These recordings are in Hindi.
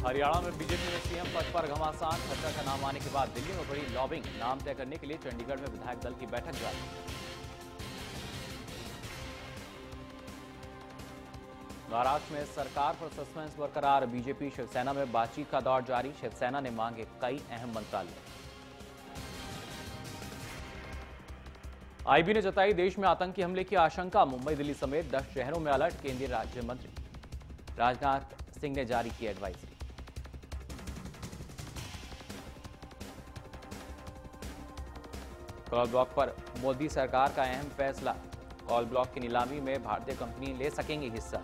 हरियाणा में बीजेपी में सीएम पद पर घमासान। खट्टर का नाम आने के बाद दिल्ली में बड़ी लॉबिंग। नाम तय करने के लिए चंडीगढ़ में विधायक दल की बैठक जारी। महाराष्ट्र में सरकार पर सस्पेंस बरकरार। बीजेपी शिवसेना में बातचीत का दौर जारी। शिवसेना ने मांगे कई अहम मंत्रालय। आईबी ने जताई देश में आतंकी हमले की आशंका। मुंबई दिल्ली समेत 10 शहरों में अलर्ट। केंद्रीय राज्य मंत्री राजनाथ सिंह ने जारी की एडवाइजरी। कॉल ब्लॉक पर मोदी सरकार का अहम फैसला। कॉल ब्लॉक की नीलामी में भारतीय कंपनी ले सकेंगी हिस्सा।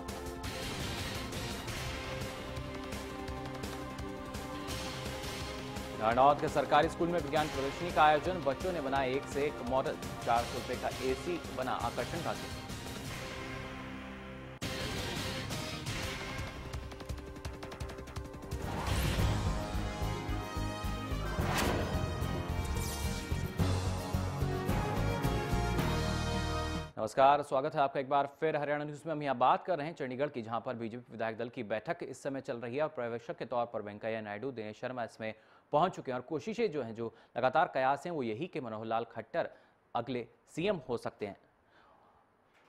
नारनौल के सरकारी स्कूल में विज्ञान प्रदर्शनी का आयोजन। बच्चों ने बनाए एक से एक मॉडल। 400 रुपए का एसी बना आकर्षण का केंद्र। नमस्कार, स्वागत है आपका एक बार फिर हरियाणा न्यूज में। हम यहाँ बात कर रहे हैं चंडीगढ़ की, जहां पर बीजेपी विधायक दल की बैठक इस समय चल रही है और पर्यवेक्षक के तौर पर वेंकैया नायडू, दिनेश शर्मा इसमें पहुंच चुके हैं। और कोशिशें जो हैं, जो लगातार कयास हैं, वो यही कि मनोहर लाल खट्टर अगले सीएम हो सकते हैं।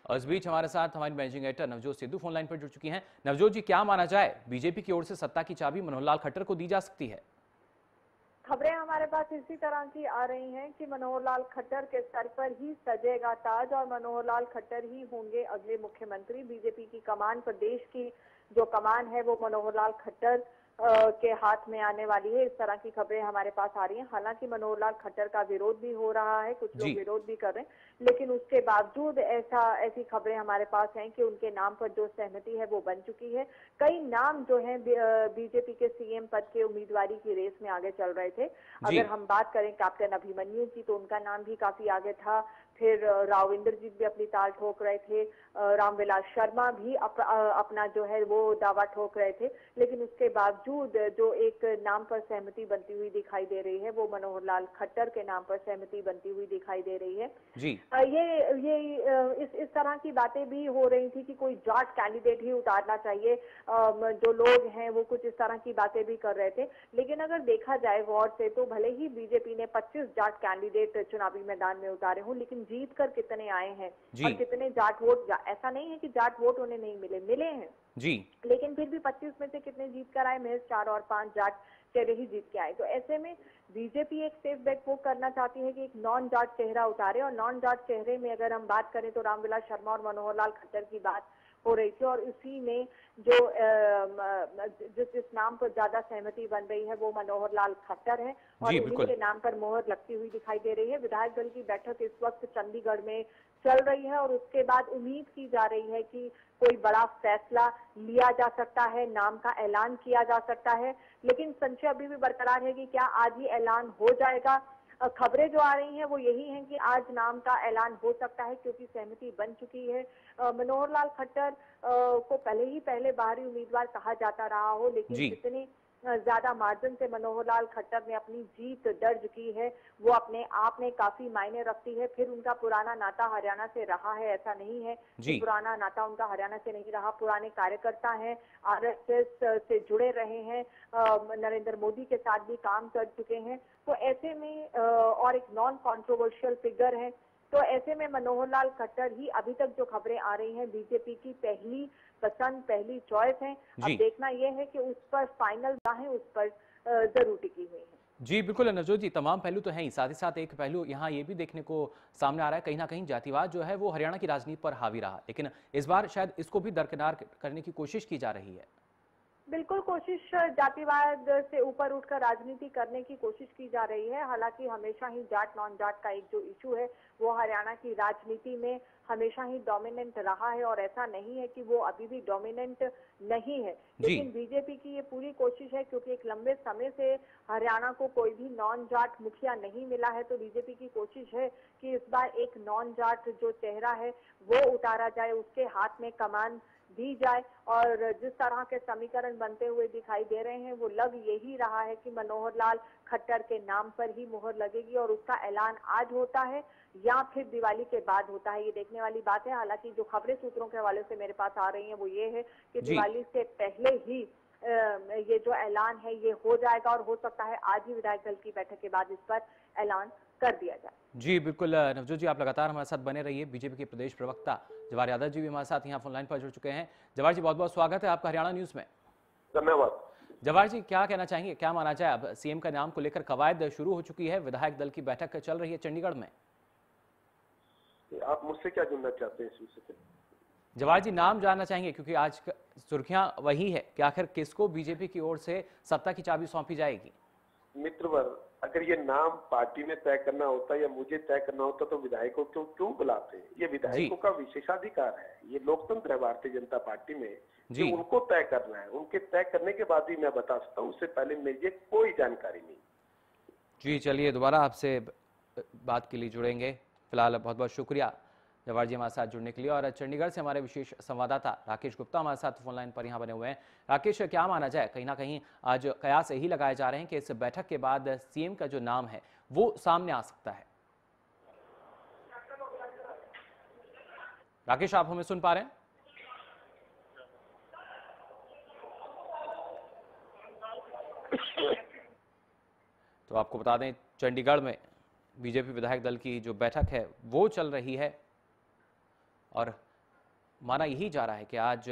और इस बीच हमारे साथ हमारी managing editor Navjot Sidhu phone line पर जुड़ चुकी हैं। नवजोत जी, क्या माना जाए, बीजेपी की ओर से सत्ता की चाबी मनोहर लाल खट्टर को दी जा सकती है? खबरें हमारे पास इसी तरह की आ रही हैं कि मनोहर लाल खट्टर के सर पर ही सजेगा ताज और मनोहर लाल खट्टर ही होंगे अगले मुख्यमंत्री। बीजेपी की कमान, प्रदेश की जो कमान है, वो मनोहर लाल खट्टर के हाथ में आने वाली है। इस तरह की खबरें हमारे पास आ रही हैं। हालांकि मनोहर लाल खट्टर का विरोध भी हो रहा है, कुछ लोग विरोध भी कर रहे हैं, लेकिन उसके बावजूद ऐसी खबरें हमारे पास हैं कि उनके नाम पर जो सहमति है वो बन चुकी है। कई नाम जो हैं बीजेपी के सीएम पद के उम्मीदवारी की रेस में आगे चल रहे थे। अगर हम बात करें कैप्टन अभिमन्यु की, तो उनका नाम भी काफी आगे था। फिर राव इंद्रजीत भी अपनी ताल ठोक रहे थे। रामविलास शर्मा भी अपना जो है वो दावा ठोक रहे थे। लेकिन उसके बावजूद जो एक नाम पर सहमति बनती हुई दिखाई दे रही है, वो मनोहर लाल खट्टर के नाम पर सहमति बनती हुई दिखाई दे रही है। जी। इस तरह की बातें भी हो रही थी कि कोई जाट कैंडिडेट ही उतारना चाहिए। जो लोग हैं वो कुछ इस तरह की बातें भी कर रहे थे। लेकिन अगर देखा जाए गौर से, तो भले ही बीजेपी ने 25 जाट कैंडिडेट चुनावी मैदान में उतारे हों, लेकिन जीत कर कितने आए हैं और कितने जाट वोट, ऐसा नहीं है कि जाट वोट उन्हें नहीं मिले हैं जी, लेकिन फिर भी 25 में से कितने जीत कर आए? महज 4 और 5 जाट चेहरे ही जीत के आए। तो ऐसे में बीजेपी एक सेफ बेट वो करना चाहती है कि एक नॉन जाट चेहरा उतारे। और नॉन जाट चेहरे में अगर हम बात करें तो रामविलास शर्मा और मनोहर लाल खट्टर की बात हो रही थी। और इसी में जो जिस नाम पर ज्यादा सहमति बन रही है वो मनोहर लाल खट्टर है और उन्हीं के नाम पर मोहर लगती हुई दिखाई दे रही है। विधायक दल की बैठक इस वक्त चंडीगढ़ में चल रही है और उसके बाद उम्मीद की जा रही है कि कोई बड़ा फैसला लिया जा सकता है, नाम का ऐलान किया जा सकता है। लेकिन संशय अभी भी बरकरार है कि क्या आज ही ऐलान हो जाएगा। खबरें जो आ रही हैं वो यही हैं कि आज नाम का ऐलान हो सकता है, क्योंकि सहमति बन चुकी है। मनोहर लाल खट्टर को पहले बाहरी उम्मीदवार कहा जाता रहा हो, लेकिन जितनी ज्यादा मार्जिन से मनोहर लाल खट्टर ने अपनी जीत दर्ज की है, वो अपने आप में काफी मायने रखती है। फिर उनका पुराना नाता हरियाणा से रहा है, ऐसा नहीं है कि पुराना नाता उनका हरियाणा से नहीं रहा। पुराने कार्यकर्ता हैं, आरएसएस से जुड़े रहे हैं, नरेंद्र मोदी के साथ भी काम कर चुके हैं। तो ऐसे में और एक नॉन कॉन्ट्रोवर्शियल फिगर है, तो ऐसे में मनोहर लाल खट्टर ही अभी तक जो खबरें आ रही हैं बीजेपी की पहली पसंद, पहली चॉइस है। अब देखना यह है कि उस पर फाइनल ना है, उस पर जरूर टिकी हुई है। जी बिल्कुल नवजोत जी, तमाम पहलू तो हैं ही, साथ ही साथ एक पहलू यहाँ ये भी देखने को सामने आ रहा है, कहीं ना कहीं जातिवाद जो है वो हरियाणा की राजनीति पर हावी रहा, लेकिन इस बार शायद इसको भी दरकिनार करने की कोशिश की जा रही है। बिल्कुल, कोशिश जातिवाद से ऊपर उठकर राजनीति करने की कोशिश की जा रही है। हालांकि हमेशा ही जाट नॉन जाट का एक जो इशू है वो हरियाणा की राजनीति में हमेशा ही डोमिनेंट रहा है और ऐसा नहीं है कि वो अभी भी डोमिनेंट नहीं है। लेकिन बीजेपी की ये पूरी कोशिश है, क्योंकि एक लंबे समय से हरियाणा को कोई भी नॉन जाट मुखिया नहीं मिला है, तो बीजेपी की कोशिश है कि इस बार एक नॉन जाट जो चेहरा है वो उतारा जाए, उसके हाथ में कमान दी जाए। और जिस तरह के समीकरण बनते हुए दिखाई दे रहे हैं वो लग यही रहा है कि मनोहर लाल खट्टर के नाम पर ही मुहर लगेगी और उसका ऐलान आज होता है या फिर दिवाली के बाद होता है, ये देखने वाली बात है। हालांकि जो खबरें सूत्रों के हवाले से मेरे पास आ रही हैं वो ये है कि दिवाली से पहले ही ये जो ऐलान है ये हो जाएगा और हो सकता है आज ही विधायक दल की बैठक के बाद इस पर ऐलान कर दिया जाए। जी बिल्कुल नवजोत जी, आप लगातार हमारे साथ बने रहिए। बीजेपी के प्रदेश प्रवक्ता जवाहर यादव जी भी हमारे साथ यहाँ फोनलाइन पर जुड़ चुके हैं। जवाहर जी, बहुत बहुत स्वागत है आपका हरियाणा न्यूज में। धन्यवाद। जवाहर जी, क्या कहना चाहेंगे, क्या माना जाए, अब सीएम का नाम को लेकर कवायद शुरू हो चुकी है, विधायक दल की बैठक चल रही है चंडीगढ़ में। आप मुझसे क्या जानना चाहते हैं इस विषय पे? जवाहर जी, नाम जानना चाहेंगे क्योंकि आज सुर्खियां वही है कि आखिर किसको बीजेपी की ओर से सत्ता की चाबी सौंपी जाएगी। मित्रवर, अगर ये नाम पार्टी में तय करना होता या मुझे तय करना होता तो विधायकों को क्यों बुलाते? ये विधायकों का विशेषाधिकार है, ये लोकतंत्र है भारतीय जनता पार्टी में, जो उनको तय करना है। उनके तय करने के बाद ही मैं बता सकता हूँ, उससे पहले मुझे कोई जानकारी नहीं। जी चलिए, दोबारा आपसे बात के लिए जुड़ेंगे। फिलहाल बहुत बहुत शुक्रिया जवाहर जी हमारे साथ जुड़ने के लिए। और चंडीगढ़ से हमारे विशेष संवाददाता राकेश गुप्ता हमारे साथ फोनलाइन पर यहाँ बने हुए हैं। राकेश, क्या माना जाए, कहीं ना कहीं आज कयास यही लगाए जा रहे हैं कि इस बैठक के बाद सीएम का जो नाम है वो सामने आ सकता है। राकेश, आप हमें सुन पा रहे हैं? तो आपको बता दें, चंडीगढ़ में बीजेपी विधायक दल की जो बैठक है वो चल रही है और माना यही जा रहा है कि आज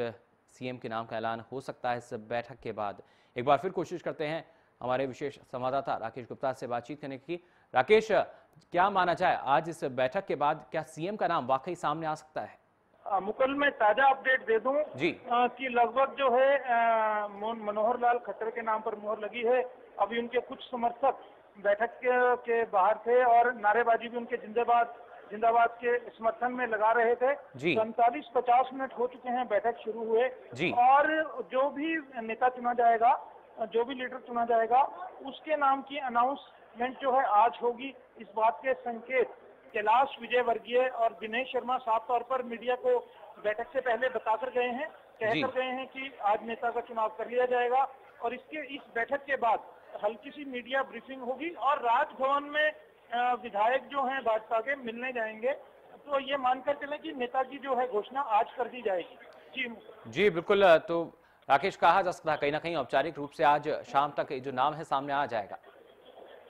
सीएम के नाम का ऐलान हो सकता है इस बैठक के बाद। एक बार फिर कोशिश करते हैं हमारे विशेष संवाददाता राकेश गुप्ता से बातचीत करने की। राकेश, क्या माना जाए, आज इस बैठक के बाद क्या सीएम का नाम वाकई सामने आ सकता है? मुकुल, मैं ताजा अपडेट दे दूं जी कि लगभग जो है मनोहर लाल खट्टर के नाम पर मुहर लगी है। अभी उनके कुछ समर्थक बैठक के बाहर थे और नारेबाजी भी उनके जिंदाबाद के समर्थन में लगा रहे थे। 45-50 मिनट हो चुके हैं बैठक शुरू हुए और जो भी नेता चुना जाएगा, जो भी लीडर चुना जाएगा, उसके नाम की अनाउंसमेंट जो है आज होगी। इस बात के संकेत कैलाश विजयवर्गीय और दिनेश शर्मा साफ तौर पर मीडिया को बैठक से पहले बताकर गए हैं, कहकर गए हैं कि आज नेता का चुनाव कर लिया जाएगा और इस बैठक के बाद हल्की सी मीडिया ब्रीफिंग होगी और राजभवन में विधायक जो हैं भाजपा के मिलने जाएंगे। तो ये मानकर चले कि नेता की जो है घोषणा आज कर दी जाएगी। जी बिल्कुल। तो राकेश, कहा जा सकता है कहीं ना कहीं औपचारिक रूप से आज शाम तक जो नाम है सामने आ जाएगा?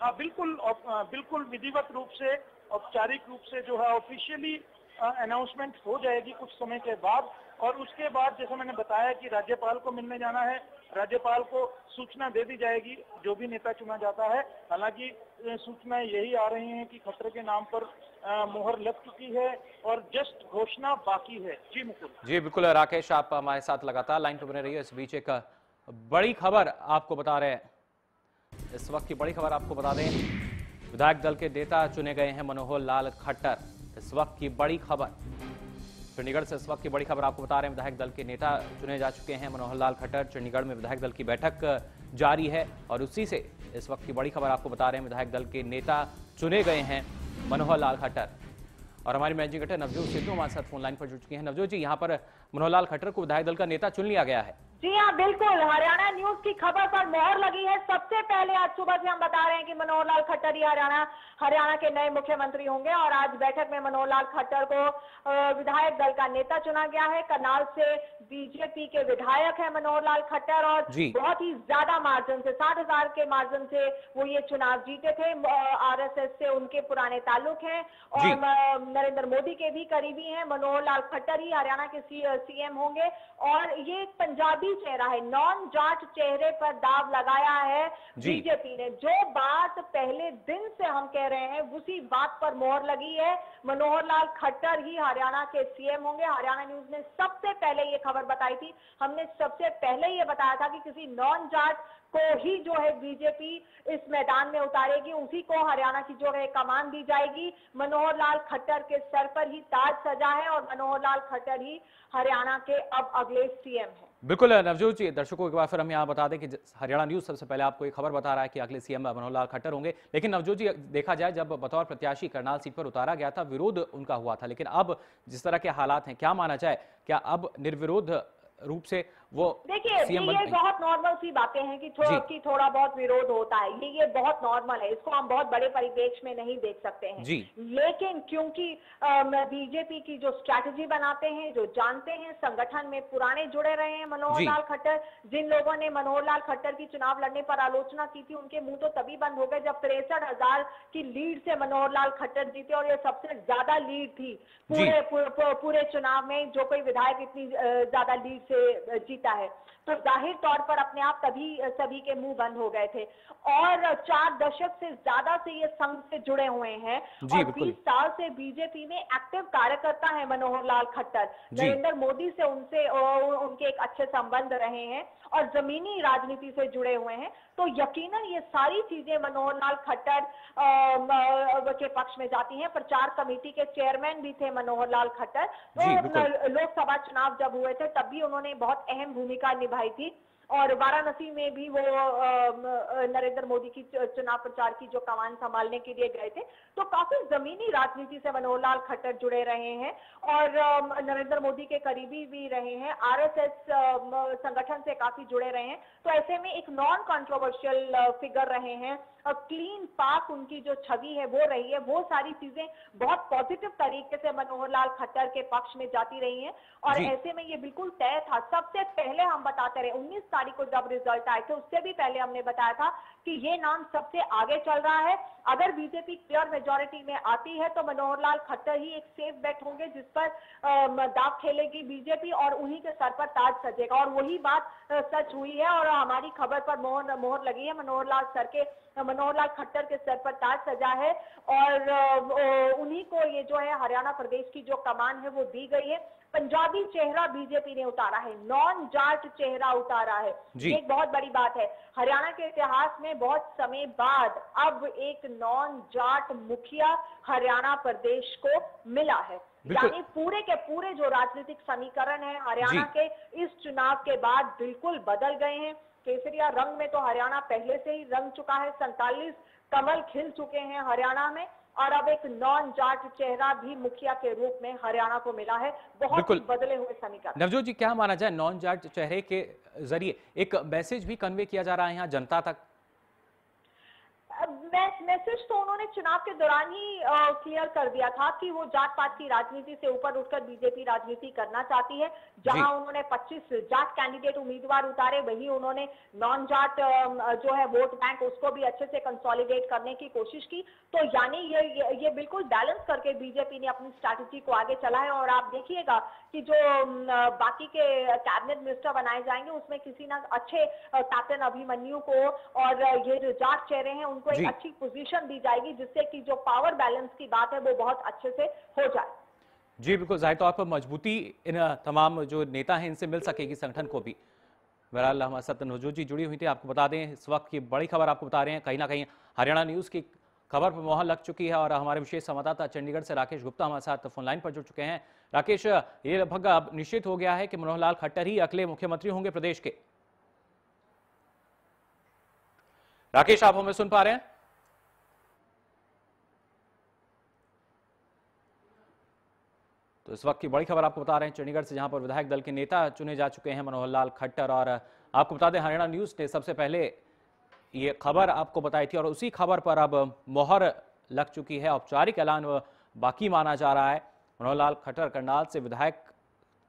हाँ, बिल्कुल विधिवत रूप से, औपचारिक रूप से जो है ऑफिशियली अनाउंसमेंट हो जाएगी कुछ समय के बाद। और उसके बाद जैसे मैंने बताया कि राज्यपाल को मिलने जाना है, राज्यपाल को सूचना दे दी जाएगी जो भी नेता चुना जाता है। हालांकि सूचना यही आ रही है कि खट्टर के नाम पर मुहर लग चुकी है और जस्ट घोषणा बाकी है। जी मुकुल। जी बिल्कुल राकेश, आप हमारे साथ लगातार लाइन पर बने रहिए। इस बीच एक बड़ी खबर आपको बता रहे हैं, इस वक्त की बड़ी खबर आपको बता दें, विधायक दल के नेता चुने गए हैं मनोहर लाल खट्टर। इस वक्त की बड़ी खबर चंडीगढ़ से, इस वक्त की बड़ी खबर आपको बता रहे हैं, विधायक दल के नेता चुने जा चुके हैं मनोहर लाल खट्टर। चंडीगढ़ में विधायक दल की बैठक जारी है और उसी से इस वक्त की बड़ी खबर आपको बता रहे हैं, विधायक दल के नेता चुने गए हैं मनोहर लाल खट्टर। और हमारी मैनेजिंग एडिटर नवजोत सिद्धू हमारे साथ फोन लाइन पर जुड़ चुकी हैं। नवजोत जी, यहाँ पर मनोहर लाल खट्टर को विधायक दल का नेता चुन लिया गया है। जी हाँ, बिल्कुल, हरियाणा न्यूज की खबर पर मोहर लगी है। सबसे पहले आज सुबह से हम बता रहे हैं कि मनोहर लाल खट्टर ही हरियाणा के नए मुख्यमंत्री होंगे और आज बैठक में मनोहर लाल खट्टर को विधायक दल का नेता चुना गया है। करनाल से बीजेपी के विधायक है मनोहर लाल खट्टर और बहुत ही ज्यादा मार्जिन से, 60,000 के मार्जिन से वो ये चुनाव जीते थे। आरएसएस से उनके पुराने ताल्लुक हैं और नरेंद्र मोदी के भी करीबी हैं। मनोहर लाल खट्टर ही हरियाणा के सीएम होंगे और ये एक पंजाबी चेहरा है, नॉन जाट चेहरे पर दाव लगाया है बीजेपी ने। जो बात पहले दिन से हम कह रहे हैं उसी बात पर मोहर लगी है। मनोहर लाल खट्टर ही हरियाणा के सीएम होंगे। हरियाणा न्यूज ने सबसे पहले ये खबर बताई थी। हमने सबसे पहले ये बताया था कि किसी नॉन जाट को ही जो है बीजेपी इस मैदान में उतारेगी, उसी को हरियाणा की जो है कमान दी जाएगी। मनोहर लाल खट्टर के सर पर ही ताज सजा है और मनोहर लाल खट्टर ही हरियाणा के अब अगले सीएम हैं। बिल्कुल नवजोत जी, दर्शकों के बाद फिर हम यहाँ बता दें कि हरियाणा न्यूज सबसे पहले आपको एक खबर बता रहा है कि अगले सीएम मनोहर लाल खट्टर होंगे। लेकिन नवजोत जी, देखा जाए जब बतौर प्रत्याशी करनाल सीट पर उतारा गया था, विरोध उनका हुआ था, लेकिन अब जिस तरह के हालात हैं, क्या माना जाए, क्या अब निर्विरोध रूप से वो देखिए सीएम बन ये पाएंगे? बहुत नॉर्मल सी बातें हैं कि जी थोड़ा बहुत विरोध होता है, ये बहुत नॉर्मल है, इसको हम बहुत बड़े परिप्रेक्ष्य में नहीं देख सकते हैं। जी लेकिन क्योंकि बीजेपी की जो स्ट्रैटेजी बनाते हैं, जो जानते हैं, संगठन में पुराने जुड़े रहे हैं मनोहर जी लाल खट्टर, जिन लोगों ने मनोहर लाल खट्टर की चुनाव लड़ने पर आलोचना की थी, उनके मुंह तो तभी बंद हो गए जब 63,000 की लीड से मनोहर लाल खट्टर जीते, और ये सबसे ज्यादा लीड थी जी पूरे चुनाव में, जो कोई विधायक इतनी ज्यादा लीड से जीता है। तो जाहिर तौर पर अपने आप तभी सभी के मुंह बंद हो गए थे। और 4 दशक से ज्यादा से ये संघ से जुड़े हुए हैं, जी और बिल्कुल 20 साल से बीजेपी में एक्टिव कार्यकर्ता है मनोहर लाल खट्टर। जी नरेंद्र मोदी से उनके एक अच्छे संबंध रहे हैं और जमीनी राजनीति से जुड़े हुए हैं। तो यकीनन ये सारी चीजें मनोहर लाल खट्टर के पक्ष में जाती हैं। प्रचार कमेटी के चेयरमैन भी थे मनोहर लाल खट्टर। जी तो बिल्कुल लोकसभा चुनाव जब हुए थे तब भी उन्होंने बहुत अहम भूमिका निभाई थी, और वाराणसी में भी वो नरेंद्र मोदी की चुनाव प्रचार की जो कमान संभालने के लिए गए थे। तो काफी जमीनी राजनीति से मनोहर लाल खट्टर जुड़े रहे हैं और नरेंद्र मोदी के करीबी भी रहे हैं, आरएसएस संगठन से काफी जुड़े रहे हैं। तो ऐसे में एक नॉन कंट्रोवर्शियल फिगर रहे हैं, क्लीन पाक उनकी जो छवि है वो रही है। वो सारी चीजें बहुत पॉजिटिव तरीके से मनोहर लाल खट्टर के पक्ष में जाती रही हैं, और ऐसे में ये बिल्कुल तय था। सबसे पहले हम बताते रहे, 19 तारीख को जब रिजल्ट आए थे उससे भी पहले हमने बताया था कि ये नाम सबसे आगे चल रहा है। अगर बीजेपी क्लियर मेजॉरिटी में आती है तो मनोहर लाल खट्टर ही एक सेफ बेट होंगे जिस पर दांव खेलेगी बीजेपी, और उन्हीं के सर पर ताज सजेगा। और वही बात सच हुई है, और हमारी खबर पर मोहर लगी है। मनोहर लाल खट्टर के सर पर ताज सजा है, और उन्हीं को ये जो है हरियाणा प्रदेश की जो कमान है वो दी गई है। पंजाबी चेहरा बीजेपी ने उतारा है, नॉन जाट चेहरा उतारा है, ये एक बहुत बड़ी बात है। हरियाणा के इतिहास में बहुत समय बाद अब एक नॉन जाट मुखिया हरियाणा प्रदेश को मिला है। यानी पूरे के पूरे जो राजनीतिक समीकरण है हरियाणा के इस चुनाव के बाद बिल्कुल बदल गए हैं। केसरिया रंग में तो हरियाणा पहले से ही रंग चुका है, 47 कमल खिल चुके हैं हरियाणा में, और अब एक नॉन जाट चेहरा भी मुखिया के रूप में हरियाणा को मिला है। बहुत ही बदले हुए समीकरण। नवजोत जी, क्या माना जाए, नॉन जाट चेहरे के जरिए एक मैसेज भी कन्वे किया जा रहा है यहाँ जनता तक? मैसेज तो उन्होंने चुनाव के दौरान ही क्लियर कर दिया था कि वो जात पात की राजनीति से ऊपर उठकर बीजेपी राजनीति करना चाहती है। जहां उन्होंने 25 जाट कैंडिडेट उम्मीदवार उतारे, वही उन्होंने नॉन जाट जो है वोट बैंक उसको भी अच्छे से कंसोलिडेट करने की कोशिश की। तो यानी ये बिल्कुल बैलेंस करके बीजेपी ने अपनी स्ट्रैटेजी को आगे चला है। और आप देखिएगा कि जो बाकी के कैबिनेट मिनिस्टर बनाए जाएंगे उसमें किसी ना अच्छे कैप्टन अभिमन्यु को और ये जो जाट चेहरे हैं उनको एक अच्छी पोजीशन दी जाएगी, जिससे कि जो पावर बैलेंस की बात है वो बहुत अच्छे से हो जाए। जी बिल्कुल, जाहिर तौर पर मजबूती इन तमाम जो नेता हैं इनसे मिल सकेगी संगठन को भी। बहरहाल हमारे साथ नवजोत जी जुड़ी हुई थी। आपको बता दें इस वक्त की बड़ी खबर आपको बता रहे हैं, कहीं ना कहीं हरियाणा न्यूज़ की खबर पर मोहर लग चुकी है, और हमारे विशेष संवाददाता चंडीगढ़ से राकेश गुप्ता हमारे साथ फोन लाइन पर जुड़ चुके हैं। राकेश, ये लगभग अब निश्चित हो गया है कि मनोहर लाल खट्टर ही अगले मुख्यमंत्री होंगे प्रदेश के। राकेश, आप हमें सुन पा रहे हैं? तो इस वक्त की बड़ी खबर आपको बता रहे हैं चंडीगढ़ से, जहां पर विधायक दल के नेता चुने जा चुके हैं मनोहर लाल खट्टर। और आपको बता दें हरियाणा न्यूज़ ने सबसे पहले ये खबर आपको बताई थी, और उसी खबर पर अब मोहर लग चुकी है। औपचारिक ऐलान बाकी माना जा रहा है। मनोहर लाल खट्टर करनाल से विधायक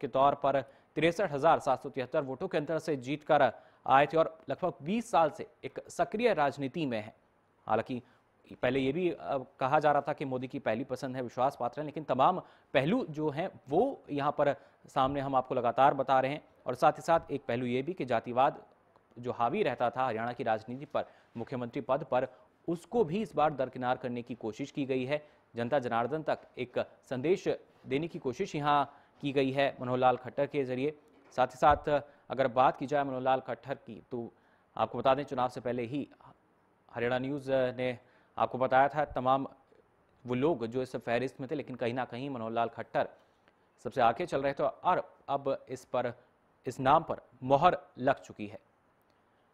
के तौर पर 63,773 वोटों के अंतर से जीतकर आए थे, और लगभग 20 साल से एक सक्रिय राजनीति में है। हालांकि पहले ये भी कहा जा रहा था कि मोदी की पहली पसंद है, विश्वास पात्र है, लेकिन तमाम पहलू जो हैं वो यहाँ पर सामने हम आपको लगातार बता रहे हैं। और साथ ही साथ एक पहलू ये भी कि जातिवाद जो हावी रहता था हरियाणा की राजनीति पर, मुख्यमंत्री पद पर, उसको भी इस बार दरकिनार करने की कोशिश की गई है। जनता जनार्दन तक एक संदेश देने की कोशिश यहाँ की गई है मनोहर लाल खट्टर के जरिए। साथ ही साथ अगर बात की जाए मनोहर लाल खट्टर की, तो आपको बता दें चुनाव से पहले ही हरियाणा न्यूज़ ने आपको बताया था तमाम वो लोग जो इस फहरिस्त में थे, लेकिन कहीं ना कहीं मनोहर लाल खट्टर सबसे आगे चल रहे थे, और अब इस नाम पर मोहर लग चुकी है।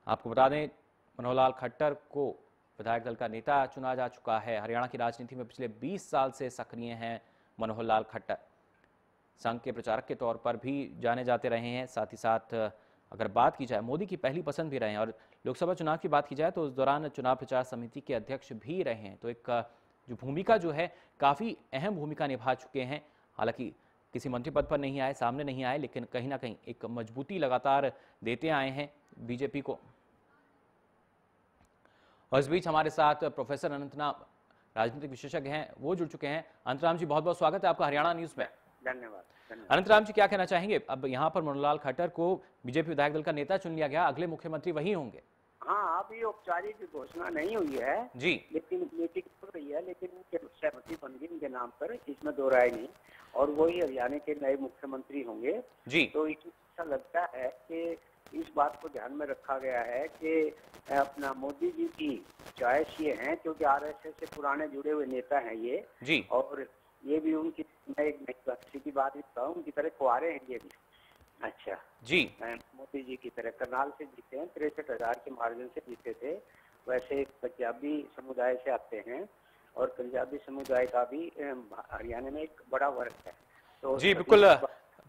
आपको बता दें मनोहर लाल खट्टर को विधायक दल का नेता चुना जा चुका है। हरियाणा की राजनीति में पिछले 20 साल से सक्रिय हैं मनोहर लाल खट्टर। संघ के प्रचारक के तौर पर भी जाने जाते रहे हैं। साथ ही साथ अगर बात की जाए, मोदी की पहली पसंद भी रहे हैं और लोकसभा चुनाव की बात की जाए तो उस दौरान चुनाव प्रचार समिति के अध्यक्ष भी रहे हैं। तो एक जो भूमिका जो है काफ़ी अहम भूमिका निभा चुके हैं। हालांकि किसी मंत्री पद पर नहीं आए, सामने नहीं आए, लेकिन कहीं ना कहीं एक मजबूती लगातार देते आए हैं बीजेपी को। और इस बीच हमारे साथ प्रोफेसर अनंतराम राजनीतिक विशेषज्ञ हैं, वो जुड़ चुके हैं। अनंतराम जी, बहुत बहुत स्वागत है आपका हरियाणा न्यूज में। धन्यवाद। अनंतराम जी, क्या कहना चाहेंगे? अब यहाँ पर मनोहर खट्टर को बीजेपी विधायक दल का नेता चुन लिया गया, अगले मुख्यमंत्री वही होंगे। हाँ, अभी औपचारिक घोषणा नहीं हुई है जी, लेकिन मीटिंग हो रही है, लेकिन उनके सहमति बन गई उनके नाम पर, इसमें दो राय नहीं। और वही हरियाणा के नए मुख्यमंत्री होंगे जी। तो ऐसा लगता है कि इस बात को ध्यान में रखा गया है कि अपना मोदी जी की चॉइस ये है, क्योंकि आरएसएस से पुराने जुड़े हुए नेता हैं ये जी। और ये भी उनकी की बात बताऊं, उनकी तरह कुआरे हैं ये भी। अच्छा जी। मोदी जी की तरह करनाल से जीते हैं, 63,000 के मार्जिन से जीते थे। वैसे पंजाबी समुदाय से आते हैं और पंजाबी समुदाय का भी हरियाणा में एक बड़ा वर्ग है। तो जी बिल्कुल।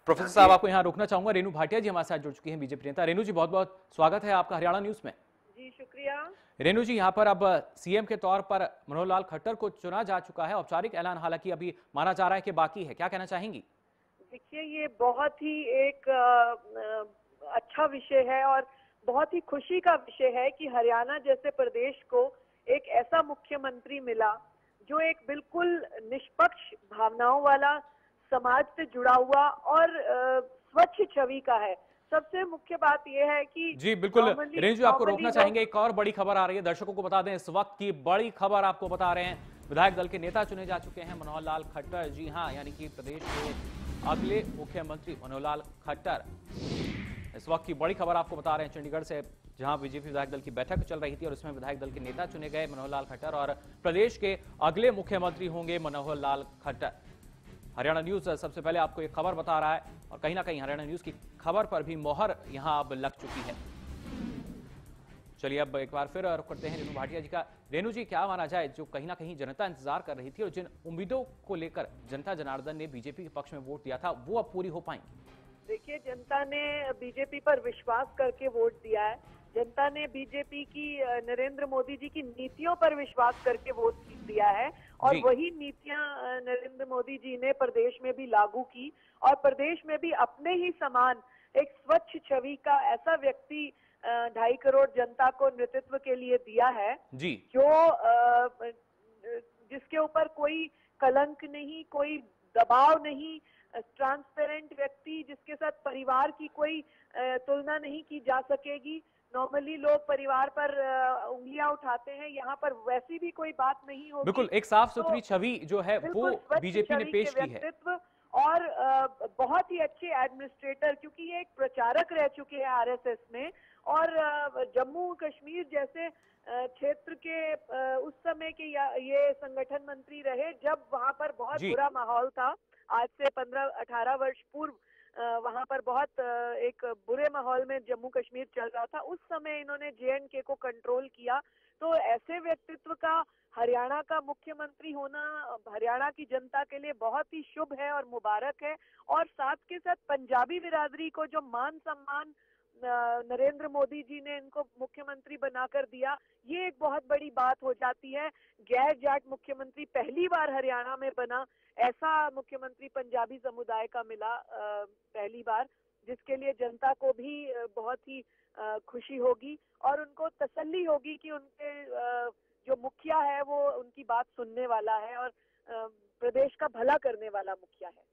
प्रोफेसर साहब, आपको यहाँ रोकना चाहूंगा। रेणु भाटिया जी हमारे साथ जुड़ चुकी हैं, बीजेपी नेता। रेणु जी, बहुत बहुत स्वागत है आपका हरियाणा न्यूज में। जी शुक्रिया। रेणु जी, यहाँ पर अब सीएम के तौर पर मनोहर खट्टर को चुना जा चुका है। औपचारिक ऐलान हालांकि अभी माना जा रहा है कि बाकी है, क्या कहना चाहेंगी? देखिए, ये बहुत ही एक अच्छा विषय है और बहुत ही खुशी का विषय है कि हरियाणा जैसे प्रदेश को एक ऐसा मुख्यमंत्री मिला जो एक बिल्कुल निष्पक्ष भावनाओं वाला, समाज से जुड़ा हुआ और स्वच्छ छवि का है। सबसे मुख्य बात यह है कि जी बिल्कुल। रेणु जी, आपको रोकना चाहेंगे, एक और बड़ी खबर आ रही है, दर्शकों को बता दें इस वक्त की बड़ी खबर आपको बता रहे हैं। विधायक दल के नेता चुने जा चुके हैं मनोहर खट्टर। जी हाँ, यानी कि प्रदेश के अगले मुख्यमंत्री मनोहर खट्टर। इस वक्त की बड़ी खबर आपको बता रहे हैं चंडीगढ़ से, जहां बीजेपी विधायक दल की बैठक चल रही थी और उसमें विधायक दल के नेता चुने गए मनोहर खट्टर और प्रदेश के अगले मुख्यमंत्री होंगे मनोहर खट्टर। हरियाणा न्यूज सबसे पहले आपको एक खबर बता रहा है और कहीं ना कहीं हरियाणा न्यूज की खबर पर भी मोहर यहां अब लग चुकी है। चलिए अब एक बार फिर रुख करते हैं रेणु भाटिया जी का। रेणु जी, क्या माना जाए, जो कहीं ना कहीं जनता इंतजार कर रही थी और जिन उम्मीदों को लेकर जनता जनार्दन ने बीजेपी के पक्ष में वोट दिया था, वो अब पूरी हो पाएंगी? देखिए, जनता ने बीजेपी पर विश्वास करके वोट दिया है। जनता ने बीजेपी की, नरेंद्र मोदी जी की नीतियों पर विश्वास करके वोट दिया है और वही नीतियां नरेंद्र मोदी जी ने प्रदेश में भी लागू की और प्रदेश में भी अपने ही समान एक स्वच्छ छवि का ऐसा व्यक्ति 2.5 करोड़ जनता को नेतृत्व के लिए दिया है जी, जो जिसके ऊपर कोई कलंक नहीं, कोई दबाव नहीं, ट्रांसपेरेंट व्यक्ति जिसके साथ परिवार की कोई तुलना नहीं की जा सकेगी। नॉर्मली लोग परिवार पर उंगलियां उठाते हैं, यहाँ पर वैसी भी कोई बात नहीं होगी। बिल्कुल एक साफ सुथरी छवि जो है वो बीजेपी ने पेश की है और बहुत ही अच्छे एडमिनिस्ट्रेटर, क्योंकि ये एक प्रचारक रह चुके हैं आरएसएस में और जम्मू कश्मीर जैसे क्षेत्र के उस समय के ये संगठन मंत्री रहे जब वहां पर बहुत बुरा माहौल था। आज से 15-18 वर्ष पूर्व वहां पर बहुत एक बुरे माहौल में जम्मू कश्मीर चल रहा था। उस समय इन्होंने जेएंडके को कंट्रोल किया। तो ऐसे व्यक्तित्व का हरियाणा का मुख्यमंत्री होना हरियाणा की जनता के लिए बहुत ही शुभ है और मुबारक है। और साथ के साथ पंजाबी बिरादरी को जो मान सम्मान नरेंद्र मोदी जी ने इनको मुख्यमंत्री बनाकर दिया, ये एक बहुत बड़ी बात हो जाती है। गैर जाट मुख्यमंत्री पहली बार हरियाणा में बना, ऐसा मुख्यमंत्री पंजाबी समुदाय का मिला पहली बार, जिसके लिए जनता को भी बहुत ही खुशी होगी और उनको तसल्ली होगी कि उनके जो मुखिया है वो उनकी बात सुनने वाला है और प्रदेश का भला करने वाला मुखिया है।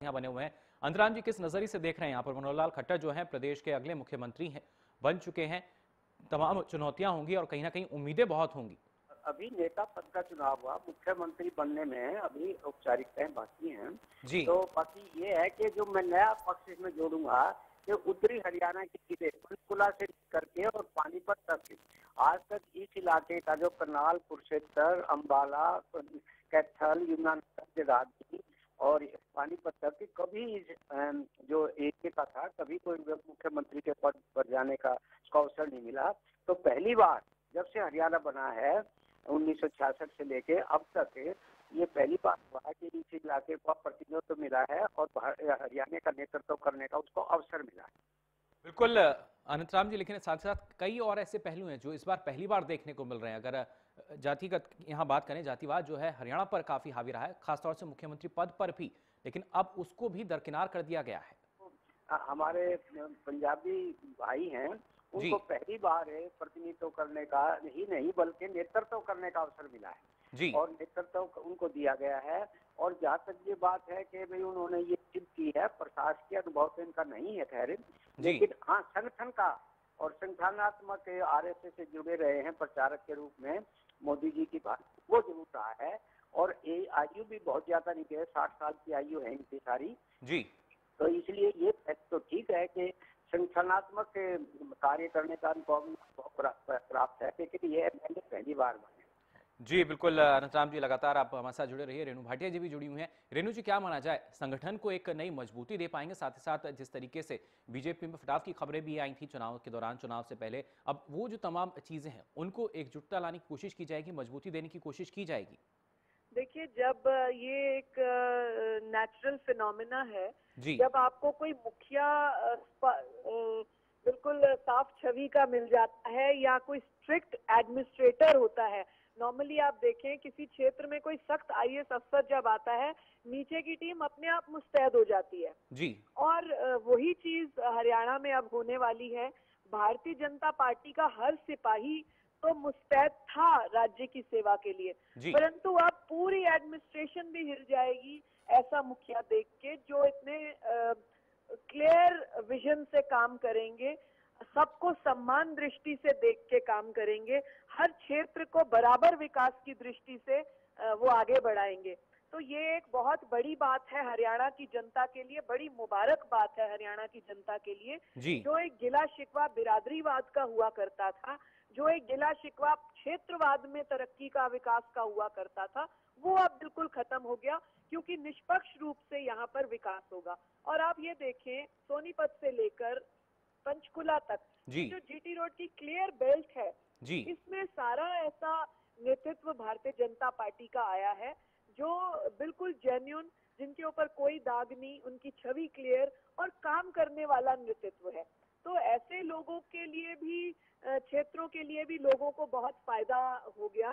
बने हुए हैं अंतराम जी, किस नजरिए से देख रहे हैं यहाँ पर मनोहर खट्टर जो हैं प्रदेश के अगले मुख्यमंत्री हैं, बन चुके हैं, तमाम चुनौतियां होंगी और कहीं ना कहीं उम्मीदें बहुत होंगी। अभी नेता पद का चुनाव हुआ, मुख्यमंत्री बनने में अभी औपचारिकताएं बाकी हैं जी। तो बाकी ये है कि जो मैं नया पक्ष इसमें जोड़ूंगा कि उत्तरी हरियाणा के जिले पंचकुला से करके और पानीपत तक, आज तक इस इलाके का जो करनाल, कुरुक्षेत्र, अम्बाला, कैथल, यमुनानगर, जगाधरी और पानीपत तक कभी जो एरिया का था, कभी कोई मुख्यमंत्री के पद पर जाने का अवसर नहीं मिला। तो पहली बार जब से हरियाणा बना है 1966 से लेके अब तक ये पहली बार हुआ है कि इस इलाके को प्रतिनिधित्व मिला है और हरियाणा का नेतृत्व करने का उसको अवसर मिला है। बिल्कुल अनंतराम जी, लेकिन साथ साथ कई और ऐसे पहलू हैं जो इस बार पहली बार देखने को मिल रहे हैं। अगर जातिगत यहाँ बात करें, जातिवाद जो है हरियाणा पर काफी हावी रहा है, खासतौर से मुख्यमंत्री पद पर भी, लेकिन अब उसको भी दरकिनार कर दिया गया है। हमारे पंजाबी भाई हैं, उनको पहली बार प्रतिनिधित्व करने का ही नहीं बल्कि नेतृत्व करने का अवसर मिला है जी। और नेतृत्व उनको दिया गया है। और जहाँ तक ये बात है कि भाई उन्होंने ये सिद्ध की है, प्रशासकीय अनुभव तो इनका नहीं है खैर, लेकिन हाँ संगठन का और संगठनात्मक आरएसएस से जुड़े रहे हैं प्रचारक के रूप में मोदी जी की बात वो जरूर रहा है। और ये आयु भी बहुत ज्यादा नहीं है, 60 साल की आयु है इनकी सारी जी। तो इसलिए ये तो ठीक है कि संगठनात्मक कार्य करने का अनुभव प्राप्त है, लेकिन ये मैंने पहली बार बने। जी बिल्कुल अनंतराम जी, लगातार आप हमारे साथ जुड़े रहिए। रेणु भाटिया जी भी जुड़ी हुई हैं। रेणु जी, क्या माना जाए, संगठन को एक नई मजबूती दे पाएंगे? साथ ही साथ जिस तरीके से बीजेपी में फटाव की खबरें भी आई थी चुनाव के दौरान, चुनाव से पहले, अब वो जो तमाम चीजें हैं उनको एकजुटता लाने की कोशिश की जाएगी, मजबूती देने की कोशिश की जाएगी? देखिए, जब ये एक नेचुरल फिनोमिना है, जी। जब आपको कोई मुखिया बिल्कुल साफ छवि का मिल जाता है या कोई स्ट्रिक्ट एडमिनिस्ट्रेटर होता है, नॉर्मली आप देखें किसी क्षेत्र में कोई सख्त आईएएस अफसर जब आता है, नीचे की टीम अपने आप मुस्तैद हो जाती है जी। और वही चीज हरियाणा में अब होने वाली है। भारतीय जनता पार्टी का हर सिपाही तो मुस्तैद था राज्य की सेवा के लिए, परंतु अब पूरी एडमिनिस्ट्रेशन भी हिल जाएगी ऐसा मुखिया देख के, जो इतने क्लियर विजन से काम करेंगे, सबको सम्मान दृष्टि से देख के काम करेंगे, हर क्षेत्र को बराबर विकास की दृष्टि से वो आगे बढ़ाएंगे। तो ये एक बहुत बड़ी बात है हरियाणा की जनता के लिए, बड़ी मुबारक बात है हरियाणा की जनता के लिए। जो एक गिला शिकवा बिरादरीवाद का हुआ करता था, जो एक गिला शिकवा क्षेत्रवाद में तरक्की का विकास का हुआ करता था, वो अब बिल्कुल खत्म हो गया, क्योंकि निष्पक्ष रूप से यहाँ पर विकास होगा। और आप ये देखें, सोनीपत से लेकर पंचकुला तक जो जीटी रोड की क्लियर बेल्ट है, इसमें सारा ऐसा नेतृत्व भारतीय जनता पार्टी का आया है जो बिल्कुल जेन्युइन, जिनके ऊपर कोई दाग नहीं, उनकी छवि क्लियर और काम करने वाला नेतृत्व है। तो ऐसे लोगों के लिए भी, क्षेत्रों के लिए भी लोगों को बहुत फायदा हो गया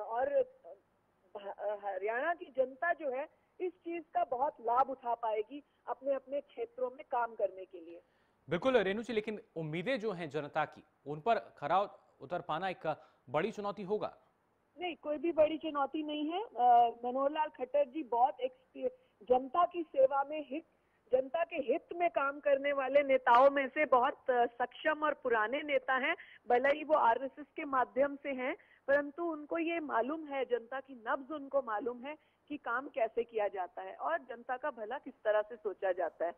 और हरियाणा की जनता जो है इस चीज का बहुत लाभ उठा पाएगी अपने अपने क्षेत्रों में काम करने के लिए। बिल्कुल रेणु जी, लेकिन उम्मीदें जो हैं जनता की, उन पर खरा उतर पाना एक बड़ी चुनौती होगा। नहीं, कोई भी बड़ी चुनौती नहीं है। मनोहर लाल खट्टर जी बहुत जनता की सेवा में जनता के हित में काम करने वाले नेताओं में से बहुत सक्षम और पुराने नेता हैं। भले ही वो आरएसएस के माध्यम से हैं, परंतु उनको ये मालूम है, जनता की नब्ज उनको मालूम है कि काम कैसे किया जाता है और जनता का भला किस तरह से सोचा जाता है।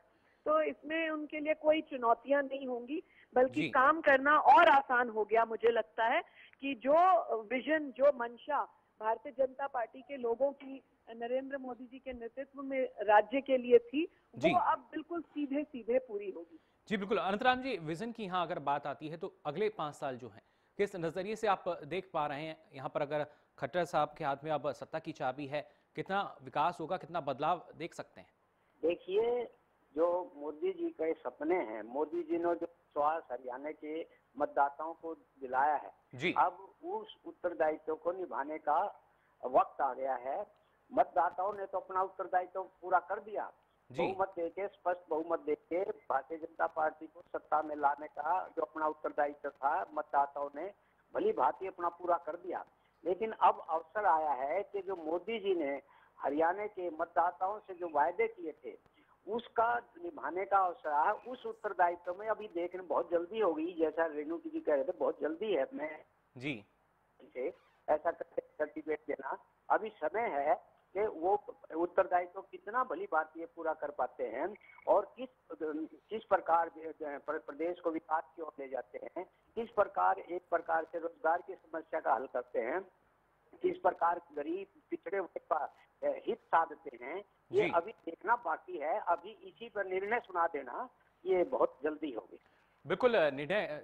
तो इसमें उनके लिए कोई चुनौतियां नहीं होंगी, बल्कि काम करना और आसान हो गया। मुझे लगता है कि जो विजन, जो मंशा भारतीय जनता पार्टी के लोगों की नरेंद्र मोदी जी के नेतृत्व में राज्य के लिए थी, वो अब बिल्कुल सीधे सीधे पूरी होगी। जी बिल्कुल। अनंतराम जी, विजन की यहाँ अगर बात आती है तो अगले 5 साल जो हैं, किस नजरिए से आप देख पा रहे हैं? यहाँ पर अगर खट्टर साहब के हाथ में अब सत्ता की चाबी है, कितना विकास होगा, कितना बदलाव देख सकते हैं? देखिए, जो मोदी जी के सपने हैं, मोदी जी ने जो विश्वास हरियाणा के मतदाताओं को दिलाया है, अब उस उत्तरदायित्व को निभाने का वक्त आ गया है। मतदाताओं ने तो अपना उत्तरदायित्व पूरा कर दिया, बहुमत देके, स्पष्ट बहुमत देके भारतीय जनता पार्टी को सत्ता में लाने का जो अपना उत्तरदायित्व था, मतदाताओं ने भली भांति अपना पूरा कर दिया। लेकिन अब अवसर आया है कि जो मोदी जी ने हरियाणा के मतदाताओं से जो वायदे किए थे, उसका निभाने का अवसर है। उस उत्तरदायित्व में अभी देखने बहुत जल्दी होगी, जैसा रेणु जी कह रहे थे, बहुत जल्दी है। मैं ऐसा सर्टिफिकेट देना, अभी समय है कि वो उत्तरदायित्व कितना भली बात ये पूरा कर पाते हैं और किस प्रकार प्रदेश को विकास की ओर ले जाते हैं, किस प्रकार एक प्रकार से रोजगार की समस्या का हल करते हैं, किस प्रकार गरीब पिछड़े हुए का हित साधते हैं, ये अभी देखना बाकी है। अभी इसी पर निर्णय सुना देना ये बहुत जल्दी होगी। बिल्कुल, निर्णय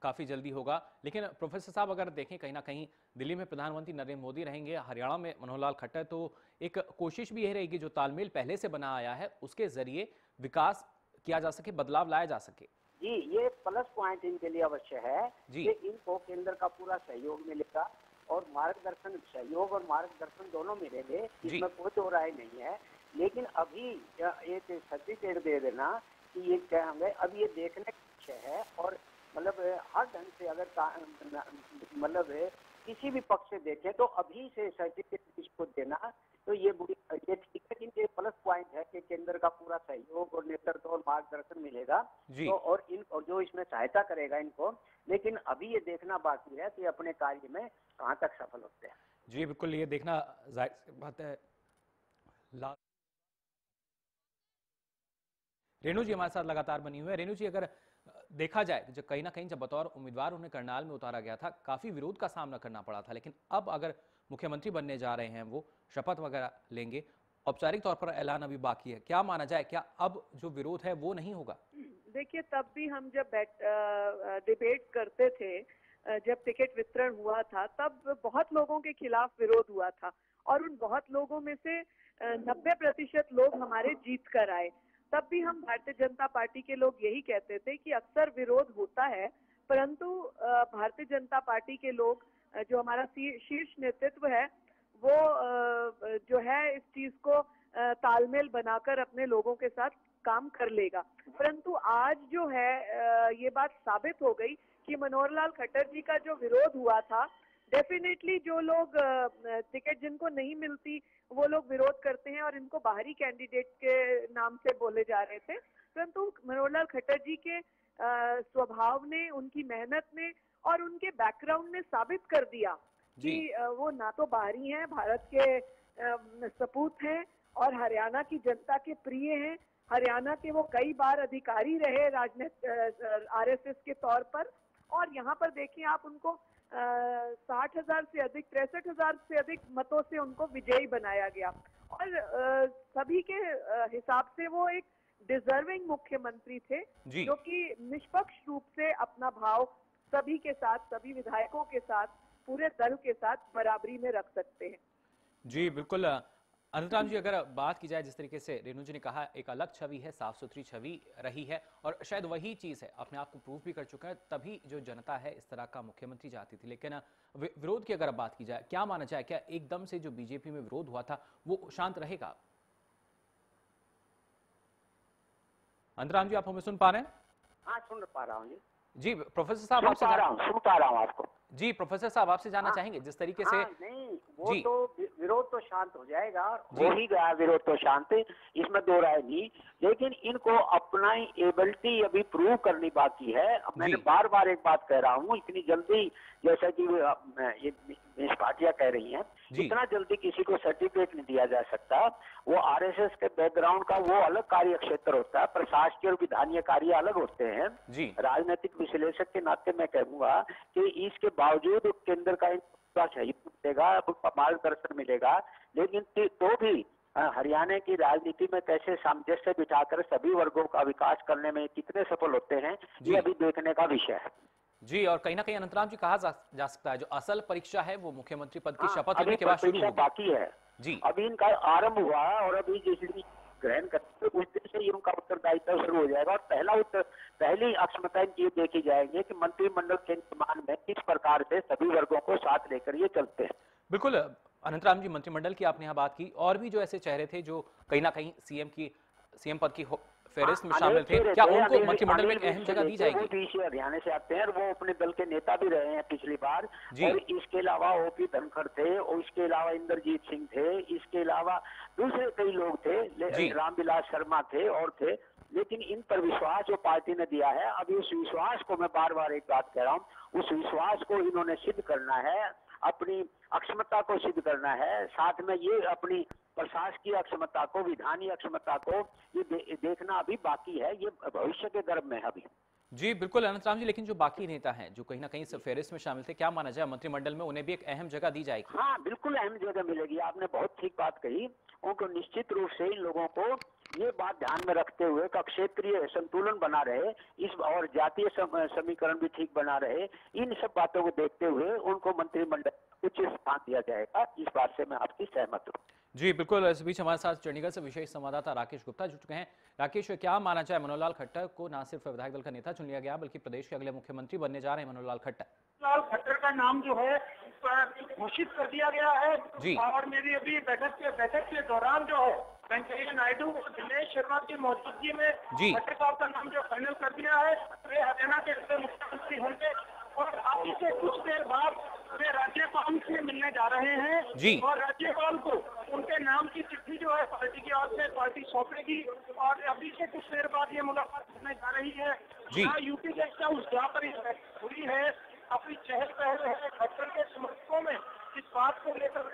काफ़ी जल्दी होगा। लेकिन प्रोफेसर साहब अगर देखें कहीं ना कहीं दिल्ली में प्रधानमंत्री नरेंद्र मोदी रहेंगे, हरियाणा में मनोहर लाल खट्टर, तो एक कोशिश भी यही रहेगी जो तालमेल पहले से बना आया है उसके जरिए विकास किया जा सके, बदलाव लाया जा सके। जी, ये प्लस पॉइंट इनके लिए अवश्य है कि इनको केंद्र का पूरा सहयोग मिलेगा और मार्गदर्शन, सहयोग और मार्गदर्शन दोनों मिलेंगे, इसमें कोई दो राय नहीं है। लेकिन अभी एक सर्टिफिकेट दे देना कि ये क्या होंगे, अब ये देखने का विषय है। और मतलब हर ढंग से अगर मतलब किसी भी पक्ष से देखें तो अभी से सर्टिफिकेट इसको देना तो ये ठीक है, कि ये प्लस पॉइंट है कि केंद्र का पूरा सहयोग और नेतृत्व और मार्गदर्शन मिलेगा तो और जो इसमें सहायता करेगा इनको। लेकिन अभी ये देखना बाकी है कि अपने कार्य में कहाँ तक सफल होते हैं। जी बिल्कुल, ये देखना जाहिर सी बात है। रेणु जी हमारे साथ लगातार बनी हुई है। रेणु जी, अगर देखा जाए जो कहीं ना कहीं जब बतौर उम्मीदवार उन्हें करनाल में उतारा गया था, काफी विरोध का सामना करना पड़ा था, लेकिन अब अगर मुख्यमंत्री बनने जा रहे हैं, वो शपथ वगैरह लेंगे, औपचारिक तौर पर ऐलान अभी बाकी है, क्या माना जाए, क्या अब जो विरोध है वो नहीं होगा? देखिए, तब भी हम जब डिबेट करते थे, जब टिकट वितरण हुआ था, तब बहुत लोगों के खिलाफ विरोध हुआ था और उन बहुत लोगों में से 90% लोग हमारे जीत कर आए। तब भी हम भारतीय जनता पार्टी के लोग यही कहते थे कि अक्सर विरोध होता है, परंतु भारतीय जनता पार्टी के लोग, जो हमारा शीर्ष नेतृत्व है, वो जो है इस चीज को तालमेल बनाकर अपने लोगों के साथ काम कर लेगा। परंतु आज जो है ये बात साबित हो गई कि मनोहर लाल खट्टर जी का जो विरोध हुआ था, डेफिनेटली जो लोग टिकट जिनको नहीं मिलती वो लोग विरोध करते हैं और इनको बाहरी कैंडिडेट के नाम से बोले जा रहे थे। परंतु मनोहर लाल खट्टर जी के स्वभाव ने, उनकी मेहनत ने और उनके बैकग्राउंड ने साबित कर दिया कि वो ना तो बाहरी हैं, भारत के सपूत हैं और हरियाणा की जनता के प्रिय हैं। हरियाणा के वो कई बार अधिकारी रहे राजनीति आरएसएस के तौर पर, और यहाँ पर देखिए आप उनको 60,000 से अधिक, 63,000 से अधिक मतों से उनको विजयी बनाया गया और सभी के हिसाब से वो एक डिजर्विंग मुख्यमंत्री थे, जो कि निष्पक्ष रूप से अपना भाव सभी के साथ, सभी विधायकों के साथ, पूरे दल के साथ बराबरी में रख सकते हैं। जी बिल्कुल। अनंतराम जी, अगर बात की जाए जिस तरीके से रेणु जी ने कहा, एक अलग छवि है, साफ सुथरी छवि रही है और शायद वही चीज़ है, अपने आप को प्रूव भी कर चुका है, तभी जो जनता है इस तरह का मुख्यमंत्री चाहती थी। लेकिन विरोध की अगर बात की जाए, क्या माना जाए, क्या एकदम से जो बीजेपी में विरोध हुआ था वो शांत रहेगा? अनंतराम जी, आप हमें सुन पा रहे हैं? हाँ, सुन पा रहा हूँ जी। जी प्रोफेसर साहब, आपसे सुन पा रहा हूँ आपको। जी प्रोफेसर साहब, आपसे जानना चाहेंगे जिस तरीके से नहीं, वो तो विरोध तो शांत हो जाएगा, हो ही गया विरोध तो शांत, इसमें दो राय नहीं। लेकिन इनको अपना एबिलिटी अभी प्रूव करनी बाकी है। मैंने बार बार एक बात कह रहा हूँ, इतनी जल्दी, जैसा कि ये भाटिया कह रही हैं, इतना जल्दी किसी को सर्टिफिकेट नहीं दिया जा सकता। वो आरएसएस के बैकग्राउंड का वो अलग कार्य क्षेत्र होता है, प्रशासकीय और विधानीय कार्य अलग होते हैं। राजनीतिक विश्लेषक के नाते मैं कहूंगा कि इसके बावजूद केंद्र का सहयोग मिलेगा, मार्गदर्शन मिलेगा, लेकिन तो भी हरियाणा की राजनीति में कैसे सामंजस्य बिठाकर सभी वर्गों का विकास करने में कितने सफल होते हैं, ये अभी देखने का विषय है। जी, और कहीं ना कहीं अनंतराम जी, कहा जा सकता है जो असल परीक्षा है वो मुख्यमंत्री पद की शपथ लेने के बाद शुरू होगी। बाकी है जी, अभी इनका आरंभ हुआ और अभी जिस ग्रहण करते उस दिन से ही उनका उत्तरदायित्व शुरू हो जाएगा और पहली अक्षमता ये देखी जाएंगे कि मंत्रिमंडल के निर्माण में किस प्रकार से सभी वर्गों को साथ लेकर ये चलते हैं। बिल्कुल अनंतराम जी, मंत्रिमंडल की आपने यहाँ बात की, और भी जो ऐसे चेहरे थे जो कहीं ना कहीं सीएम पद की फेरिस्त में शामिल थे, क्या उनको मंत्रिमंडल में एक अहम जगह दी जाएगी? वो पीछे हरियाणा से आते हैं और वो अपने दल के नेता भी रहे हैं पिछली बार। और इसके अलावा ओपी धनखड़ थे और इसके अलावा इंद्रजीत सिंह थे, इसके अलावा दूसरे कई लोग थे, रामविलास शर्मा थे और थे। लेकिन इन पर विश्वास जो पार्टी ने दिया है, अभी उस विश्वास को मैं बार बार एक बात कह रहा हूँ, उस विश्वास को इन्होंने सिद्ध करना है, अपनी अक्षमता को सिद्ध करना है, साथ में ये अपनी प्रशासकीय अक्षमता को, विधानीय अक्षमता को ये देखना अभी बाकी है, ये भविष्य के गर्भ में है अभी। जी बिल्कुल अनंतराम जी, लेकिन जो बाकी नेता हैं जो कहीं ना कहीं इस फेहरिस्त में शामिल थे, क्या माना जाए मंत्रिमंडल में उन्हें भी एक अहम जगह दी जाएगी? हाँ, बिल्कुल अहम जगह मिलेगी। आपने बहुत ठीक बात कही। उनको निश्चित रूप से इन लोगों को ये बात ध्यान में रखते हुए कि क्षेत्रीय संतुलन बना रहे, इस और जातीय समीकरण भी ठीक बना रहे, इन सब बातों को देखते हुए उनको मंत्रिमंडल उच्च स्थान दिया जाएगा। इस बात से मैं आपकी सहमत हूँ। जी बिल्कुल, इस बीच हमारे साथ चंडीगढ़ से विशेष संवाददाता राकेश गुप्ता जुड़ चुके हैं। राकेश, क्या माना जाए, मनोहर लाल खट्टर को न सिर्फ विधायक दल का नेता चुन लिया गया बल्कि प्रदेश के अगले मुख्यमंत्री बनने जा रहे हैं मनोहर लाल खट्टर। लाल खट्टर का नाम जो है घोषित कर दिया गया है जी। और मेरी अभी बैठक के दौरान जो है वेंकैया नायडू और दिनेश शर्मा की मौजूदगी में खट्टर साहब का नाम जो फाइनल कर दिया है। वे हरियाणा के अगले मुख्यमंत्री होंगे और अभी से कुछ देर बाद वे राज्यपाल से मिलने जा रहे हैं जी। और राज्यपाल को उनके नाम की चिट्ठी जो है पार्टी की ओर से पार्टी सौंपेगी और अभी से कुछ देर बाद ये मुलाकात होने जा रही है। यहाँ यूपी गेस्ट हाउस जहाँ पर हुई है, अपनी चहल पहल है खट्टर के समर्थकों में। इस बात को लेकर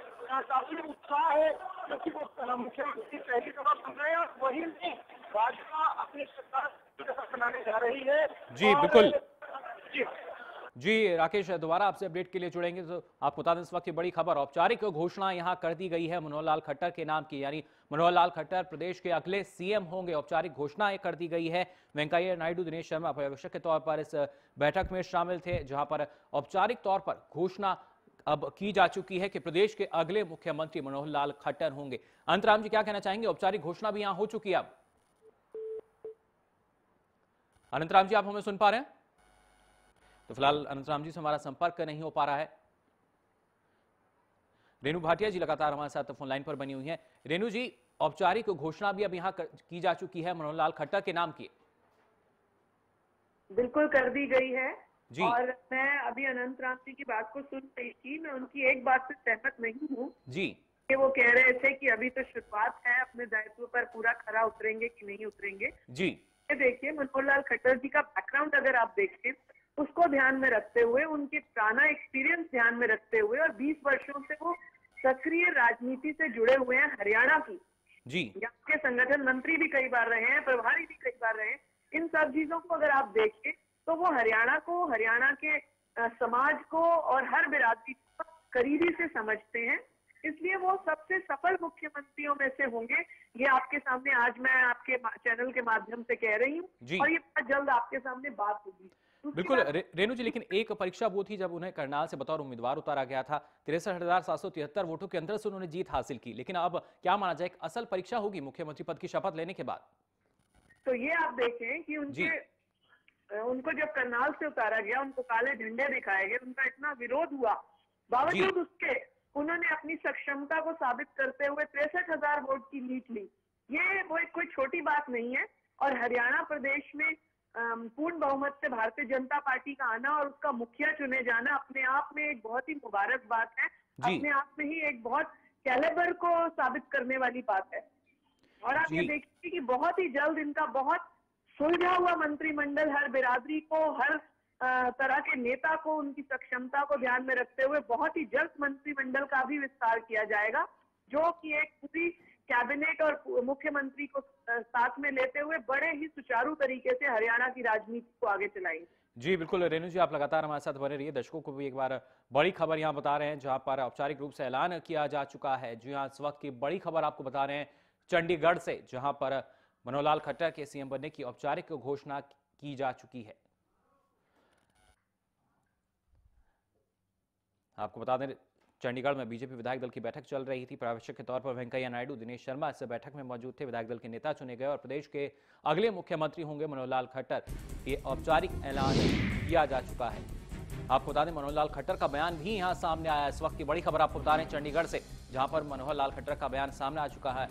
काफी उत्साह है क्योंकि वो मुख्यमंत्री पहली दफा बन रहे हैं और वही नहीं भाजपा अपनी सरकार बनाने जा रही है। जी बिल्कुल। जी जी राकेश, दोबारा आपसे अपडेट के लिए जुड़ेंगे। तो आपको बता दें इस वक्त की बड़ी खबर, औपचारिक घोषणा यहां कर दी गई है मनोहर लाल खट्टर के नाम की, यानी मनोहर लाल खट्टर प्रदेश के अगले सीएम होंगे। औपचारिक घोषणा कर दी गई है। वेंकैया नायडू, दिनेश शर्मा पर्यवेक्षक के तौर पर इस बैठक में शामिल थे, जहां पर औपचारिक तौर पर घोषणा अब की जा चुकी है कि प्रदेश के अगले मुख्यमंत्री मनोहर लाल खट्टर होंगे। अंतराम जी, क्या कहना चाहेंगे? औपचारिक घोषणा भी यहां हो चुकी है। अब अनंतराम जी, आप हमें सुन पा रहे हैं? तो फिलहाल अनंतराम जी से हमारा संपर्क नहीं हो पा रहा है। रेणु भाटिया जी लगातार हमारे साथ फोन लाइन पर बनी हुई हैं। रेणु जी, औपचारिक घोषणा भी अब यहां की जा चुकी है मनोहर लाल खट्टर के नाम की। बिल्कुल कर दी गई है जी। और मैं अभी अनंतराम जी की बात को सुन रही थी। मैं उनकी एक बात से सहमत नहीं हूँ जी कि वो कह रहे थे कि अभी तो शुरुआत है, अपने दायित्व पर पूरा खरा उतरेंगे कि नहीं उतरेंगे। जी देखिए, मनोहर लाल खट्टर जी का बैकग्राउंड अगर आप देखें, उसको ध्यान में रखते हुए, उनके पुराना एक्सपीरियंस ध्यान में रखते हुए और 20 वर्षों से वो सक्रिय राजनीति से जुड़े हुए हैं हरियाणा की। जी। यहाँ के संगठन मंत्री भी कई बार रहे हैं, प्रभारी भी कई बार रहे हैं। इन सब चीजों को अगर आप देखें तो वो हरियाणा को, हरियाणा के समाज को और हर बिरादरी को करीबी से समझते हैं। इसलिए वो सबसे सफल मुख्यमंत्रियों में से होंगे। ये आपके सामने आज मैं आपके चैनल के माध्यम से कह रही हूँ और ये बहुत जल्द आपके सामने बात होगी। बिल्कुल रेणु जी, लेकिन एक परीक्षा वो थी जब उन्हें करनाल से बतौर उम्मीदवार उतारा गया था। 63,773 वोटों के अंतर से उन्होंने जीत हासिल की, लेकिन अब क्या माना जाए, एक असल परीक्षा होगी मुख्यमंत्री पद की शपथ लेने के बाद? तो ये आप देखें कि उनको जब करनाल से उतारा गया, उनको काले झंडे दिखाए गए, उनका इतना विरोध हुआ, बावजूद उसके उन्होंने अपनी सक्षमता को साबित करते हुए 63,000 वोट की लीड ली। ये वो कोई छोटी बात नहीं है। और हरियाणा प्रदेश में पूर्ण बहुमत से भारतीय जनता पार्टी का आना और उसका मुखिया चुने जाना अपने आप में एक बहुत ही मुबारक बात है। अपने आप में ही एक बहुत कैलिबर को साबित करने वाली बात है। और आप ये देखिए कि बहुत ही जल्द इनका बहुत सुलझा हुआ मंत्रिमंडल हर बिरादरी को, हर तरह के नेता को, उनकी सक्षमता को ध्यान में रखते हुए बहुत ही जल्द मंत्रिमंडल का भी विस्तार किया जाएगा, जो कि एक पूरी कैबिनेट और मुख्यमंत्री को साथ में लेते हुए बड़े ही सुचारू तरीके से हरियाणा की राजनीति को आगे चलाएंगे। जी बिल्कुल रेणु जी, आप लगातार हमारे साथ बने रहिए। दर्शकों को भी एक बार बड़ी खबर यहां बता रहे हैं, जहां पर औपचारिक रूप से ऐलान किया जा चुका है। जी हां, इस वक्त की बड़ी खबर आपको बता रहे हैं चंडीगढ़ से, जहां पर मनोहर लाल खट्टर के सीएम बनने की औपचारिक घोषणा की जा चुकी है। आपको बता दें चंडीगढ़ में बीजेपी विधायक दल की बैठक चल रही थी। पर्यवेक्षक के तौर पर वेंकैया नायडू, दिनेश शर्मा इस बैठक में मौजूद थे। विधायक दल के नेता चुने गए और प्रदेश के अगले मुख्यमंत्री होंगे मनोहर लाल खट्टर। ये औपचारिक ऐलान किया जा चुका है। आपको बता दें मनोहर लाल खट्टर का बयान भी यहां सामने आया। इस वक्त की बड़ी खबर आपको बता रहे हैं चंडीगढ़ से, जहां पर मनोहर लाल खट्टर का बयान सामने आ चुका है।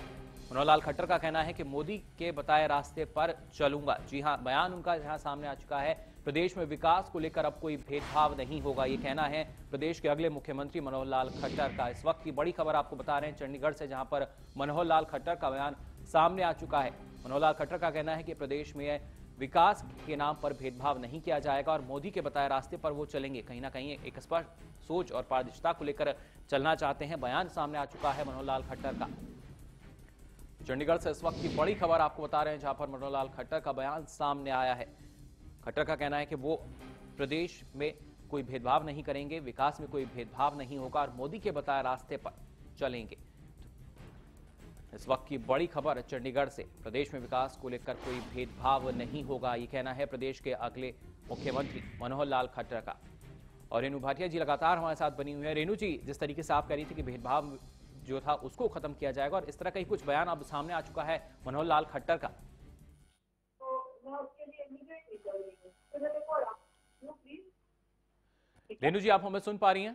मनोहर लाल खट्टर का कहना है कि मोदी के बताए रास्ते पर चलूंगा। जी हां, बयान उनका यहां सामने आ चुका है। प्रदेश में विकास को लेकर अब कोई भेदभाव नहीं होगा, ये कहना है प्रदेश के अगले मुख्यमंत्री मनोहर लाल खट्टर का। इस वक्त की बड़ी खबर आपको बता रहे हैं चंडीगढ़ से, जहां पर मनोहर लाल खट्टर का बयान सामने आ चुका है। मनोहर लाल खट्टर का कहना है कि प्रदेश में विकास के नाम पर भेदभाव नहीं किया जाएगा और मोदी के बताए रास्ते पर वो चलेंगे। कहीं ना कहीं एक स्पष्ट सोच और पारदर्शिता को लेकर चलना चाहते हैं। बयान सामने आ चुका है मनोहर लाल खट्टर का। चंडीगढ़ से इस वक्त की बड़ी खबर आपको बता रहे हैं, जहां पर मनोहर लाल खट्टर का बयान सामने आया है। खट्टर का कहना है कि वो प्रदेश में कोई भेदभाव नहीं करेंगे, विकास में कोई भेदभाव नहीं होगा और मोदी के बताए रास्ते पर चलेंगे। इस वक्त की बड़ी खबर चंडीगढ़ से, प्रदेश में विकास को लेकर कोई भेदभाव नहीं होगा, ये कहना है प्रदेश के अगले मुख्यमंत्री मनोहर लाल खट्टर का। और रेणु भाटिया जी लगातार हमारे साथ बनी हुई है। रेणु जी, जिस तरीके से आप कह रही थी कि भेदभाव जो था उसको खत्म किया जाएगा और इस तरह का ही कुछ बयान अब सामने आ चुका है मनोहर लाल खट्टर का। रेणु जी, आप हमें सुन पा रही हैं?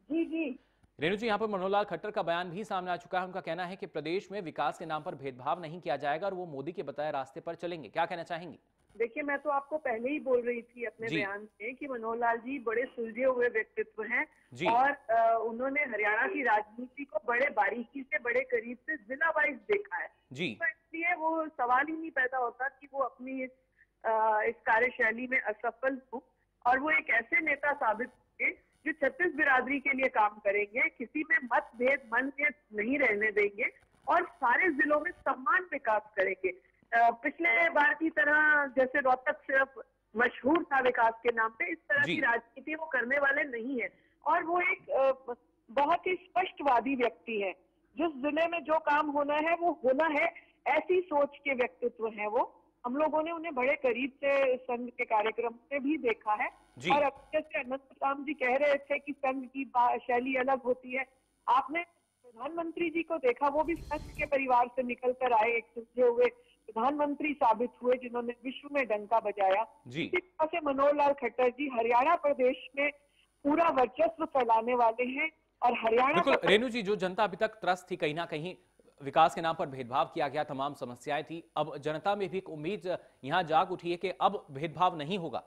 जी जी रेणु जी, यहाँ पर मनोहर लाल खट्टर का बयान भी सामने आ चुका है। उनका कहना है कि प्रदेश में विकास के नाम पर भेदभाव नहीं किया जाएगा और वो मोदी के बताए रास्ते पर चलेंगे। क्या कहना चाहेंगी? देखिए, मैं तो आपको पहले ही बोल रही थी अपने बयान में कि मनोहर लाल जी बड़े सुलझे हुए व्यक्तित्व हैं और उन्होंने हरियाणा की राजनीति को बड़े बारीकी से, बड़े करीब से, जिला वाइज देखा है जी। तो इसलिए वो सवाल ही नहीं पैदा होता कि वो अपनी इस कार्यशैली में असफल हो और वो एक ऐसे नेता साबित होंगे जो छत्तीस बिरादरी के लिए काम करेंगे, किसी में मतभेद, मनभेद नहीं रहने देंगे और सारे जिलों में समान विकास करेंगे। पिछले बार की तरह जैसे रोहतक सिर्फ मशहूर था विकास के नाम पे, इस तरह की राजनीति वो करने वाले नहीं है और वो एक बहुत ही स्पष्टवादी व्यक्ति है। जिस जिले में जो काम होना है वो होना है, ऐसी सोच के व्यक्तित्व है वो। हम लोगों ने उन्हें बड़े करीब से संघ के कार्यक्रम से भी देखा है और अब जैसे अनंत राम जी कह रहे थे कि संघ की शैली अलग होती है, आपने प्रधानमंत्री जी को देखा, वो भी संघ के परिवार से निकल कर आए, एक सुलझे हुए प्रधानमंत्री साबित हुए जिन्होंने विश्व में डंका बजाया। इसी तरह से मनोहर लाल खट्टर जी हरियाणा प्रदेश में पूरा वर्चस्व फैलाने वाले हैं और हरियाणा। बिल्कुल रेणु जी, जो जनता अभी तक त्रस्त थी, कहीं ना कहीं विकास के नाम पर भेदभाव किया गया, तमाम समस्याएं थी, अब जनता में भी एक उम्मीद यहाँ जाग उठी है कि अब भेदभाव नहीं होगा।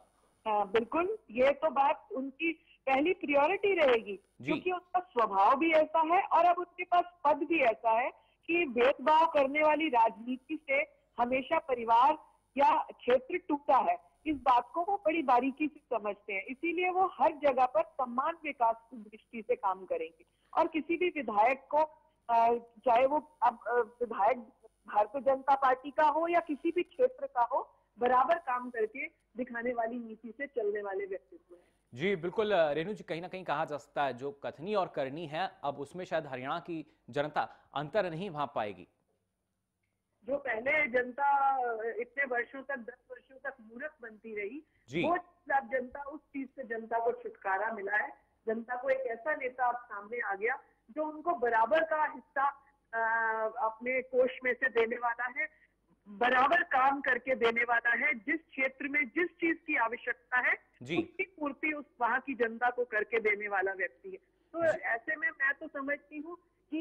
बिल्कुल, ये तो बात उनकी पहली प्रायोरिटी रहेगी क्योंकि उनका स्वभाव भी ऐसा है और अब उनके पास पद भी ऐसा है कि भेदभाव करने वाली राजनीति से हमेशा परिवार या क्षेत्र टूटा है। इस बात को वो बड़ी बारीकी से समझते हैं, इसीलिए वो हर जगह पर समान विकास की दृष्टि से काम करेंगे और किसी भी विधायक को, चाहे वो अब विधायक भारतीय जनता पार्टी का हो या किसी भी क्षेत्र का हो, बराबर काम करके दिखाने वाली नीति से चलने वाले व्यक्तित्व हैं। जी बिल्कुल रेणु जी, कहीं ना कहीं कहा जा सकता है जो कथनी और करनी है, अब उसमें शायद हरियाणा की जनता अंतर नहीं भांप पाएगी। जो पहले जनता इतने वर्षों तक, 10 वर्षों तक मूर्ख बनती रही, वो अब जनता, उस चीज से जनता को छुटकारा मिला है। जनता को एक ऐसा नेता अब सामने आ गया जो उनको बराबर का हिस्सा अपने कोष में से देने वाला है, बराबर काम करके देने वाला है। जिस क्षेत्र में जिस चीज की आवश्यकता है उसकी पूर्ति उस वहां की जनता को करके देने वाला व्यक्ति है। तो ऐसे में मैं तो समझती हूँ कि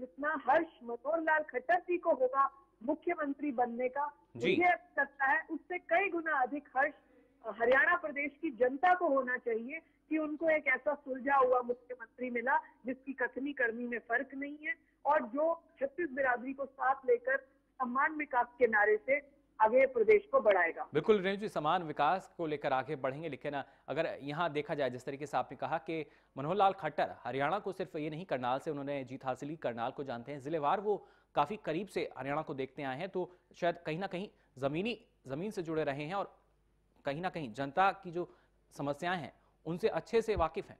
जितना हर्ष मनोहर लाल खट्टर जी को होगा मुख्यमंत्री बनने का, मुझे लगता है उससे कई गुना अधिक हर्ष हरियाणा प्रदेश की जनता को होना चाहिए कि उनको एक ऐसा सुलझा हुआ मुख्यमंत्री मिला जिसकी कथनी करनी में फर्क नहीं है और जो छत्तीस बिरादरी को साथ लेकर समान विकास के नारे से आगे प्रदेश को बढ़ाएगा। बिल्कुल रेणु जी, समान विकास को लेकर आगे बढ़ेंगे, लेकिन अगर यहाँ देखा जाए जिस तरीके से आपने कहा कि मनोहर लाल खट्टर हरियाणा को सिर्फ ये नहीं, करनाल से उन्होंने जीत हासिल की, करनाल को जानते हैं, जिलेवार वो काफी करीब से हरियाणा को देखते आए हैं, तो शायद कहीं ना कहीं जमीन से जुड़े रहे हैं और कहीं ना कहीं जनता की जो समस्याएं हैं उनसे अच्छे से वाकिफ हैं।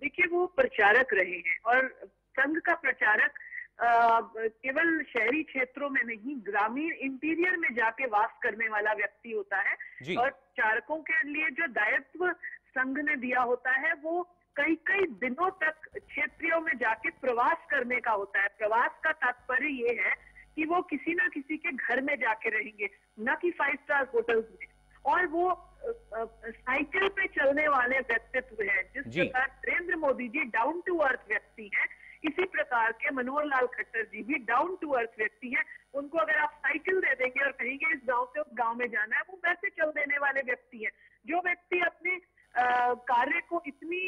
देखिए, वो प्रचारक रहे हैं और संघ का प्रचारक केवल शहरी क्षेत्रों में नहीं, ग्रामीण इंटीरियर में जाके वास करने वाला व्यक्ति होता है और प्रचारकों के लिए जो दायित्व संघ ने दिया होता है वो कई कई दिनों तक क्षेत्रों में जाके प्रवास करने का होता है। प्रवास का तात्पर्य ये है कि वो किसी ना किसी के घर में जाके रहेंगे, न कि 5 स्टार होटल्स में, और वो साइकिल पे चलने वाले व्यक्तित्व हैं। जिस प्रकार Narendra Modi ji down to earth व्यक्ति हैं, इसी प्रकार के मनोहर लाल खट्टर जी भी डाउन टू अर्थ व्यक्ति हैं। उनको अगर आप साइकिल दे देंगे और कहेंगे इस गांव से उस गांव में जाना है, वो वैसे चल देने वाले व्यक्ति हैं। जो व्यक्ति अपने कार्य को इतनी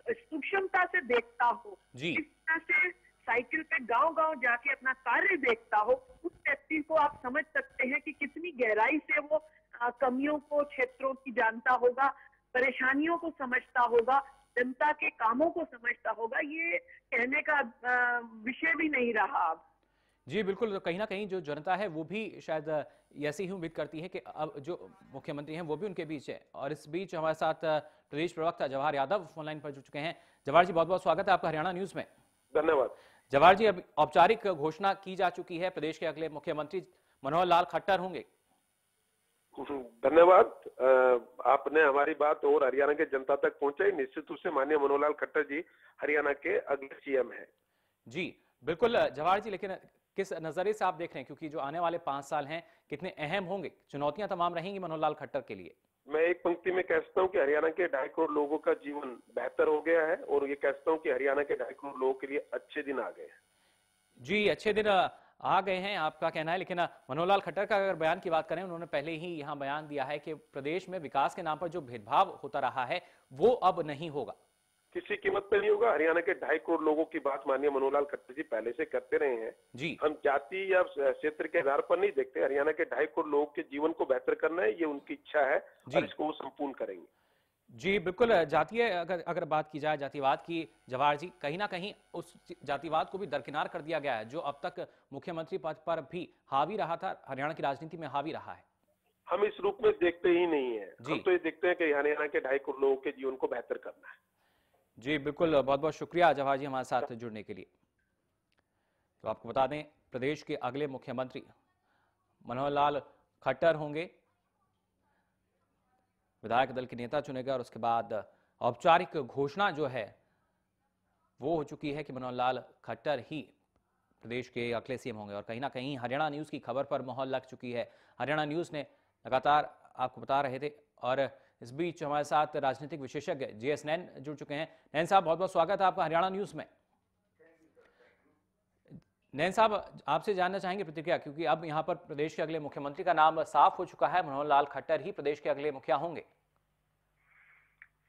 सूक्ष्मता से देखता हो, इस तरह से साइकिल पे गांव-गांव जाके अपना कार्य देखता हो, उस व्यक्ति को आप समझ सकते हैं कि कितनी गहराई से वो कमियों को, क्षेत्रों की जानता होगा, परेशानियों को समझता होगा, जनता के कामों को समझता होगा। ये कहने का विषय भी नहीं रहा अब। जी बिल्कुल, तो कहीं ना कहीं जो जनता है वो भी शायद ऐसी ही उम्मीद करती है कि अब जो मुख्यमंत्री हैं वो भी उनके बीच है। और इस बीच हमारे साथ प्रदेश प्रवक्ता जवाहर यादव फोनलाइन पर जुड़ चुके हैं। जवाहर जी, बहुत बहुत स्वागत है आपका हरियाणा न्यूज में। धन्यवाद। जवाहर जी, अब औपचारिक घोषणा की जा चुकी है, प्रदेश के अगले मुख्यमंत्री मनोहर लाल खट्टर होंगे। धन्यवाद। आपने हमारी बात और हरियाणा के जनता तक पहुंचाई। निश्चित रूप से माननीय मनोहर लाल खट्टर जी हरियाणा के अगले सीएम हैं। जी बिल्कुल जवाहर जी, लेकिन किस नजरिए से आप देख रहे हैं, क्योंकि जो आने वाले 5 साल हैं कितने अहम होंगे, चुनौतियां तमाम रहेंगी मनोहर लाल खट्टर के लिए? मैं एक पंक्ति में कह सकता हूं कि हरियाणा के 2.5 करोड़ लोगों का जीवन बेहतर हो गया है और ये कह सकता हूं कि हरियाणा के 2.5 करोड़ लोगों के लिए अच्छे दिन आ गए हैं। जी, अच्छे दिन आ गए हैं आपका कहना है, लेकिन मनोहर लाल खट्टर का अगर बयान की बात करें, उन्होंने पहले ही यहां बयान दिया है कि प्रदेश में विकास के नाम पर जो भेदभाव होता रहा है वो अब नहीं होगा, किसी कीमत पे नहीं होगा। हरियाणा के 2.5 करोड़ लोगों की बात माननीय मनोहर लाल खट्टर जी पहले से करते रहे हैं। जी, हम जाति या क्षेत्र के आधार पर नहीं देखते। हरियाणा के 2.5 करोड़ लोगों के जीवन को बेहतर करना है, ये उनकी इच्छा है और इसको वो संपूर्ण करेंगे। जी बिल्कुल, जातीय अगर बात की जाए जातिवाद की, जवाहर जी, कहीं ना कहीं उस जातिवाद को भी दरकिनार कर दिया गया है जो अब तक मुख्यमंत्री पद पर भी हावी रहा था, हरियाणा की राजनीति में हावी रहा है। हम इस रूप में देखते ही नहीं है। हम तो ये देखते हैं कि हरियाणा के 2.5 करोड़ लोगों के जीवन को बेहतर करना है। जी बिल्कुल, बहुत बहुत शुक्रिया जवाहर जी हमारे साथ जुड़ने के लिए। तो आपको बता दें, प्रदेश के अगले मुख्यमंत्री मनोहर लाल खट्टर होंगे, विधायक दल के नेता चुने गए और उसके बाद औपचारिक घोषणा जो है वो हो चुकी है कि मनोहर लाल खट्टर ही प्रदेश के अगले सीएम होंगे। और कहीं ना कहीं हरियाणा न्यूज की खबर पर मोहर लग चुकी है। हरियाणा न्यूज ने लगातार आपको बता रहे थे, और इस बीच हमारे साथ राजनीतिक विशेषज्ञ जीएस नैन जुड़ चुके हैं। नैन साहब, बहुत बहुत स्वागत है आपका हरियाणा न्यूज में। नैन साहब, आपसे जानना चाहेंगे प्रतिक्रिया, क्योंकि अब यहाँ पर प्रदेश के अगले मुख्यमंत्री का नाम साफ हो चुका है, मनोहर लाल खट्टर ही प्रदेश के अगले मुखिया होंगे।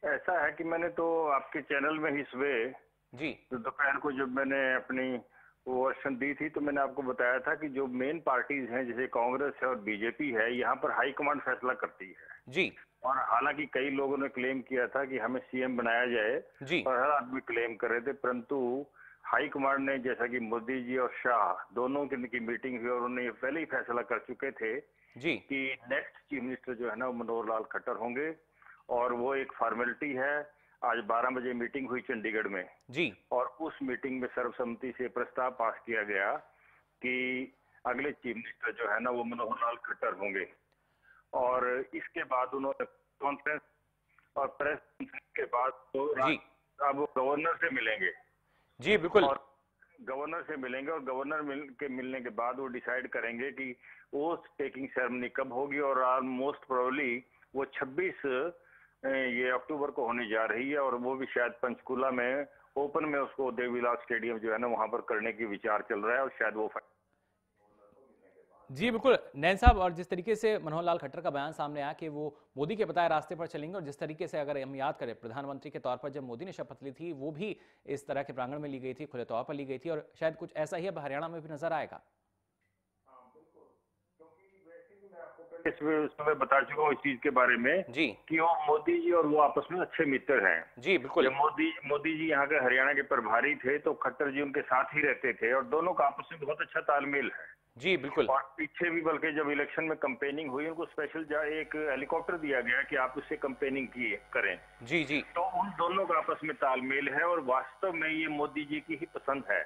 ऐसा है कि मैंने तो आपके चैनल में ही सुबह जी तो दोपहर को जब मैंने अपनी वो वर्षन दी थी तो मैंने आपको बताया था कि जो मेन पार्टीज हैं जैसे कांग्रेस है और बीजेपी है, यहाँ पर हाईकमांड फैसला करती है। जी, और हालांकि कई लोगों ने क्लेम किया था कि हमें सीएम बनाया जाए जी, और हर आदमी क्लेम कर रहे थे, परंतु हाईकमांड ने, जैसा कि मोदी जी और शाह दोनों की मीटिंग हुई और उन्होंने ये पहले ही फैसला कर चुके थे जी, कि नेक्स्ट चीफ मिनिस्टर जो है ना वो मनोहर लाल खट्टर होंगे। और वो एक फॉर्मेलिटी है। आज 12 बजे मीटिंग हुई चंडीगढ़ में जी, और उस मीटिंग में सर्वसम्मति से प्रस्ताव पास किया गया कि अगले चीफ मिनिस्टर जो है ना वो मनोहर लाल खट्टर होंगे। और इसके बाद उन्होंने कॉन्फ्रेंस और प्रेस कॉन्फ्रेंस के बाद तो जी, अब वो गवर्नर से मिलेंगे। जी बिल्कुल, और गवर्नर से मिलेंगे और गवर्नर मिलने के बाद वो डिसाइड करेंगे कि वो टेकिंग सेरेमनी कब होगी। और मोस्ट प्रोबेबली वो 26 ये अक्टूबर को होने जा रही है और वो भी शायद पंचकुला में ओपन में उसको देवीलाल स्टेडियम जो है ना वहां पर करने की विचार चल रहा है और शायद वो जी बिल्कुल नैन साहब। और जिस तरीके से मनोहर लाल खट्टर का बयान सामने आया कि वो मोदी के बताए रास्ते पर चलेंगे, और जिस तरीके से अगर हम याद करें प्रधानमंत्री के तौर पर जब मोदी ने शपथ ली थी वो भी इस तरह के प्रांगण में ली गई थी, खुले तौर पर ली गई थी, और शायद कुछ ऐसा ही अब हरियाणा में भी नजर आएगा। मैं बता चुका हूँ इस चीज के बारे में जी कि वो मोदी जी और वो आपस में अच्छे मित्र हैं। जी बिल्कुल, जब मोदी जी यहाँ के हरियाणा के प्रभारी थे तो खट्टर जी उनके साथ ही रहते थे और दोनों का आपस में बहुत अच्छा तालमेल है। जी बिल्कुल, और पीछे भी बल्कि जब इलेक्शन में कंपेनिंग हुई उनको स्पेशल एक हेलीकॉप्टर दिया गया कि आप उससे कंपेनिंग करें। जी जी, तो उन दोनों का आपस में तालमेल है और वास्तव में ये मोदी जी की ही पसंद है,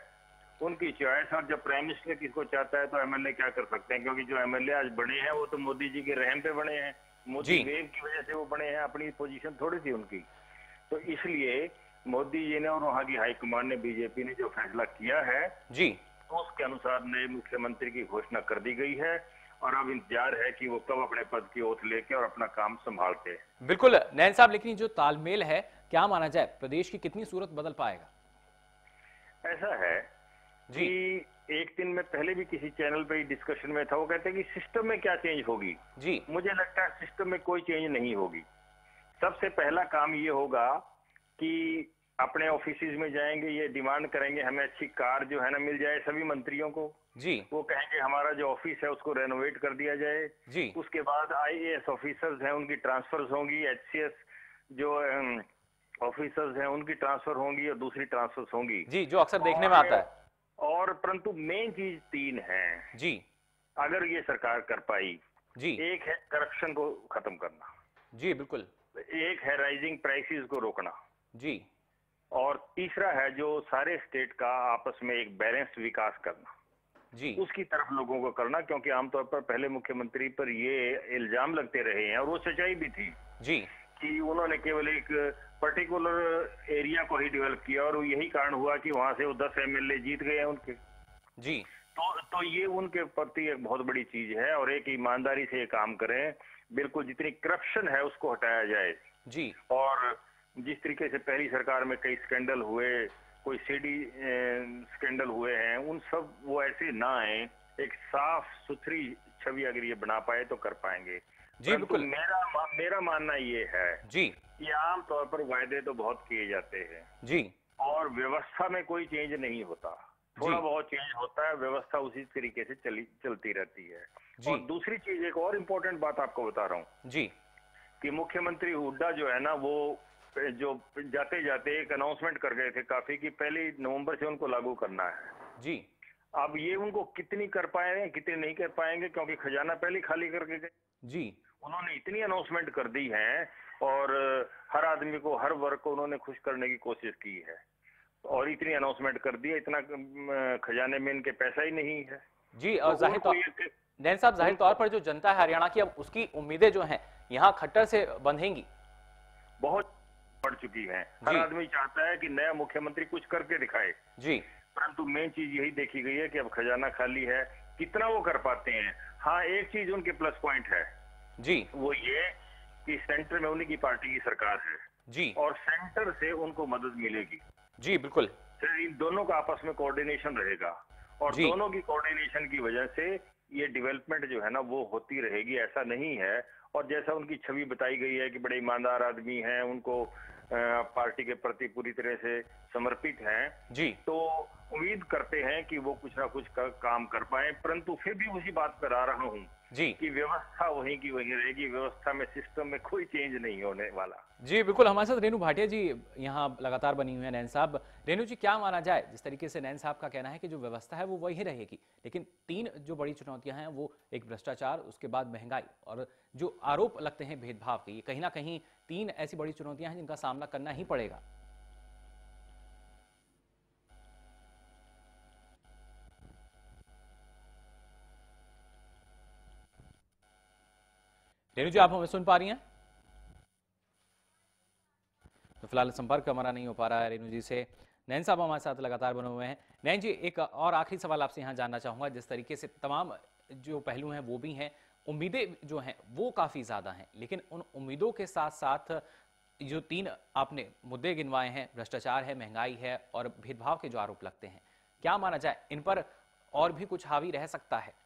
उनकी चॉइस। और जब प्राइम मिनिस्टर किसको चाहता है तो एमएलए क्या कर सकते हैं, क्योंकि जो एमएलए आज बने हैं वो तो मोदी जी के रहम पे बने हैं, मोदी वेव की वजह से वो बने हैं, अपनी पोजीशन थोड़ी थी उनकी। तो इसलिए मोदी जी ने और वहाँ की हाईकमान ने, बीजेपी ने जो फैसला किया है जी, तो उसके अनुसार नए मुख्यमंत्री की घोषणा कर दी गई है और अब इंतजार है कि वो कब अपने पद की ओथ लेके और अपना काम संभालते हैं। बिल्कुल नैन साहब, लेकिन जो तालमेल है क्या माना जाए, प्रदेश की कितनी सूरत बदल पाएगा? ऐसा है जी, एक दिन में पहले भी किसी चैनल पे डिस्कशन में था, वो कहते हैं कि सिस्टम में क्या चेंज होगी। जी, मुझे लगता है सिस्टम में कोई चेंज नहीं होगी। सबसे पहला काम ये होगा कि अपने ऑफिसेज में जाएंगे, ये डिमांड करेंगे हमें अच्छी कार जो है ना मिल जाए सभी मंत्रियों को। जी, वो कहेंगे हमारा जो ऑफिस है उसको रेनोवेट कर दिया जाए। जी, उसके बाद आईएएस ऑफिसर्स हैं उनकी ट्रांसफर्स होंगी, एचसीएस जो ऑफिसर्स हैं उनकी ट्रांसफर होंगी और दूसरी ट्रांसफर्स होंगी। जी, जो अक्सर देखने में आता है। और परंतु मेन चीज 3 है जी। अगर ये सरकार कर पाई जी। एक है करप्शन को खत्म करना, जी बिल्कुल, एक है राइजिंग प्राइसेस को रोकना जी, और तीसरा है जो सारे स्टेट का आपस में एक बैलेंस्ड विकास करना, जी, उसकी तरफ लोगों को करना। क्योंकि आमतौर पर पहले मुख्यमंत्री पर ये इल्जाम लगते रहे हैं और वो सच्चाई भी थी जी, कि उन्होंने केवल एक पर्टिकुलर एरिया को ही डेवलप किया और यही कारण हुआ कि वहां से वो 10 एमएलए जीत गए हैं उनके। जी, तो ये उनके प्रति एक बहुत बड़ी चीज है और एक ईमानदारी से ये काम करें, बिल्कुल जितनी करप्शन है उसको हटाया जाए। जी, और जिस तरीके से पहली सरकार में कई स्कैंडल हुए, कोई सीडी स्कैंडल हुए हैं, उन सब वो ऐसे ना आए, एक साफ सुथरी छवि अगर ये बना पाए तो कर पाएंगे। जी बिल्कुल, मेरा मानना ये है जी, कि आमतौर पर वायदे तो बहुत किए जाते हैं जी, और व्यवस्था में कोई चेंज नहीं होता, थोड़ा बहुत चेंज होता है, व्यवस्था उसी तरीके से चलती रहती है। और दूसरी चीज, एक और इम्पोर्टेंट बात आपको बता रहा हूँ जी, कि मुख्यमंत्री हुड्डा जो है ना, वो जो जाते जाते एक अनाउंसमेंट कर गए थे काफी कि 1 नवंबर से उनको लागू करना है। जी, अब ये उनको कितनी कर पाएंगे कितनी नहीं कर पाएंगे, क्योंकि खजाना पहले खाली करके गए। जी, उन्होंने इतनी अनाउंसमेंट कर दी है और हर आदमी को, हर वर्ग को उन्होंने खुश करने की कोशिश की है और इतनी अनाउंसमेंट कर दी है, इतना खजाने में इनके पैसा ही नहीं है। जी। और जाहिर तौर नैन साहब, जाहिर तौर पर जो जनता है हरियाणा की, अब उसकी उम्मीदें जो हैं यहाँ खट्टर से बंधेंगी, बहुत बढ़ चुकी हैं। हर आदमी चाहता है कि नया मुख्यमंत्री कुछ करके दिखाए जी, परंतु मेन चीज यही देखी गई है कि अब खजाना खाली है, कितना वो कर पाते हैं। हाँ, एक चीज उनके प्लस पॉइंट है जी, वो ये कि सेंटर में उन्हीं की पार्टी की सरकार है जी, और सेंटर से उनको मदद मिलेगी। जी बिल्कुल, इन दोनों का आपस में कोऑर्डिनेशन रहेगा और दोनों की कोऑर्डिनेशन की वजह से ये डेवलपमेंट जो है ना वो होती रहेगी, ऐसा नहीं है। और जैसा उनकी छवि बताई गई है कि बड़े ईमानदार आदमी हैं, उनको पार्टी के प्रति पूरी तरह से समर्पित हैं जी, तो उम्मीद करते हैं कि वो कुछ ना कुछ काम कर पाए। परंतु फिर भी उसी बात पर आ रहा हूँ जी, कि व्यवस्था वहीं की वहीं रहेगी, व्यवस्था में, सिस्टम में कोई चेंज नहीं होने वाला। जी बिल्कुल। हमारे साथ रेणु भाटिया जी यहाँ लगातार बनी हुई है। नैन साहब, रेणु जी, क्या माना जाए, जिस तरीके से नैन साहब का कहना है कि जो व्यवस्था है वो वही रहेगी, लेकिन 3 जो बड़ी चुनौतियां हैं वो एक भ्रष्टाचार, उसके बाद महंगाई और जो आरोप लगते हैं भेदभाव के, ये कहीं ना कहीं 3 ऐसी बड़ी चुनौतियां हैं जिनका सामना करना ही पड़ेगा। रेणु जी, आप हमें सुन पा रही हैं? तो फिलहाल संपर्क हमारा नहीं हो पा रहा है रेणु जी से। नैन साहब हमारे साथ लगातार बने हुए हैं। नैन जी, एक और आखिरी सवाल आपसे यहाँ जानना चाहूंगा। जिस तरीके से तमाम जो पहलू हैं वो भी हैं, उम्मीदें जो हैं वो काफी ज्यादा हैं, लेकिन उन उम्मीदों के साथ साथ जो 3 आपने मुद्दे गिनवाए हैं, भ्रष्टाचार है, महंगाई है और भेदभाव के जो आरोप लगते हैं, क्या माना जाए, इन पर और भी कुछ हावी रह सकता है?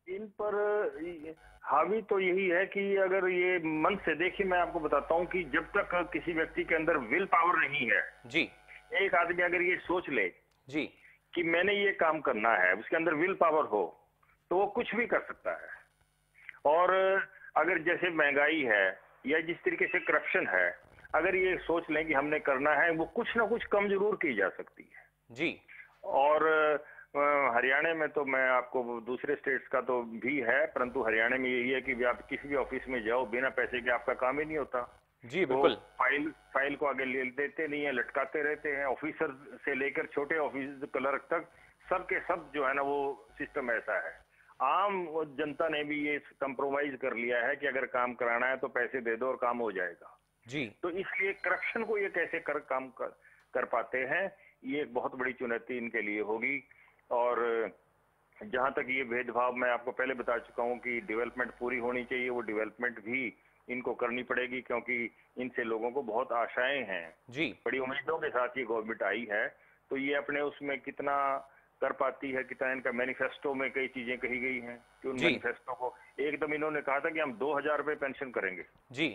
इन पर हावी तो यही है कि अगर ये मन से, देखिए मैं आपको बताता हूँ कि जब तक किसी व्यक्ति के अंदर विल पावर नहीं है जी, एक आदमी अगर ये सोच ले जी कि मैंने ये काम करना है, उसके अंदर विल पावर हो तो वो कुछ भी कर सकता है। और अगर जैसे महंगाई है या जिस तरीके से करप्शन है, अगर ये सोच लें कि हमने करना है, वो कुछ ना कुछ कम जरूर की जा सकती है जी। और हरियाणा में तो मैं आपको, दूसरे स्टेट्स का तो भी है, परंतु हरियाणा में यही है कि आप किसी भी ऑफिस में जाओ, बिना पैसे के आपका काम ही नहीं होता। जी बिल्कुल। तो फाइल को आगे ले देते नहीं है, लटकाते रहते हैं। ऑफिसर से लेकर छोटे ऑफिस क्लर्क तक सबके सब जो है ना वो सिस्टम ऐसा है। आम जनता ने भी ये कंप्रोमाइज कर लिया है कि अगर काम कराना है तो पैसे दे दो और काम हो जाएगा जी। तो इसलिए करप्शन को ये कैसे काम कर पाते हैं, ये एक बहुत बड़ी चुनौती इनके लिए होगी। और जहां तक ये भेदभाव, मैं आपको पहले बता चुका हूं कि डेवलपमेंट पूरी होनी चाहिए, वो डेवलपमेंट भी इनको करनी पड़ेगी क्योंकि इनसे लोगों को बहुत आशाएं हैं जी। बड़ी उम्मीदों के साथ ये गवर्नमेंट आई है, तो ये अपने उसमें कितना कर पाती है, कितना इनका मैनिफेस्टो में कई चीजें कही गई हैं कि उन मैनिफेस्टो को एकदम इन्होंने कहा था कि हम 2000 रुपए पेंशन करेंगे जी।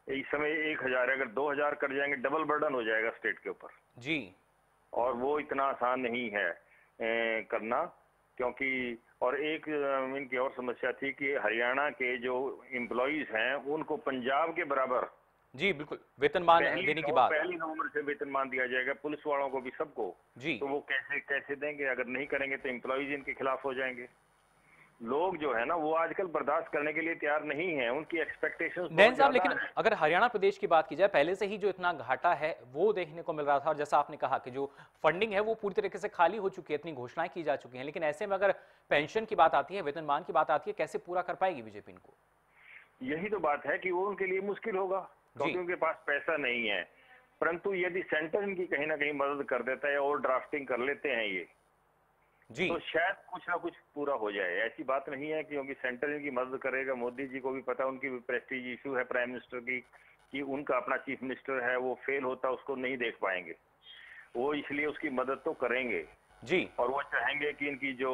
इस समय 1000 है, अगर 2000 कर जाएंगे डबल बर्डन हो जाएगा स्टेट के ऊपर जी। और वो इतना आसान नहीं है करना, क्योंकि और एक इनकी और समस्या थी कि हरियाणा के जो एम्प्लॉइज हैं उनको पंजाब के बराबर जी बिल्कुल, वेतनमान देने की बात। 1 नवंबर से वेतनमान दिया जाएगा पुलिस वालों को भी, सबको जी। तो वो कैसे कैसे देंगे? अगर नहीं करेंगे तो एम्प्लॉइज इनके खिलाफ हो जाएंगे। लोग जो है ना वो आजकल बर्दाश्त करने के लिए तैयार नहीं है, उनकी एक्सपेक्टेशंस नैन साहब, लेकिन अगर हरियाणा प्रदेश की बात की जाए, पहले से ही जो इतना घाटा है वो देखने को मिल रहा था, और जैसा आपने कहा कि जो फंडिंग है वो पूरी तरीके से खाली हो चुकी है, इतनी घोषणाएं की जा चुकी हैं, लेकिन ऐसे में अगर पेंशन की बात आती है, वेतनमान की बात आती है, कैसे पूरा कर पाएगी बीजेपी इनको? यही तो बात है कि वो उनके लिए मुश्किल होगा, क्योंकि उनके पास पैसा नहीं है। परंतु यदि सेंटर इनकी कहीं ना कहीं मदद कर देता है और ड्राफ्टिंग कर लेते हैं ये, जी, तो शायद कुछ ना कुछ पूरा हो जाए। ऐसी बात नहीं है, क्योंकि सेंटर इनकी मदद करेगा। मोदी जी को भी पता, उनकी भी प्रेस्टीज इशू है प्राइम मिनिस्टर की, कि उनका अपना चीफ मिनिस्टर है वो फेल होता उसको नहीं देख पाएंगे, वो इसलिए उसकी मदद तो करेंगे जी, और वो चाहेंगे कि इनकी जो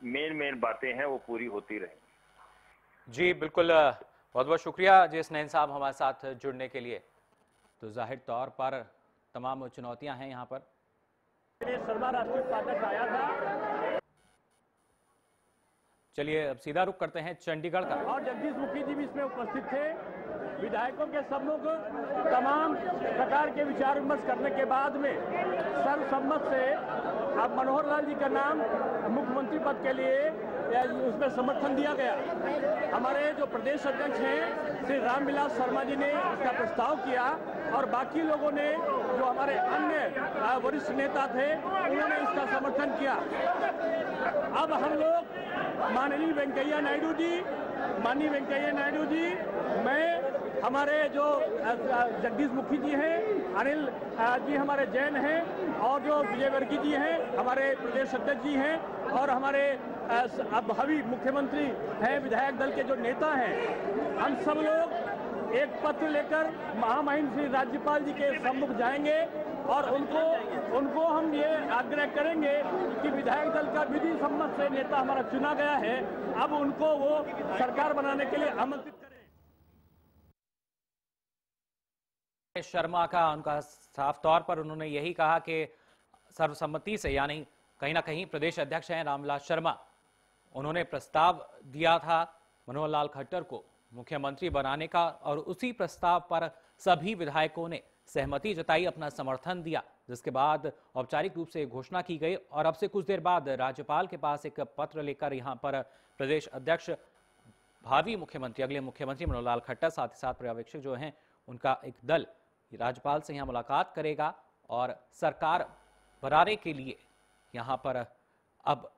मेन बातें हैं वो पूरी होती रहें। जी बिल्कुल, बहुत बहुत शुक्रिया जिस नैन साहब हमारे साथ जुड़ने के लिए। तो जाहिर तौर पर तमाम चुनौतियां हैं यहाँ पर। शर्मा राष्ट्रीय उपाध्यक्ष आया था। चलिए अब सीधा रुख करते हैं चंडीगढ़ का। और जगदीश मुखी जी भी इसमें उपस्थित थे। विधायकों के सम्मुख तमाम प्रकार के विचार विमर्श करने के बाद में सर्वसम्मत से अब मनोहर लाल जी का नाम मुख्यमंत्री पद के लिए उसमें समर्थन दिया गया। हमारे जो प्रदेश अध्यक्ष हैं श्री रामविलास शर्मा जी ने इसका प्रस्ताव किया और बाकी लोगों ने, जो हमारे अन्य वरिष्ठ नेता थे, उन्होंने इसका समर्थन किया। अब हम लोग माननीय वेंकैया नायडू जी, मैं, हमारे जो जगदीश मुखी जी हैं, अनिल जी हमारे जैन हैं, और जो विजय वर्गीय जी हैं हमारे प्रदेश अध्यक्ष जी हैं, और हमारे अब भावी मुख्यमंत्री हैं, विधायक दल के जो नेता हैं, हम सब लोग एक पत्र लेकर महामहिम श्री राज्यपाल जी के सम्मुख जाएंगे और उनको हम ये आग्रह करेंगे कि विधायक दल का विधि सम्मत से नेता हमारा चुना गया है, अब उनको वो सरकार बनाने के लिए आमंत्रित करें। शर्मा का उनका साफ तौर पर उन्होंने यही कहा कि सर्वसम्मति से, यानी कहीं ना कहीं प्रदेश अध्यक्ष हैं रामविलास शर्मा, उन्होंने प्रस्ताव दिया था मनोहर लाल खट्टर को मुख्यमंत्री बनाने का, और उसी प्रस्ताव पर सभी विधायकों ने सहमति जताई, अपना समर्थन दिया, जिसके बाद औपचारिक रूप से घोषणा की गई। और अब से कुछ देर बाद राज्यपाल के पास एक पत्र लेकर यहां पर प्रदेश अध्यक्ष, भावी मुख्यमंत्री, अगले मुख्यमंत्री मनोहर लाल खट्टर, साथ ही साथ पर्यवेक्षक जो हैं उनका एक दल राज्यपाल से यहां मुलाकात करेगा और सरकार बनाने के लिए यहां पर अब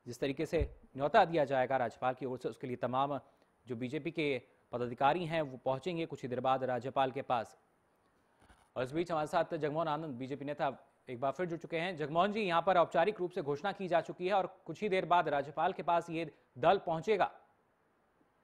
जिस तरीके से न्योता दिया जाएगा राज्यपाल की ओर से, उसके लिए तमाम जो बीजेपी के पदाधिकारी हैं वो पहुंचेंगे कुछ ही देर बाद राज्यपाल के पास। और इस बीच हमारे साथ जगमोहन आनंद, बीजेपी नेता, एक बार फिर जुड़ चुके हैं। जगमोहन जी, यहाँ पर औपचारिक रूप से घोषणा की जा चुकी है और कुछ ही देर बाद राज्यपाल के पास ये दल पहुंचेगा।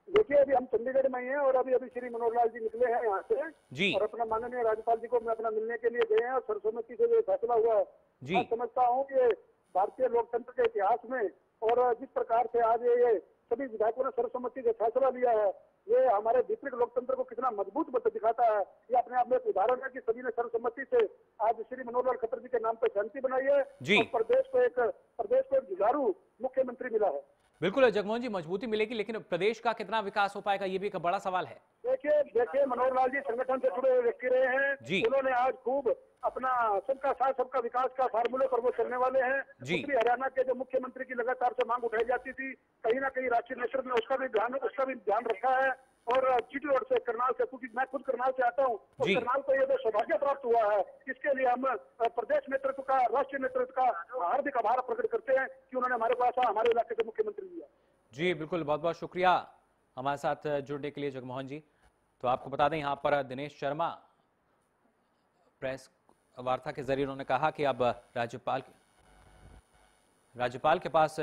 देखिए, अभी हम चंडीगढ़ में ही हैं और अभी श्री मनोहर लाल जी निकले हैं यहाँ से जी, और अपना माननीय राज्यपाल जी को मैं अपना मिलने के लिए गए हैं और सर्वसम्मति से जो फैसला हुआ है, मैं समझता हूँ कि भारतीय लोकतंत्र के इतिहास में, और जिस प्रकार से आज ये सभी विधायकों ने सर्वसम्मति से फैसला लिया है, ये हमारे विपरीत लोकतंत्र को कितना मजबूत दिखाता है। ये अपने आप में एक उदाहरण है कि सभी ने सर्वसम्मति से आज श्री मनोहर लाल खट्टर जी के नाम पर सहमति बनाई है और प्रदेश को एक जुझारू मुख्यमंत्री मिला है। बिल्कुल जगमोहन जी, मजबूती मिलेगी, लेकिन प्रदेश का कितना विकास हो पाएगा ये भी एक बड़ा सवाल है। देखिए मनोहर लाल जी संगठन से जुड़े हुए व्यक्ति रहे हैं, उन्होंने आज खूब अपना सबका साथ सबका विकास का फार्मूले पर वो चलने वाले हैं। उत्तरी हरियाणा के जो मुख्यमंत्री की लगातार से मांग उठाई जाती थी, कहीं ना कहीं राष्ट्रीय नेतृत्व ने उसका भी ध्यान रखा है। और जीटी रोड से, करनाल से, क्योंकि मैं खुद करनाल से आता हूँ, तो करनाल को ये जो सौभाग्य प्राप्त हुआ है, इसके लिए हम प्रदेश नेतृत्व का, राष्ट्रीय नेतृत्व का हार्दिक आभार प्रकट करते हैं कि उन्होंने हमारे पास हमारे इलाके से मुख्यमंत्री दिया। जी बिल्कुल, बहुत बहुत शुक्रिया हमारे साथ जुड़ने के लिए जगमोहन जी। तो आपको बता दें, यहाँ पर दिनेश शर्मा प्रेस वार्ता के जरिए उन्होंने कहा कि अब राज्यपाल के पास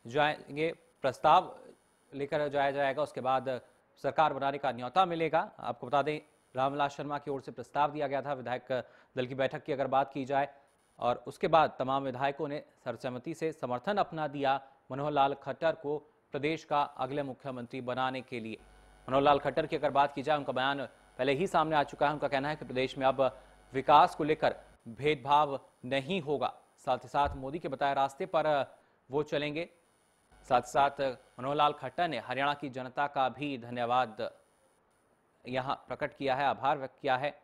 जाएंगे, प्रस्ताव लेकर जाया जाएगा, उसके बाद सरकार बनाने का न्योता मिलेगा। आपको बता दें, रामविलास शर्मा की ओर से प्रस्ताव दिया गया था विधायक दल की बैठक की अगर बात की जाए, और उसके बाद तमाम विधायकों ने सर्वसम्मति से समर्थन अपना दिया मनोहर लाल खट्टर को प्रदेश का अगले मुख्यमंत्री बनाने के लिए। मनोहर लाल खट्टर की अगर बात की जाए, उनका बयान पहले ही सामने आ चुका है। उनका कहना है कि प्रदेश में अब विकास को लेकर भेदभाव नहीं होगा, साथ ही साथ मोदी के बताए रास्ते पर वो चलेंगे। साथ ही साथ मनोहर लाल खट्टर ने हरियाणा की जनता का भी धन्यवाद यहाँ प्रकट किया है, आभार व्यक्त किया है।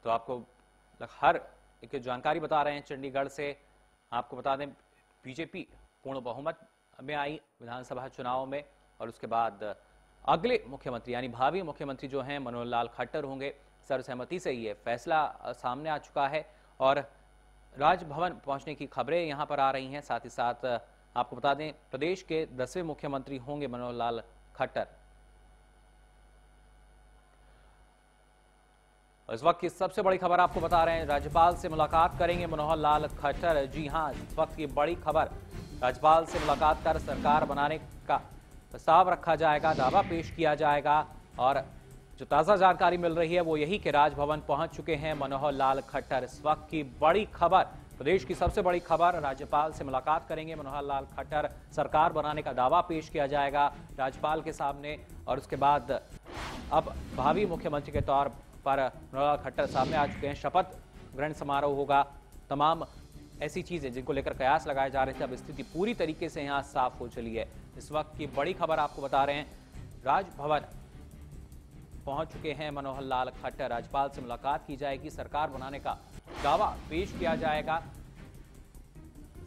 तो आपको हर एक जानकारी बता रहे हैं चंडीगढ़ से। आपको बता दें बीजेपी पूर्ण बहुमत में आई विधानसभा चुनाव में, और उसके बाद अगले मुख्यमंत्री यानी भावी मुख्यमंत्री जो हैं मनोहर लाल खट्टर होंगे। सर्वसहमति से ये फैसला सामने आ चुका है और राजभवन पहुंचने की खबरें यहां पर आ रही हैं। साथ ही साथ आपको बता दें प्रदेश के 10वें मुख्यमंत्री होंगे मनोहर लाल खट्टर। इस वक्त की सबसे बड़ी खबर आपको बता रहे हैं, राज्यपाल से मुलाकात करेंगे मनोहर लाल खट्टर। जी हां, इस वक्त की बड़ी खबर, राज्यपाल से मुलाकात कर सरकार बनाने का प्रस्ताव रखा जाएगा, दावा पेश किया जाएगा। और जो ताजा जानकारी मिल रही है वो यही कि राजभवन पहुंच चुके हैं मनोहर लाल खट्टर। इस वक्त की बड़ी खबर, प्रदेश की सबसे बड़ी खबर, राज्यपाल से मुलाकात करेंगे मनोहर लाल खट्टर, सरकार बनाने का दावा पेश किया जाएगा राज्यपाल के सामने। और उसके बाद अब भावी मुख्यमंत्री के तौर पर मनोहर लाल खट्टर सामने आ चुके हैं। शपथ ग्रहण समारोह होगा, तमाम ऐसी चीजें जिनको लेकर कयास लगाए जा रहे थे, अब स्थिति पूरी तरीके से यहां साफ हो चली है। इस वक्त की बड़ी खबर आपको बता रहे हैं, राजभवन पहुंच चुके हैं मनोहर लाल खट्टर। राज्यपाल से मुलाकात की जाएगी, सरकार बनाने का दावा पेश किया जाएगा।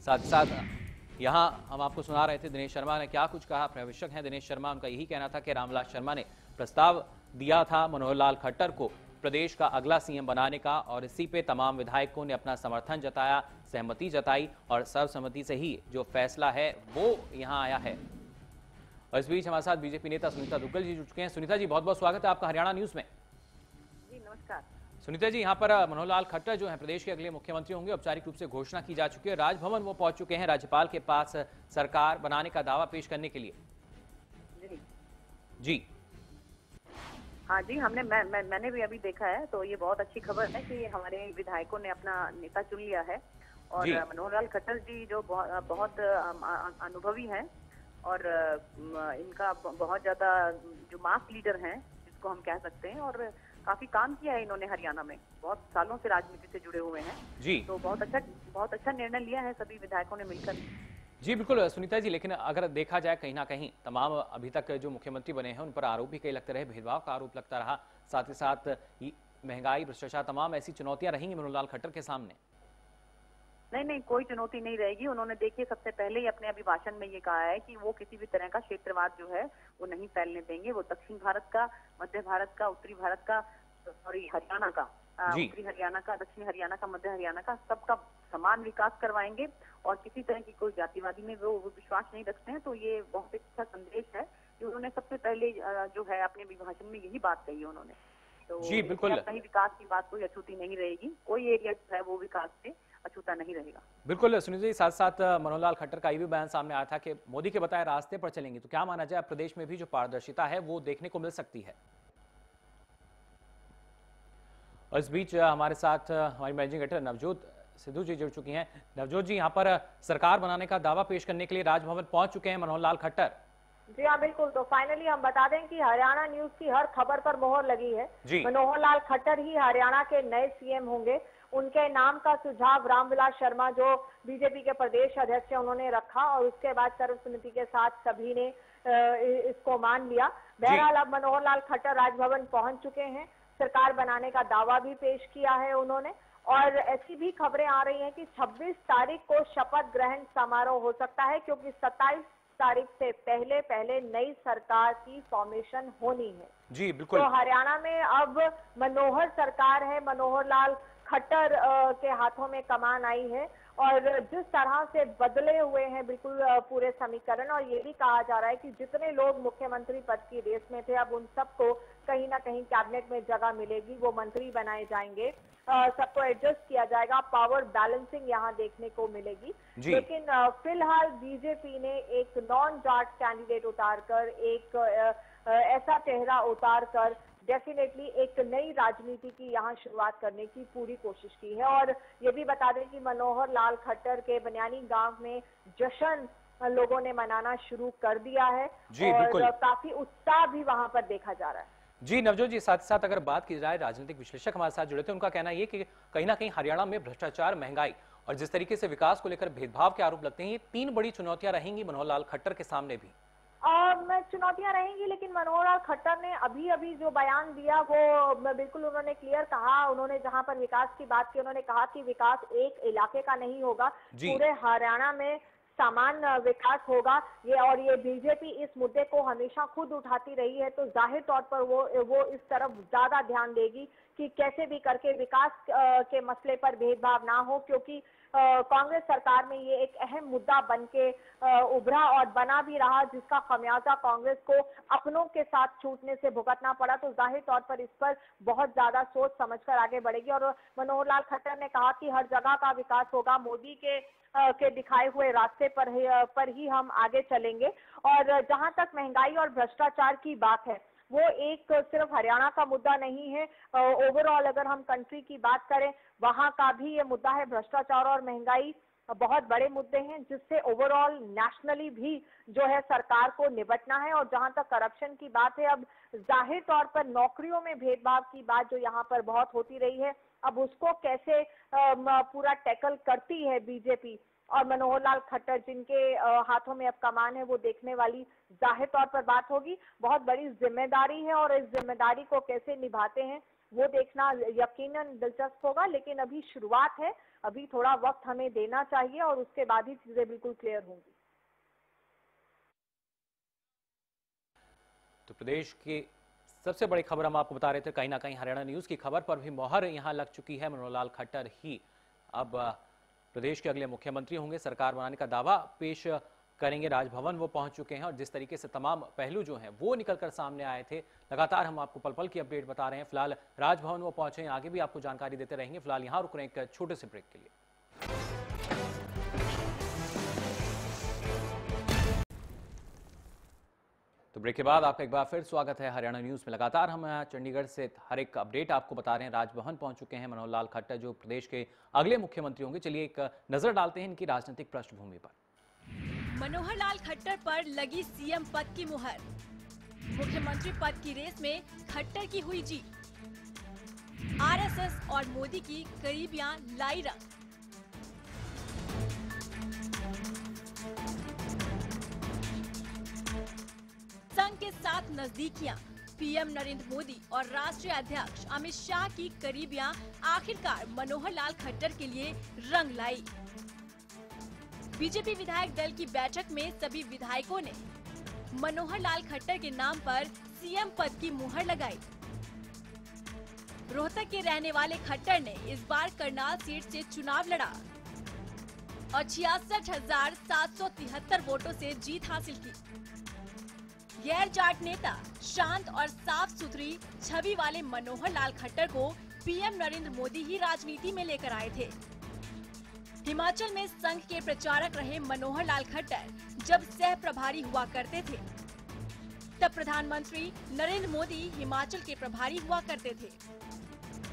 साथ ही साथ यहां हम आपको सुना रहे थे दिनेश शर्मा ने क्या कुछ कहा। पर्यवेक्षक हैं दिनेश शर्मा, उनका यही कहना था कि रामविलास शर्मा ने प्रस्ताव दिया था मनोहर लाल खट्टर को प्रदेश का अगला सीएम बनाने का, और इसी पे तमाम विधायकों ने अपना समर्थन जताया, सहमति जताई, और सर्वसम्मति से ही जो फैसला है वो यहां आया है। और इस बीच हमारे साथ बीजेपी नेता सुनीता दुग्गल जी जुड़ चुके हैं। सुनीता जी, बहुत बहुत स्वागत है आपका हरियाणा न्यूज में। जी नमस्कार। सुनीता जी, यहाँ पर मनोहर लाल खट्टर जो हैं प्रदेश के अगले मुख्यमंत्री होंगे, औपचारिक रूप से घोषणा की जा चुकी है। राजभवन वो पहुंच चुके हैं राज्यपाल के पास सरकार बनाने का दावा पेश करने के लिए। जी हाँ जी, मैंने भी अभी देखा है, तो ये बहुत अच्छी खबर है कि हमारे विधायकों ने अपना नेता चुन लिया है। और मनोहर लाल खट्टर जी जो बहुत अनुभवी हैं और इनका बहुत ज्यादा जो मास लीडर हैं जिसको हम कह सकते हैं, और काफी काम किया है इन्होंने हरियाणा में, बहुत सालों से राजनीति से जुड़े हुए हैं जी। तो बहुत अच्छा निर्णय लिया है सभी विधायकों ने मिलकर। जी बिल्कुल सुनीता जी, लेकिन अगर देखा जाए कहीं ना कहीं तमाम अभी तक जो मुख्यमंत्री बने हैं उन पर आरोप भी कई लगते रहे, भेदभाव का आरोप लगता रहा, साथ ही साथ महंगाई, भ्रष्टाचार, तमाम ऐसी चुनौतियां रहेंगी मनोहर लाल खट्टर के सामने। नहीं, कोई चुनौती नहीं रहेगी। उन्होंने देखिए सबसे पहले ही अपने अभिभाषण में ये कहा है कि वो किसी भी तरह का क्षेत्रवाद जो है वो नहीं फैलने देंगे। वो दक्षिण भारत का, मध्य भारत का, उत्तरी भारत का, सॉरी हरियाणा का, उत्तरी हरियाणा का, दक्षिण हरियाणा का, मध्य हरियाणा का, सबका समान विकास करवाएंगे और किसी तरह की कोई जातिवादी में वो विश्वास नहीं रखते हैं। तो ये बहुत अच्छा संदेश है कि उन्होंने सबसे पहले जो है अपने अभिभाषण में यही बात कही है उन्होंने। तो जी बिल्कुल, कहीं विकास की बात कोई अछूती नहीं रहेगी, कोई एरिया जो है वो विकास से अछूता नहीं रहेगा। बिल्कुल सुनीता जी, साथ साथ मनोहर लाल खट्टर का ये भी बयान सामने आया था कि मोदी के बताए रास्ते पर चलेंगे। तो क्या माना जाए प्रदेश में भी जो पारदर्शिता है वो देखने को मिल सकती है? और इस बीच हमारे साथ हमारी मैनेजिंग एडिटर नवजोत सिद्धू जी जुड़ चुकी हैं। नवजोत जी, यहाँ पर सरकार बनाने का दावा पेश करने के लिए राजभवन पहुंच चुके हैं मनोहर लाल खट्टर। जी हाँ बिल्कुल, तो फाइनली हम बता दें कि हरियाणा न्यूज की हर खबर पर मोहर लगी है। मनोहर लाल खट्टर ही हरियाणा के नए सीएम होंगे। उनके नाम का सुझाव रामविलास शर्मा जो बीजेपी के प्रदेश अध्यक्ष हैं उन्होंने रखा और उसके बाद सर्वसम्मति के साथ सभी ने इसको मान लिया। बहरहाल अब मनोहर लाल खट्टर राजभवन पहुंच चुके हैं, सरकार बनाने का दावा भी पेश किया है उन्होंने। और ऐसी भी खबरें आ रही हैं कि 26 तारीख को शपथ ग्रहण समारोह हो सकता है, क्योंकि 27 तारीख से पहले नई सरकार की फॉर्मेशन होनी है। जी बिल्कुल। तो हरियाणा में अब मनोहर सरकार है, मनोहर लाल खट्टर के हाथों में कमान आई है और जिस तरह से बदले हुए हैं बिल्कुल पूरे समीकरण, और ये भी कहा जा रहा है कि जितने लोग मुख्यमंत्री पद की रेस में थे अब उन सबको कहीं ना कहीं कैबिनेट में जगह मिलेगी, वो मंत्री बनाए जाएंगे, सबको एडजस्ट किया जाएगा, पावर बैलेंसिंग यहाँ देखने को मिलेगी। लेकिन फिलहाल बीजेपी ने एक नॉन जाट कैंडिडेट उतारकर, एक ऐसा चेहरा उतारकर डेफिनेटली एक नई राजनीति की यहाँ शुरुआत करने की पूरी कोशिश की है। और ये भी बता दें कि मनोहर लाल खट्टर के बनियानी गांव में जश्न लोगों ने मनाना शुरू कर दिया है और काफी उत्साह भी वहां पर देखा जा रहा है। जी नवजोत जी, साथ ही साथ अगर बात की जाए, राजनीतिक विश्लेषक हमारे साथ जुड़े थे, उनका कहना ये कि कहीं ना कहीं हरियाणा में भ्रष्टाचार, महंगाई और जिस तरीके से विकास को लेकर भेदभाव के आरोप लगते हैं, ये 3 बड़ी चुनौतियां रहेंगी मनोहर लाल खट्टर के सामने भी। चुनौतियां रहेंगी, लेकिन मनोहर लाल खट्टर ने अभी जो बयान दिया वो बिल्कुल उन्होंने क्लियर कहा। उन्होंने जहां पर विकास की बात की, उन्होंने कहा कि विकास एक इलाके का नहीं होगा, पूरे हरियाणा में समान विकास होगा। ये बीजेपी इस मुद्दे को हमेशा खुद उठाती रही है, तो जाहिर तौर पर वो इस तरफ ज्यादा ध्यान देगी कि कैसे भी करके विकास के मसले पर भेदभाव ना हो, क्योंकि कांग्रेस सरकार में ये एक अहम मुद्दा बन के उभरा और बना भी रहा, जिसका खमियाजा कांग्रेस को अपनों के साथ छूटने से भुगतना पड़ा। तो जाहिर तौर पर इस पर बहुत ज्यादा सोच समझकर आगे बढ़ेगी। और मनोहर लाल खट्टर ने कहा कि हर जगह का विकास होगा, मोदी के दिखाए हुए रास्ते पर ही हम आगे चलेंगे। और जहां तक महंगाई और भ्रष्टाचार की बात है, वो एक सिर्फ हरियाणा का मुद्दा नहीं है, ओवरऑल अगर हम कंट्री की बात करें वहां का भी ये मुद्दा है। भ्रष्टाचार और महंगाई बहुत बड़े मुद्दे हैं, जिससे ओवरऑल नेशनली भी जो है सरकार को निपटना है। और जहां तक करप्शन की बात है, अब जाहिर तौर पर नौकरियों में भेदभाव की बात जो यहाँ पर बहुत होती रही है, अब उसको कैसे पूरा टैकल करती है बीजेपी और मनोहर लाल खट्टर जिनके हाथों में अब कमान है, वो देखने वाली जाहिर तौर पर बात होगी। बहुत बड़ी जिम्मेदारी है और इस जिम्मेदारी को कैसे निभाते हैं वो देखना यकीनन दिलचस्प होगा। लेकिन अभी शुरुआत है, अभी थोड़ा वक्त हमें देना चाहिए और उसके बाद ही चीजें बिल्कुल क्लियर होंगी। तो प्रदेश की सबसे बड़ी खबर हम आपको बता रहे थे, कहीं ना कहीं हरियाणा न्यूज की खबर पर भी मोहर यहां लग चुकी है। मनोहर लाल खट्टर ही अब प्रदेश के अगले मुख्यमंत्री होंगे, सरकार बनाने का दावा पेश करेंगे। राजभवन वो पहुंच चुके हैं और जिस तरीके से तमाम पहलू जो हैं वो निकलकर सामने आए थे, लगातार हम आपको पल पल की अपडेट बता रहे हैं। फिलहाल राजभवन वो पहुंचे हैं, आगे भी आपको जानकारी देते रहेंगे। फिलहाल यहां रुक रहे हैं एक छोटे से ब्रेक के लिए। तो ब्रेक के बाद आपका एक बार फिर स्वागत है हरियाणा न्यूज में। लगातार हम चंडीगढ़ से हर एक अपडेट आपको बता रहे हैं। राजभवन पहुंच चुके हैं मनोहर लाल खट्टर, जो प्रदेश के अगले मुख्यमंत्री होंगे। चलिए एक नजर डालते हैं इनकी राजनीतिक पृष्ठभूमि पर। मनोहर लाल खट्टर पर लगी सीएम पद की मुहर, मुख्यमंत्री पद की रेस में खट्टर की हुई जीत। आरएसएस और मोदी की करीबियां लाई रंग। संघ के साथ नजदीकियां, पीएम नरेंद्र मोदी और राष्ट्रीय अध्यक्ष अमित शाह की करीबियां आखिरकार मनोहर लाल खट्टर के लिए रंग लाई। बीजेपी विधायक दल की बैठक में सभी विधायकों ने मनोहर लाल खट्टर के नाम पर सीएम पद की मुहर लगाई। रोहतक के रहने वाले खट्टर ने इस बार करनाल सीट से चुनाव लड़ा और 66,773 वोटों से जीत हासिल की। गैर जाट नेता, शांत और साफ सुथरी छवि वाले मनोहर लाल खट्टर को पीएम नरेंद्र मोदी ही राजनीति में लेकर आए थे। हिमाचल में संघ के प्रचारक रहे मनोहर लाल खट्टर जब सह प्रभारी हुआ करते थे, तब प्रधानमंत्री नरेंद्र मोदी हिमाचल के प्रभारी हुआ करते थे।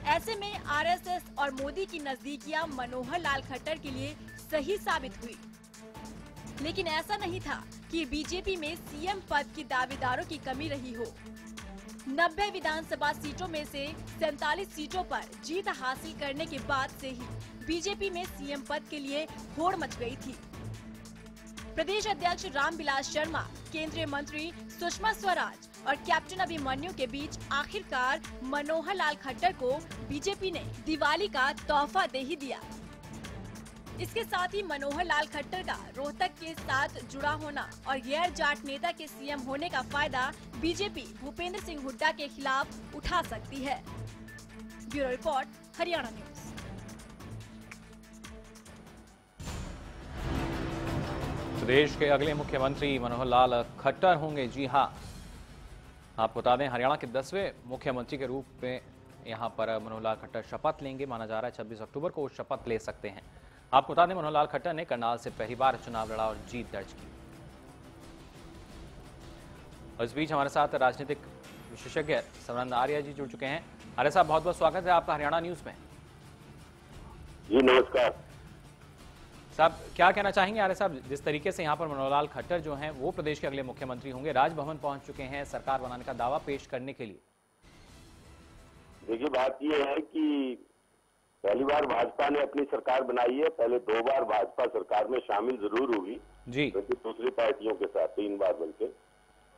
ऐसे में आरएसएस और मोदी की नजदीकियां मनोहर लाल खट्टर के लिए सही साबित हुई। लेकिन ऐसा नहीं था कि बीजेपी में सीएम पद की दावेदारों की कमी रही हो। 90 विधानसभा सीटों में से 47 सीटों पर जीत हासिल करने के बाद से ही बीजेपी में सीएम पद के लिए होड़ मच गई थी। प्रदेश अध्यक्ष रामविलास शर्मा, केंद्रीय मंत्री सुषमा स्वराज और कैप्टन अभिमन्यु के बीच आखिरकार मनोहर लाल खट्टर को बीजेपी ने दिवाली का तोहफा दे ही दिया। इसके साथ ही मनोहर लाल खट्टर का रोहतक के साथ जुड़ा होना और गैर जाट नेता के सीएम होने का फायदा बीजेपी भूपेंद्र सिंह हुड्डा के खिलाफ उठा सकती है। Bureau report, Haryana news. प्रदेश के अगले मुख्यमंत्री मनोहर लाल खट्टर होंगे। जी हां, आपको बता दें हरियाणा के 10वें मुख्यमंत्री के रूप में यहां पर मनोहर लाल खट्टर शपथ लेंगे। माना जा रहा है 26 अक्टूबर को वो शपथ ले सकते हैं। आपको बता दें मनोहर लाल खट्टर ने करनाल से पहली बार चुनाव लड़ा और जीत दर्ज की। और इस बीच हमारे साथ राजनीतिक विशेषज्ञ सवरन आर्य जी जुड़ चुके हैं। आर्य साहब, बहुत बहुत स्वागत है आपका हरियाणा न्यूज में। जी नमस्कार साहब, क्या कहना चाहेंगे आर्य साहब, जिस तरीके से यहाँ पर मनोहर लाल खट्टर जो हैं वो प्रदेश के अगले मुख्यमंत्री होंगे, राजभवन पहुंच चुके हैं सरकार बनाने का दावा पेश करने के लिए। देखिए, बात यह है कि पहली बार भाजपा ने अपनी सरकार बनाई है। पहले 2 बार भाजपा सरकार में शामिल जरूर हुई जी, क्योंकि दूसरी पार्टियों के साथ 3 बार बल्कि।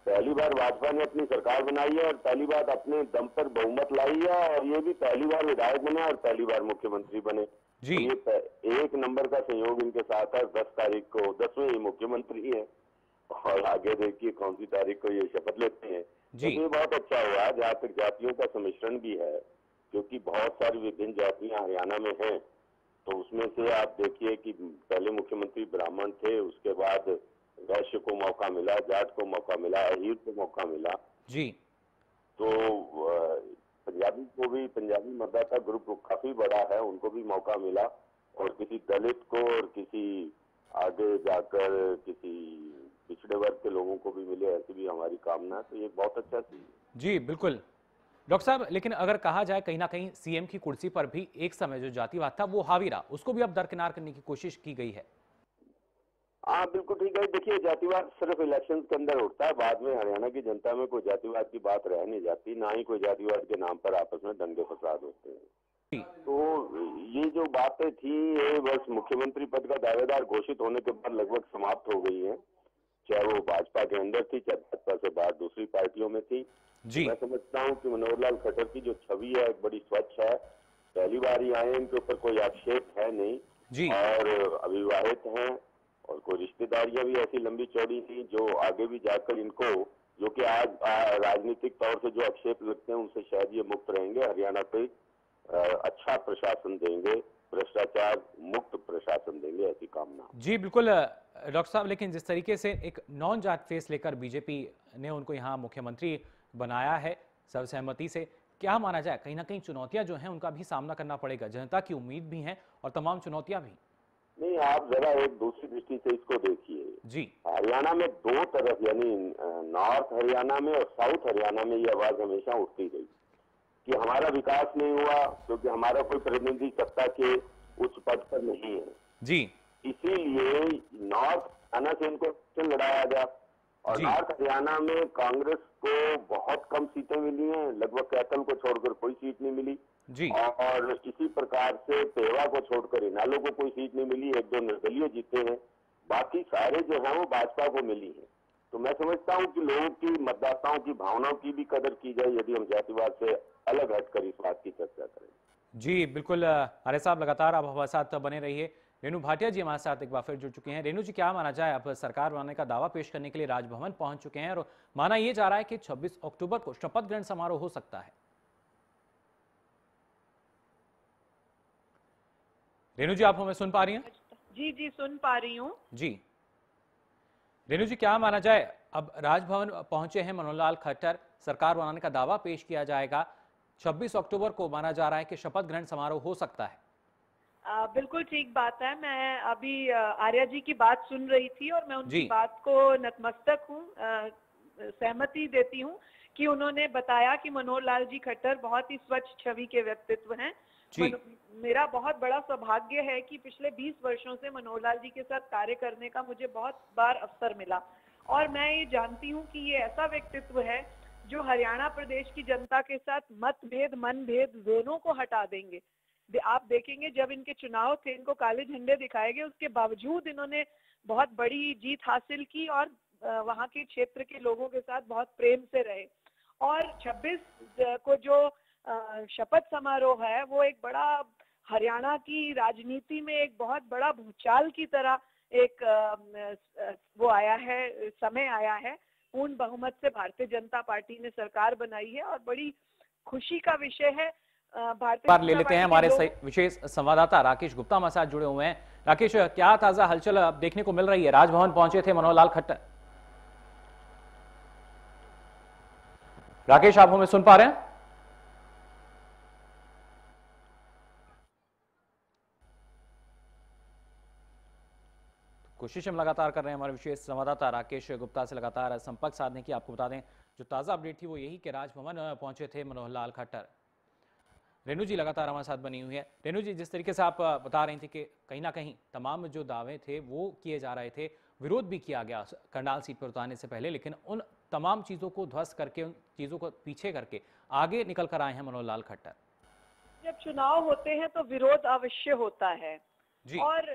पहली बार भाजपा ने अपनी सरकार बनाई है और पहली बार अपने दम पर बहुमत लाई है, और ये भी पहली बार विधायक बने और पहली बार मुख्यमंत्री बने जी। तो ये 1 नंबर का सहयोग इनके साथ है। 10 तारीख को 10वें मुख्यमंत्री है और आगे देखिए कौन सी तारीख को ये शपथ लेते हैं। तो ये बहुत अच्छा हुआ जहाँ तक जातियों का सम्मिश्रण भी है, क्योंकि बहुत सारी विभिन्न जातियां हरियाणा में हैं। तो उसमें से आप देखिए कि पहले मुख्यमंत्री ब्राह्मण थे, उसके बाद वैश्य को मौका मिला, जाट को मौका मिला, अहीर को मौका मिला जी। तो पंजाबी को भी, पंजाबी मतदाता ग्रुप काफी बड़ा है, उनको भी मौका मिला, और किसी दलित को और किसी आगे जाकर किसी पिछड़े वर्ग के लोगों को भी मिले, ऐसी भी हमारी कामना है। तो ये बहुत अच्छा चीज है। जी बिल्कुल डॉक्टर साहब, लेकिन अगर कहा जाए कहीं ना कहीं सीएम की कुर्सी पर भी एक समय जो जातिवाद था वो हावी रहा, उसको भी अब दरकिनार करने की कोशिश की गई है। हाँ बिल्कुल ठीक है। देखिए, जातिवाद सिर्फ इलेक्शन के अंदर उठता है, बाद में हरियाणा की जनता में कोई जातिवाद की बात रह नहीं जाती, ना ही कोई जातिवाद के नाम पर आपस में दंगे फसाद होते हैं। तो ये जो बातें थी ये बस मुख्यमंत्री पद का दावेदार घोषित होने के बाद लगभग समाप्त हो गई है, चाहे वो भाजपा के अंदर थी, चाहे भाजपा से बाहर दूसरी पार्टियों में थी जी। मैं समझता हूँ कि मनोहर लाल खट्टर की जो छवि है एक बड़ी स्वच्छ है, पहली बार ही आए, इनके ऊपर कोई आक्षेप है नहीं जी, और अविवाहित हैं, और कोई रिश्तेदारियां भी ऐसी लंबी चौड़ी नहीं जो आगे भी जाकर इनको, जो कि आज राजनीतिक तौर से जो आक्षेप लगते हैं उनसे शायद ये मुक्त रहेंगे, हरियाणा पे अच्छा प्रशासन देंगे, भ्रष्टाचार मुक्त प्रशासन देंगे, ऐसी कामना। जी बिल्कुल डॉक्टर साहब, लेकिन जिस तरीके से एक नॉन जाट फेस लेकर बीजेपी ने उनको यहाँ मुख्यमंत्री बनाया है सर्वसहमति से, क्या माना जाए कहीं ना कहीं चुनौतियां जो हैं उनका भी सामना करना पड़ेगा, जनता की उम्मीद भी है और तमाम चुनौतियां भी। नहीं, आप जरा एक दूसरी दृष्टि से इसको देखिए जी। हरियाणा में 2 तरफ, यानी नॉर्थ हरियाणा में और साउथ हरियाणा में ये आवाज हमेशा उठती गई कि हमारा विकास नहीं हुआ क्योंकि हमारा कोई प्रतिनिधि सत्ता के उच्च पद पर नहीं है जी। इसीलिए नॉर्थ हरियाणा से इनको लड़ाया गया, और नॉर्थ हरियाणा में कांग्रेस को बहुत कम सीटें मिली हैं, लगभग कैथल को छोड़कर कोई सीट नहीं मिली जी, और इसी प्रकार से पेवा को छोड़कर इनालो को कोई सीट नहीं मिली, 1-2 निर्दलीय जीते हैं, बाकी सारे जो हैं वो भाजपा को मिली है। तो मैं समझता हूं कि लोगों की, मतदाताओं की भावनाओं की भी कदर की जाए यदि हम जातिवाद से अलग हटकर इस बात की चर्चा करें। जी बिल्कुल आर्य साहब, लगातार आप हमारे साथ बने रहिए। रेणु भाटिया जी हमारे साथ एक बार फिर जुड़ चुके हैं। रेणु जी, क्या माना जाए, अब सरकार बनाने का दावा पेश करने के लिए राजभवन पहुंच चुके हैं और माना यह जा रहा है कि 26 अक्टूबर को शपथ ग्रहण समारोह हो सकता है। रेणु जी, आप हमें सुन पा रही हैं? जी जी सुन पा रही हूँ जी। रेणु जी, क्या माना जाए, अब राजभवन पहुंचे हैं मनोहर लाल खट्टर, सरकार बनाने का दावा पेश किया जाएगा, 26 अक्टूबर को माना जा रहा है कि शपथ ग्रहण समारोह हो सकता है। बिल्कुल ठीक बात है। मैं अभी आर्या जी की बात सुन रही थी और मैं उनकी बात को नतमस्तक हूँ, सहमति देती हूँ कि उन्होंने बताया कि मनोहर लाल जी खट्टर बहुत ही स्वच्छ छवि के व्यक्तित्व हैं। मेरा बहुत बड़ा सौभाग्य है कि पिछले 20 वर्षों से मनोहर लाल जी के साथ कार्य करने का मुझे बहुत बार अवसर मिला, और मैं ये जानती हूँ कि ये ऐसा व्यक्तित्व है जो हरियाणा प्रदेश की जनता के साथ मतभेद, मनभेद दोनों को हटा देंगे। आप देखेंगे जब इनके चुनाव थे, इनको काले झंडे दिखाए गए, उसके बावजूद इन्होंने बहुत बड़ी जीत हासिल की और वहाँ के क्षेत्र के लोगों के साथ बहुत प्रेम से रहे। और 26 को जो शपथ समारोह है वो एक बड़ा, हरियाणा की राजनीति में एक बहुत बड़ा भूचाल की तरह एक वो आया है, समय आया है। पूर्ण बहुमत से भारतीय जनता पार्टी ने सरकार बनाई है और बड़ी खुशी का विषय है। भारतीय ले लेते हैं हमारे विशेष संवाददाता राकेश गुप्ता हमारे साथ जुड़े हुए हैं। राकेश, क्या ताजा हलचल अब देखने को मिल रही है? राजभवन पहुंचे थे मनोहर लाल खट्टर। राकेश, आप हमें सुन पा रहे हैं? कोशिश हम लगातार कर रहे हैं हमारे विशेष संवाददाता राकेश गुप्ता से लगातार संपर्क साधने की। आपको बता दें जो ताज़ा अपडेट थी वो यही कि राजभवन पहुंचे थे मनोहर लाल खट्टर। रेणु जी लगातार हमारे साथ बनी हुई है। रेणु जी, जिस तरीके से आप बता रही थी कि कहीं ना कहीं तमाम जो दावे थे वो किए जा रहे थे, विरोध भी किया गया करनाल सीट पर उतारने से पहले, लेकिन उन तमाम चीज़ों को ध्वस्त करके, उन चीज़ों को पीछे करके आगे निकल कर आए हैं मनोहर लाल खट्टर। जब चुनाव होते हैं तो विरोध अवश्य होता है और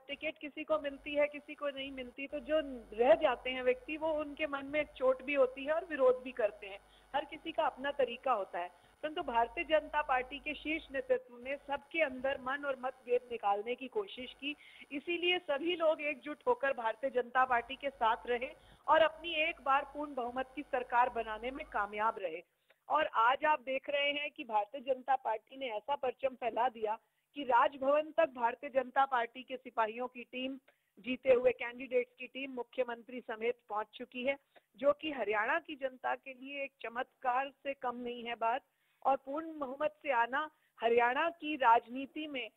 टिकट किसी को मिलती है, किसी को नहीं मिलती, तो जो रह जाते हैं व्यक्ति वो उनके मन में एक चोट भी होती है और विरोध भी करते हैं। हर किसी का अपना तरीका होता है, परंतु भारतीय जनता पार्टी के शीर्ष नेतृत्व ने सबके अंदर मन और मतभेद निकालने की कोशिश की। इसीलिए सभी लोग एकजुट होकर भारतीय जनता पार्टी के साथ रहे और अपनी एक बार पूर्ण बहुमत की सरकार बनाने में कामयाब रहे। और आज आप देख रहे हैं कि भारतीय जनता पार्टी ने ऐसा परचम फैला दिया कि राजभवन तक भारतीय जनता पार्टी के सिपाहियों की टीम, जीते हुए कैंडिडेट्स की टीम मुख्यमंत्री समेत पहुंच चुकी है, जो कि हरियाणा की जनता के लिए एक चमत्कार से कम नहीं है बात। और पूर्ण बहुमत से आना हरियाणा की राजनीति में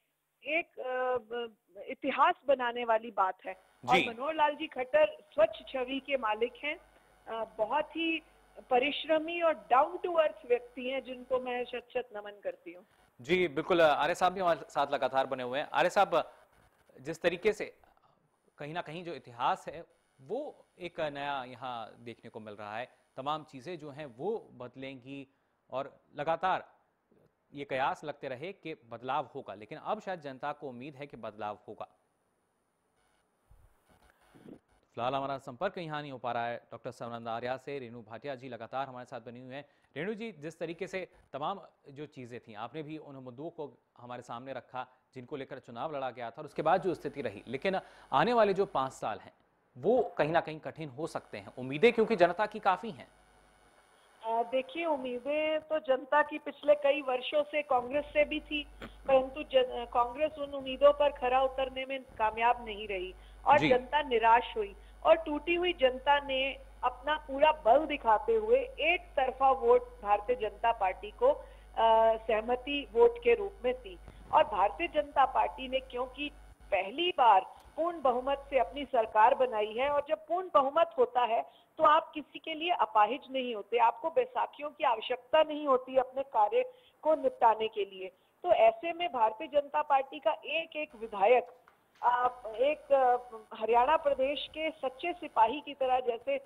एक इतिहास बनाने वाली बात है। और मनोहर लाल जी खट्टर स्वच्छ छवि के मालिक हैं, बहुत ही परिश्रमी और डाउन टू अर्थ व्यक्ति हैं, जिनको मैं शत-शत नमन करती हूँ। जी बिल्कुल, आर्य साहब भी हमारे साथ लगातार बने हुए हैं। आर्य साहब, जिस तरीके से कहीं ना कहीं जो इतिहास है वो एक नया यहाँ देखने को मिल रहा है, तमाम चीज़ें जो हैं वो बदलेंगी और लगातार ये कयास लगते रहे कि बदलाव होगा, लेकिन अब शायद जनता को उम्मीद है कि बदलाव होगा। फिलहाल हमारा संपर्क यहाँ नहीं हो पा रहा है डॉक्टर सर्वानंद आर्या से। रेणु भाटिया जी लगातार हमारे साथ बनी हुई हैं। रेणु जी, जिस तरीके से तमाम जो चीज़ें थी, आपने भी उन मुद्दों को हमारे सामने रखा जिनको लेकर चुनाव लड़ा गया था और उसके बाद जो स्थिति रही, लेकिन आने वाले जो 5 साल हैं वो कहीं ना कहीं कठिन हो सकते हैं। उम्मीदें क्योंकि जनता की काफ़ी हैं। देखिए, उम्मीदें तो जनता की पिछले कई वर्षों से कांग्रेस से भी थी, परंतु कांग्रेस उन उम्मीदों पर खरा उतरने में कामयाब नहीं रही और जनता निराश हुई। और टूटी हुई जनता ने अपना पूरा बल दिखाते हुए एक तरफा वोट भारतीय जनता पार्टी को सहमति वोट के रूप में दी। और भारतीय जनता पार्टी ने क्योंकि पहली बार पूर्ण बहुमत से अपनी सरकार बनाई है, और जब पूर्ण बहुमत होता है तो आप किसी के लिए अपाहिज नहीं होते, आपको बैसाखियों की आवश्यकता नहीं होती अपने कार्य को निपटाने के लिए। तो ऐसे में भारतीय जनता पार्टी का एक एक विधायक एक हरियाणा प्रदेश के सच्चे सिपाही की तरह, जैसे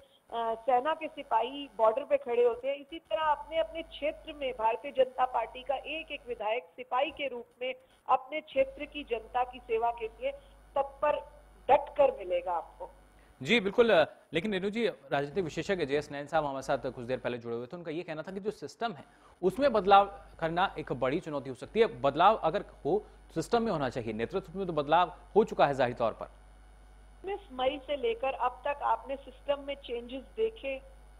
सेना के सिपाही बॉर्डर पे खड़े होते हैं, इसी तरह अपने अपने क्षेत्र में भारतीय जनता पार्टी का एक एक विधायक सिपाही के रूप में अपने क्षेत्र की जनता की सेवा के लिए तत्पर डट कर मिलेगा आपको। जी बिल्कुल, लेकिन रेणु जी, राजनीतिक विशेषज्ञ JS नैन साहब हमारे साथ कुछ देर पहले जुड़े हुए थे, उनका ये कहना था कि जो सिस्टम है उसमें बदलाव करना एक बड़ी चुनौती हो सकती है। बदलाव अगर हो सिस्टम में होना चाहिए, नेतृत्व में तो बदलाव हो चुका है जाहिर तौर पर। 19 मई से लेकर अब तक आपने सिस्टम में चेंजेस देखे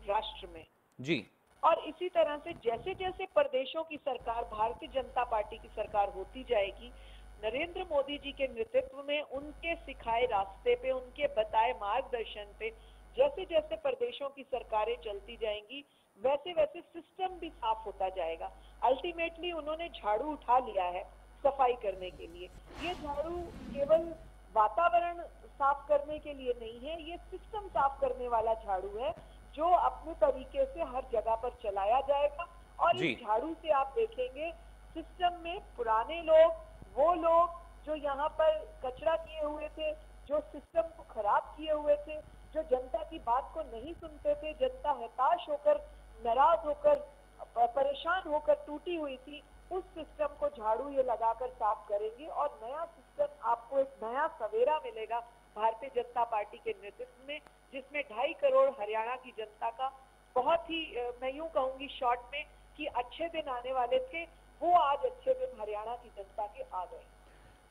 राष्ट्र में जी, और इसी तरह से जैसे जैसे प्रदेशों की सरकार भारतीय जनता पार्टी की सरकार होती जाएगी, नरेंद्र मोदी जी के नेतृत्व में उनके सिखाए रास्ते पे, उनके बताए मार्गदर्शन पे जैसे जैसे प्रदेशों की सरकारें चलती जाएंगी, वैसे वैसे सिस्टम भी साफ होता जाएगा। अल्टीमेटली उन्होंने झाड़ू उठा लिया है सफाई करने के लिए। ये झाड़ू केवल वातावरण साफ करने के लिए नहीं है, ये सिस्टम साफ करने वाला झाड़ू है जो अपने तरीके से हर जगह पर चलाया जाएगा। और इस झाड़ू से आप देखेंगे सिस्टम में पुराने लोग, वो लोग जो यहाँ पर कचरा किए हुए थे, जो सिस्टम को खराब किए हुए थे, जो जनता की बात को नहीं सुनते थे, जनता हताश होकर, नाराज होकर, परेशान होकर टूटी हुई थी, उस सिस्टम को झाड़ू ये लगाकर साफ करेंगे और नया सिस्टम, आपको एक नया सवेरा मिलेगा भारतीय जनता पार्टी के नेतृत्व में, जिसमें 2.5 करोड़ हरियाणा की जनता का बहुत ही, मैं यूं कहूंगी शॉर्ट में, कि अच्छे दिन आने वाले थे, वो आज अच्छे दिन हरियाणा की जनता के आ गए।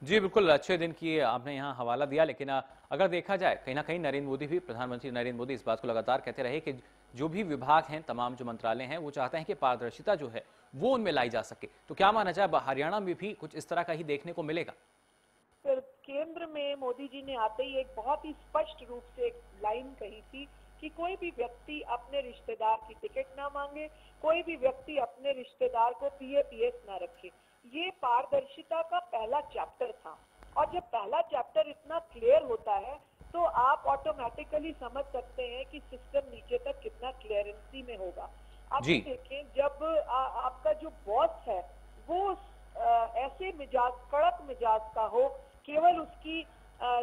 जी बिल्कुल, अच्छे दिन की आपने यहाँ हवाला दिया, लेकिन अगर देखा जाए कहीं ना कहीं नरेंद्र मोदी भी, प्रधानमंत्री नरेंद्र मोदी इस बात को लगातार कहते रहे कि जो भी विभाग हैं, तमाम जो मंत्रालय हैं, वो चाहते हैं कि पारदर्शिता जो है वो उनमें लाई जा सके। तो क्या माना जाए, हरियाणा में भी कुछ इस तरह का ही देखने को मिलेगा? फिर केंद्र में मोदी जी ने आते ही एक बहुत ही स्पष्ट रूप से एक लाइन कही थी कि कोई भी व्यक्ति अपने रिश्तेदार की टिकट ना मांगे, कोई भी व्यक्ति अपने रिश्तेदार को PAPS ना रखे। ये पारदर्शिता का पहला चैप्टर था, और जब पहला चैप्टर इतना क्लियर होता है तो आप ऑटोमेटिकली समझ सकते हैं कि सिस्टम नीचे तक कितना क्लियरेंसी में होगा। आप देखें, जब आपका जो बॉस है वो ऐसे मिजाज, कड़क मिजाज का हो, केवल उसकी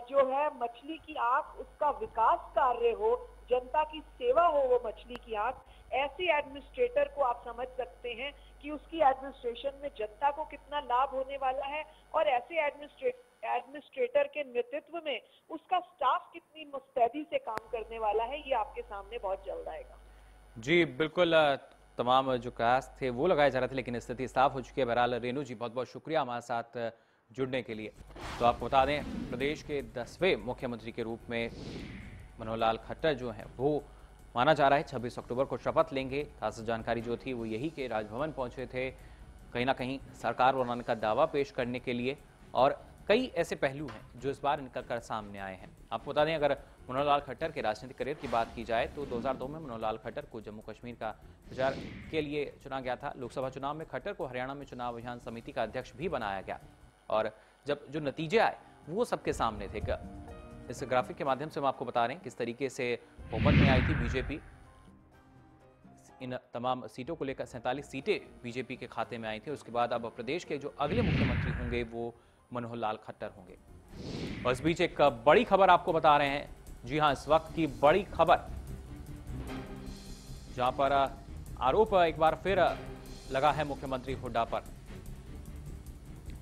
जो है मछली की आंख, उसका विकास कार्य हो, जनता की सेवा हो वो मछली की आंख, ऐसे एडमिनिस्ट्रेटर को आप समझ सकते हैं कि उसकी एडमिनिस्ट्रेशन में जनता को कितना लाभ होने वाला है, और ऐसे एडमिनिस्ट्रेटर के नेतृत्व में उसका स्टाफ कितनी मुस्तैदी से काम करने वाला है, ये आपके सामने बहुत जल्द आएगा। जी बिल्कुल, तमाम जो कयास थे वो लगाए जा रहे थे, लेकिन स्थिति साफ हो चुकी है। बहरहाल रेणु जी, बहुत बहुत शुक्रिया हमारे साथ जुड़ने के लिए। तो आपको बता दें, प्रदेश के 10वें मुख्यमंत्री के रूप में मनोहर लाल खट्टर जो हैं वो माना जा रहा है 26 अक्टूबर को शपथ लेंगे। खास जानकारी जो थी वो यही कि राजभवन पहुंचे थे कहीं ना कहीं सरकार बनाने का दावा पेश करने के लिए, और कई ऐसे पहलू हैं जो इस बार निकल कर सामने आए हैं। आपको बता दें, अगर मनोहर लाल खट्टर के राजनीतिक करियर की बात की जाए तो 2002 में मनोहर लाल खट्टर को जम्मू कश्मीर का प्रचार के लिए चुना गया था। लोकसभा चुनाव में खट्टर को हरियाणा में चुनाव अभियान समिति का अध्यक्ष भी बनाया गया, और जब जो नतीजे आए वो सबके सामने थे। इस ग्राफिक के माध्यम से हम आपको बता रहे हैं किस तरीके से बहुमत में आई थी बीजेपी। इन तमाम सीटों को लेकर 47 सीटें बीजेपी के खाते में आई थी। उसके बाद अब प्रदेश के जो अगले मुख्यमंत्री होंगे वो मनोहर लाल खट्टर होंगे। और इस बीच एक बड़ी खबर आपको बता रहे हैं। जी हां, इस वक्त की बड़ी खबर, जहां पर आरोप एक बार फिर लगा है मुख्यमंत्री हुड्डा पर।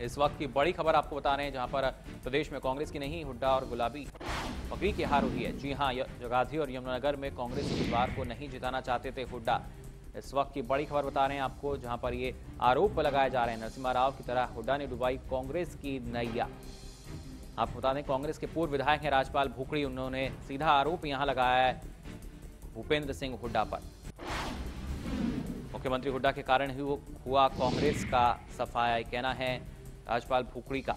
इस वक्त की बड़ी खबर आपको बता रहे हैं, जहां पर प्रदेश में कांग्रेस की नहीं, हुड्डा और गुलाबी पगड़ी की हार हुई है। जी हां, जगाधरी और यमुनानगर में कांग्रेस उम्मीदवार को नहीं जिताना चाहते थे हुड्डा। इस वक्त की बड़ी खबर बता रहे हैं आपको, जहां पर ये आरोप लगाए जा रहे हैं नरसिम्हा राव की तरह हुड्डा ने डुबाई कांग्रेस की नैया। आपको बता दें, कांग्रेस के पूर्व विधायक हैं राजपाल भुखड़ी, उन्होंने सीधा आरोप यहां लगाया है भूपेंद्र सिंह हुड्डा पर। मुख्यमंत्री हुड्डा के कारण ही हुआ कांग्रेस का सफाया, कहना है राजपाल भुखड़ी का।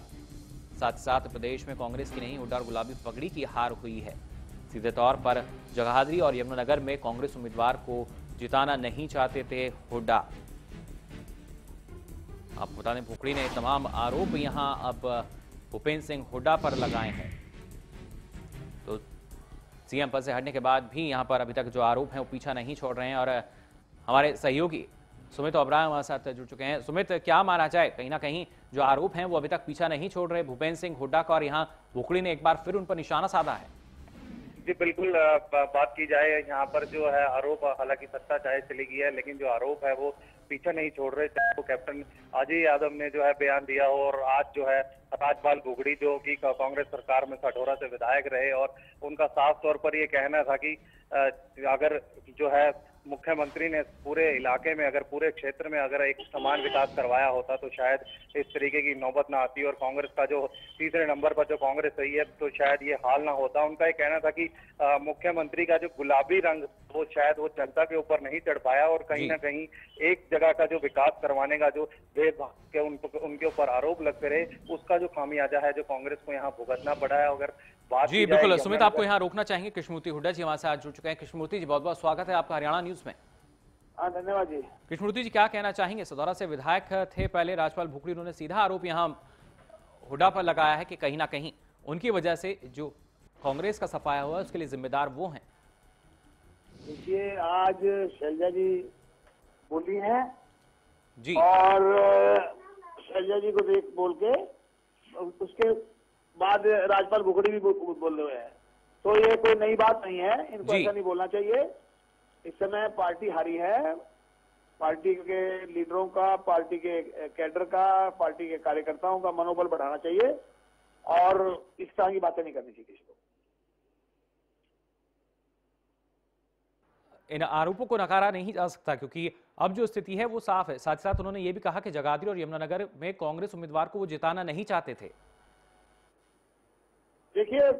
साथ साथ प्रदेश में कांग्रेस की नहीं, हुड्डा और गुलाबी पगड़ी की हार हुई है। सीधे तौर पर जगाधरी और यमुनानगर में कांग्रेस उम्मीदवार को जिताना नहीं चाहते थे हुड्डा। आपको बता दें, भुखड़ी ने तमाम आरोप यहां अब भूपेंद्र सिंह हुड्डा पर लगाए हैं। तो सीएम पद से हटने के बाद भी यहां पर अभी तक जो आरोप हैं वो पीछा नहीं छोड़ रहे हैं, और हमारे सहयोगी सुमित ओबराय हमारे साथ जुड़ चुके हैं। सुमित, क्या माना जाए, कहीं ना कहीं जो आरोप हैं वो अभी तक पीछा नहीं छोड़ रहे भूपेंद्र सिंह हुड्डा का, और यहाँ भुखड़ी ने एक बार फिर उन पर निशाना साधा है? जी बिल्कुल, बात की जाए यहाँ पर जो है आरोप, हालांकि सत्ता चाहे चली गई है, लेकिन जो आरोप है वो पीछा नहीं छोड़ रहे। चाहे वो कैप्टन अजय यादव ने जो है बयान दिया हो, और आज जो है राजपाल भुखड़ी जो कि कांग्रेस सरकार में कठोरा से विधायक रहे, और उनका साफ तौर पर ये कहना था कि अगर जो है मुख्यमंत्री ने पूरे इलाके में, अगर पूरे क्षेत्र में अगर एक समान विकास करवाया होता तो शायद इस तरीके की नौबत ना आती, और कांग्रेस का जो तीसरे नंबर पर जो कांग्रेस रही है तो शायद ये हाल ना होता। उनका ये कहना था कि मुख्यमंत्री का जो गुलाबी रंग वो शायद वो जनता के ऊपर नहीं चढ़ पाया, और कहीं ना कहीं एक जगह का जो विकास करवाने का जो भेदभाव के उनके ऊपर आरोप लगते रहे, उसका जो खामियाजा है जो कांग्रेस को यहाँ भुगतना पड़ा है। अगर जी बिल्कुल, सुमित आपको यहाँ रोकना चाहेंगे। कृष्णमूर्ति हुड्डा जी हमारे साथ जुड़ चुके हैं। कृष्णमूर्ति जी, बहुत बहुत स्वागत है आपका हरियाणा न्यूज में। धन्यवाद जी। कृष्णमूर्ति जी, क्या कहना चाहेंगे? सदौरा से विधायक थे पहले राजपाल भुखड़ी, उन्होंने सीधा आरोप यहाँ हुड्डा पर लगाया है कि कहीं ना कहीं उनकी वजह से जो कांग्रेस का सफाया हुआ है उसके लिए जिम्मेदार वो हैं। देखिए, आज शैलजा जी बोली हैं जी, और शैलजा जी को देख बोल के उसके बाद राजपाल भुखड़ी भी बोल रहे हैं, तो ये कोई नई बात नहीं है, इनको ऐसा नहीं बोलना चाहिए। इस समय पार्टी हारी है, पार्टी के लीडरों का, पार्टी के कैडर का, पार्टी के कार्यकर्ताओं का मनोबल बढ़ाना चाहिए, और इस तरह की बातें नहीं करनी चाहिए किसी को। इन आरोपों को नकारा नहीं जा सकता, क्योंकि अब जो स्थिति है वो साफ है। साथ ही साथ उन्होंने ये भी कहा कि जगाधरी और यमुनानगर में कांग्रेस उम्मीदवार को वो जिताना नहीं चाहते थे। देखिए,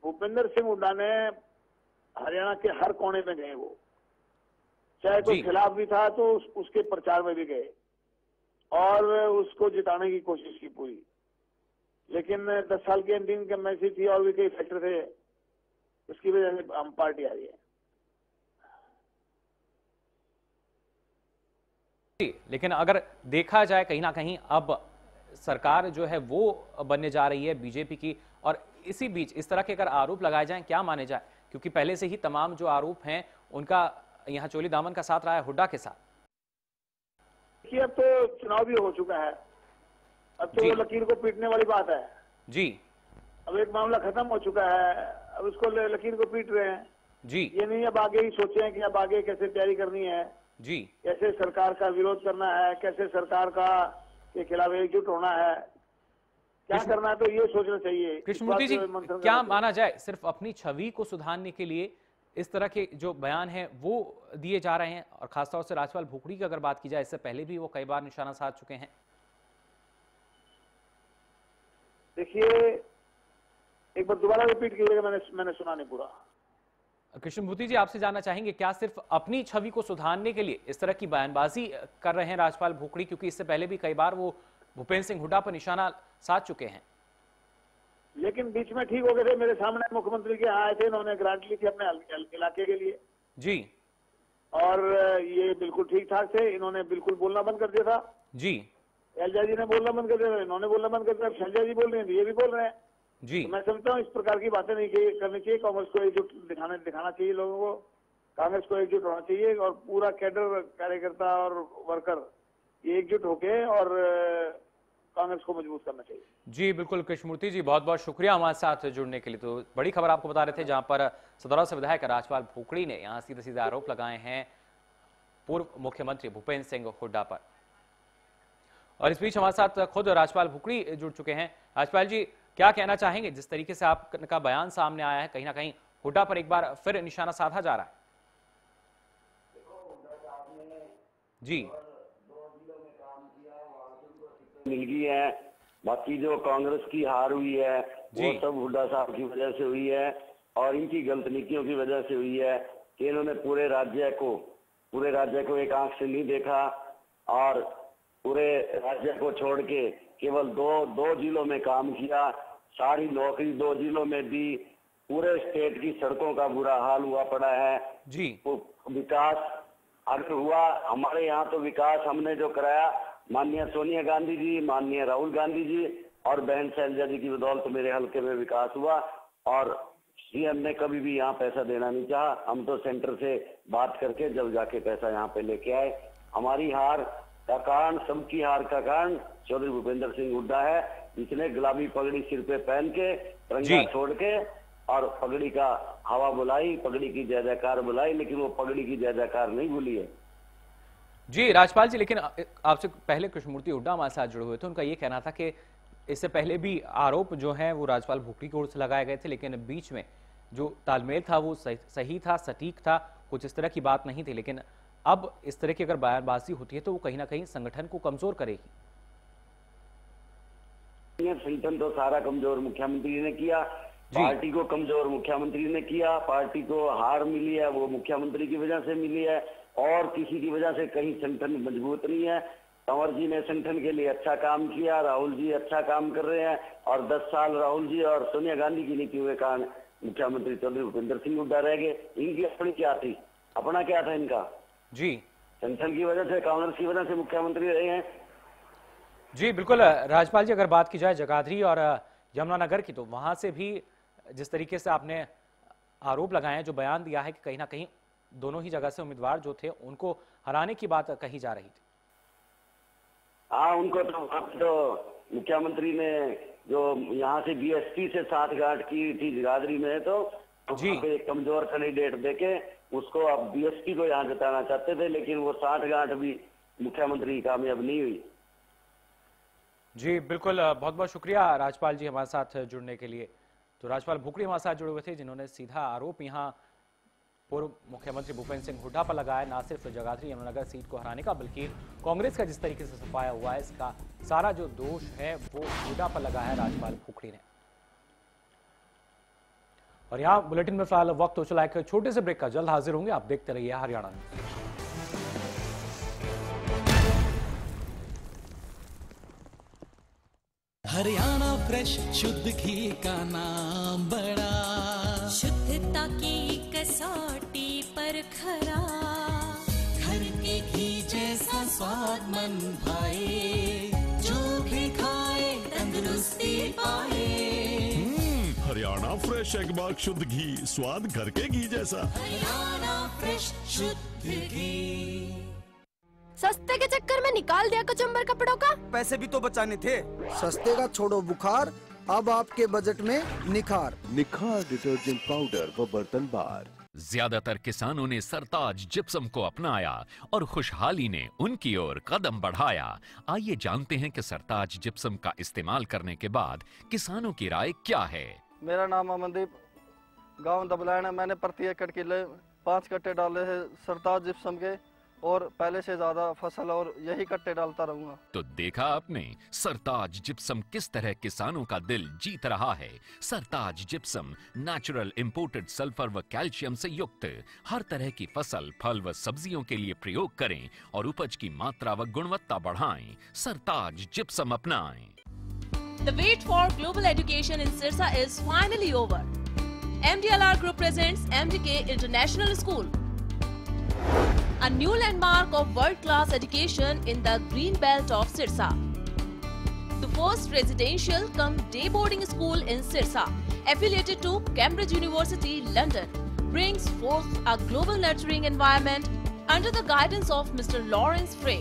भूपेंद्र सिंह हुड्डा ने हरियाणा के हर कोने में गए, वो चाहे कोई खिलाफ भी था तो उसके प्रचार में भी गए, और उसको जिताने की कोशिश की पूरी। लेकिन 10 साल की एंडिंग का मैसेज थी, और भी कई फैक्टर थे, उसकी वजह से हम पार्टी आ रही है। लेकिन अगर देखा जाए, कहीं ना कहीं अब सरकार जो है वो बनने जा रही है बीजेपी की, और इसी बीच इस तरह के अगर आरोप लगाए जाएं, क्या माने जाए, क्योंकि पहले से ही तमाम जो आरोप हैं उनका यहाँ चोली दामन का साथ रहा है हुड्डा के साथ। देखिए अब तो चुनाव भी हो चुका है, अब तो लकीर को पीटने वाली बात है जी। अब एक मामला खत्म हो चुका है, अब उसको लकीर को पीट रहे हैं जी। ये नहीं अब आगे ही सोचे हैं कि अब आगे कैसे तैयारी करनी है जी, कैसे सरकार का विरोध करना है, कैसे सरकार का के खिलाफ एकजुट होना है, क्या करना है, तो ये सोचना चाहिए। कृष्णमूर्ति जी, क्या माना जाए सिर्फ अपनी छवि को सुधारने के लिए इस तरह के जो बयान हैं वो दिए जा रहे हैं, और खासतौर से राजपाल भुखड़ी की अगर बात की जाए, इससे पहले भी वो कई बार निशाना साध चुके हैं। देखिए एक बार दोबारा रिपीट कीजिएगा, मैंने सुना नहीं पूरा। कृष्णमूर्ति जी, आपसे जानना चाहेंगे क्या सिर्फ अपनी छवि को सुधारने के लिए इस तरह की बयानबाजी कर रहे हैं राजपाल भुखड़ी, क्योंकि इससे पहले भी कई बार वो भूपेंद्र सिंह हुड्डा पर निशाना साध चुके हैं। लेकिन बीच में ठीक हो गए थे, मेरे सामने मुख्यमंत्री के यहाँ आए थे, इन्होंने ग्रांट ली थी अपने इलाके के लिए जी, और ये बिल्कुल ठीक ठाक थे, इन्होंने बिल्कुल बोलना बंद कर दिया था जी। एलजा जी ने बोलना बंद कर दिया, इन्होंने बोलना बंद कर दिया, शैलजा जी बोल रहे हैं, ये भी बोल रहे हैं जी। तो मैं समझता हूँ इस प्रकार की बातें नहीं करनी चाहिए, कांग्रेस को एकजुट दिखाना चाहिए, लोगों को कांग्रेस को एकजुट होना चाहिए, और पूरा कैडर कार्यकर्ता और वर्कर ये एकजुट होके और कांग्रेस को मजबूत करना चाहिए। जी बिल्कुल कृष्णमूर्ति जी, बहुत बहुत शुक्रिया हमारे साथ जुड़ने के लिए। तो बड़ी खबर आपको बता रहे थे, जहां पर सदौरा से विधायक राजपाल भुखड़ी ने यहां सीधे सीधे आरोप लगाए हैं पूर्व मुख्यमंत्री भूपेंद्र सिंह हुड्डा पर। और इस बीच हमारे साथ खुद राजपाल भुखड़ी जुड़ चुके हैं। राजपाल जी, क्या कहना चाहेंगे, जिस तरीके से आपका बयान सामने आया है, कहीं ना कहीं हुड्डा पर एक बार फिर निशाना साधा जा रहा है? जी मिल गई है, बाकी जो कांग्रेस की हार हुई है वो सब हुड्डा साहब की वजह से हुई है, और इनकी गलत नीतियों की वजह से हुई है कि इन्होंने पूरे राज्य को एक आंख से नहीं देखा, और पूरे राज्य को छोड़ के केवल दो जिलों में काम किया, सारी नौकरी 2 जिलों में दी, पूरे स्टेट की सड़कों का बुरा हाल हुआ पड़ा है जी। विकास अगर हुआ हमारे यहाँ, तो विकास हमने जो कराया माननीय सोनिया गांधी जी, माननीय राहुल गांधी जी और बहन शैलजा जी की बदौलत मेरे हल्के में विकास हुआ, और सीएम ने कभी भी यहाँ पैसा देना नहीं चाहा, हम तो सेंटर से बात करके जब जाके पैसा यहाँ पे लेके आए। हमारी हार का कारण, सबकी हार का कारण चौधरी भूपेंद्र सिंह हुड्डा है, जिसने गुलाबी पगड़ी सिर पे पहन के तिरंगा छोड़ के और पगड़ी का हवा बुलाई, पगड़ी की जय जयकार बुलाई, लेकिन वो पगड़ी की जय जयकार नहीं भूली है। जी राजपाल जी, लेकिन आपसे पहले कृष्णमूर्ति हुड्डा हमारे साथ जुड़े हुए थे, उनका ये कहना था कि इससे पहले भी आरोप जो है वो राजपाल भुखड़ी की ओर से लगाए गए थे, लेकिन बीच में जो तालमेल था वो सही था, सटीक था, कुछ इस तरह की बात नहीं थी। लेकिन अब इस तरह की अगर बयानबाजी होती है तो वो कहीं ना कहीं संगठन को कमजोर करेगी। संगठन तो सारा कमजोर मुख्यमंत्री ने किया, पार्टी को कमजोर मुख्यमंत्री ने किया, पार्टी को हार मिली है वो मुख्यमंत्री की वजह से मिली है, और किसी की वजह से कहीं संगठन मजबूत नहीं है। कंवर जी ने संगठन के लिए अच्छा काम किया, राहुल जी अच्छा काम कर रहे हैं, और 10 साल राहुल जी और सोनिया गांधी की नीतियों के कारण मुख्यमंत्री चौधरी भूपेंद्र सिंह हुड्डा रह गए। इनकी अपनी क्या थी, अपना क्या था इनका जी? संगठन की वजह से, कांग्रेस की वजह से मुख्यमंत्री रहे हैं। जी बिल्कुल राजपाल जी, अगर बात की जाए जगाधरी और यमुनानगर की, तो वहां से भी जिस तरीके से आपने आरोप लगाए हैं, जो बयान दिया है कि कहीं ना कहीं दोनों ही जगह से उम्मीदवार जो थे उनको हराने की बात कही जा रही थी। हाँ, उनको तो मुख्यमंत्री ने जो यहाँ से बीएसपी से साठगांठ की थी जगाधरी में, तो जी एक कमजोर कैंडिडेट देके उसको अब बीएसपी को यहाँ जिताना चाहते थे, लेकिन वो साठगांठ भी मुख्यमंत्री कामयाब नहीं हुई। जी बिल्कुल, बहुत बहुत शुक्रिया राजपाल जी हमारे साथ जुड़ने के लिए। तो राजपाल भुखड़ी हमारे साथ जुड़े हुए थे, जिन्होंने सीधा आरोप यहाँ पूर्व मुख्यमंत्री भूपेंद्र सिंह हुड्डा पर लगाया, ना सिर्फ जगाधरी यमुनानगर सीट को हराने का, बल्कि कांग्रेस का जिस तरीके से सफाया हुआ है, इसका सारा जो दोष है वो हुड्डा पर लगा है राजपाल भुखड़ी ने। और यहाँ बुलेटिन में फिलहाल वक्त हो चला है छोटे से ब्रेक का, जल्द हाजिर होंगे, आप देखते रहिए हरियाणा न्यूज़। हरियाणा फ्रेश शुद्ध घी का नाम बड़ा, शुद्धता की कसौटी पर खरा, घर के घी जैसा स्वाद मन भाए, जो भी खाए तंदुरुस्ती पाए। फ्रेश एगबाग शुद्ध घी, स्वाद घर के घी जैसा। हरियाणा फ्रेश शुद्ध घी। सस्ते के चक्कर में निकाल दिया कचुम्बर कपड़ों का। पैसे भी तो बचाने थे। सस्ते का छोड़ो बुखार, अब आपके बजट में निखार। निखार डिटर्जेंट पाउडर व बर्तन बार। ज्यादातर किसानों ने सरताज जिप्सम को अपनाया और खुशहाली ने उनकी ओर कदम बढ़ाया। आइए जानते हैं कि सरताज जिप्सम का इस्तेमाल करने के बाद किसानों की राय क्या है। मेरा नाम अमनदीप, गांव दबलायन है। मैंने प्रति एकड़ के लिए 5 कट्टे डाले हैं सरताज जिप्सम के, और पहले से ज्यादा फसल और यही कट्टे डालता रहूंगा। तो देखा आपने सरताज जिप्सम किस तरह किसानों का दिल जीत रहा है। सरताज जिप्सम नेचुरल इंपोर्टेड सल्फर व कैल्शियम से युक्त। हर तरह की फसल, फल व सब्जियों के लिए प्रयोग करें और उपज की मात्रा व गुणवत्ता बढ़ाएं। सरताज जिप्सम अपनाएं। The wait for global education in Sirsa is finally over. MDLR Group presents MDK International School, a new landmark of world-class education in the green belt of Sirsa. The first residential cum day boarding school in Sirsa, affiliated to Cambridge University, London, brings forth a global nurturing environment under the guidance of Mr. Lawrence Frey,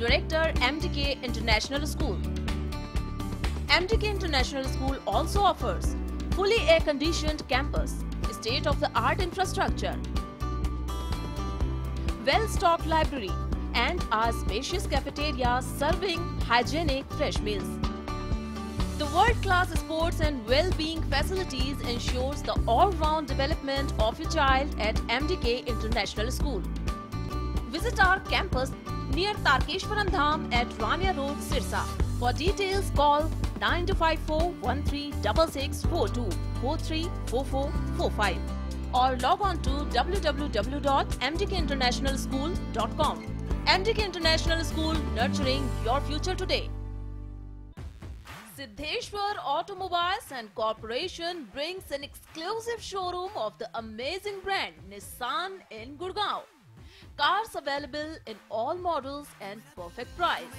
Director, MDK International School. MDK International School also offers fully air-conditioned campus, state-of-the-art infrastructure, well-stocked library, and a spacious cafeteria serving hygienic fresh meals. The world-class sports and well-being facilities ensures the all-round development of your child at MDK International School. Visit our campus near Tarkeshwaram Dham at Rania Road, Sirsa. For details, call 9254136642 434445 or log on to www.mdkinternationalschool.com. MDK International School, nurturing your future today. Siddheshwar Automobiles and Corporation brings an exclusive showroom of the amazing brand Nissan in Gurgaon. Cars available in all models and perfect price.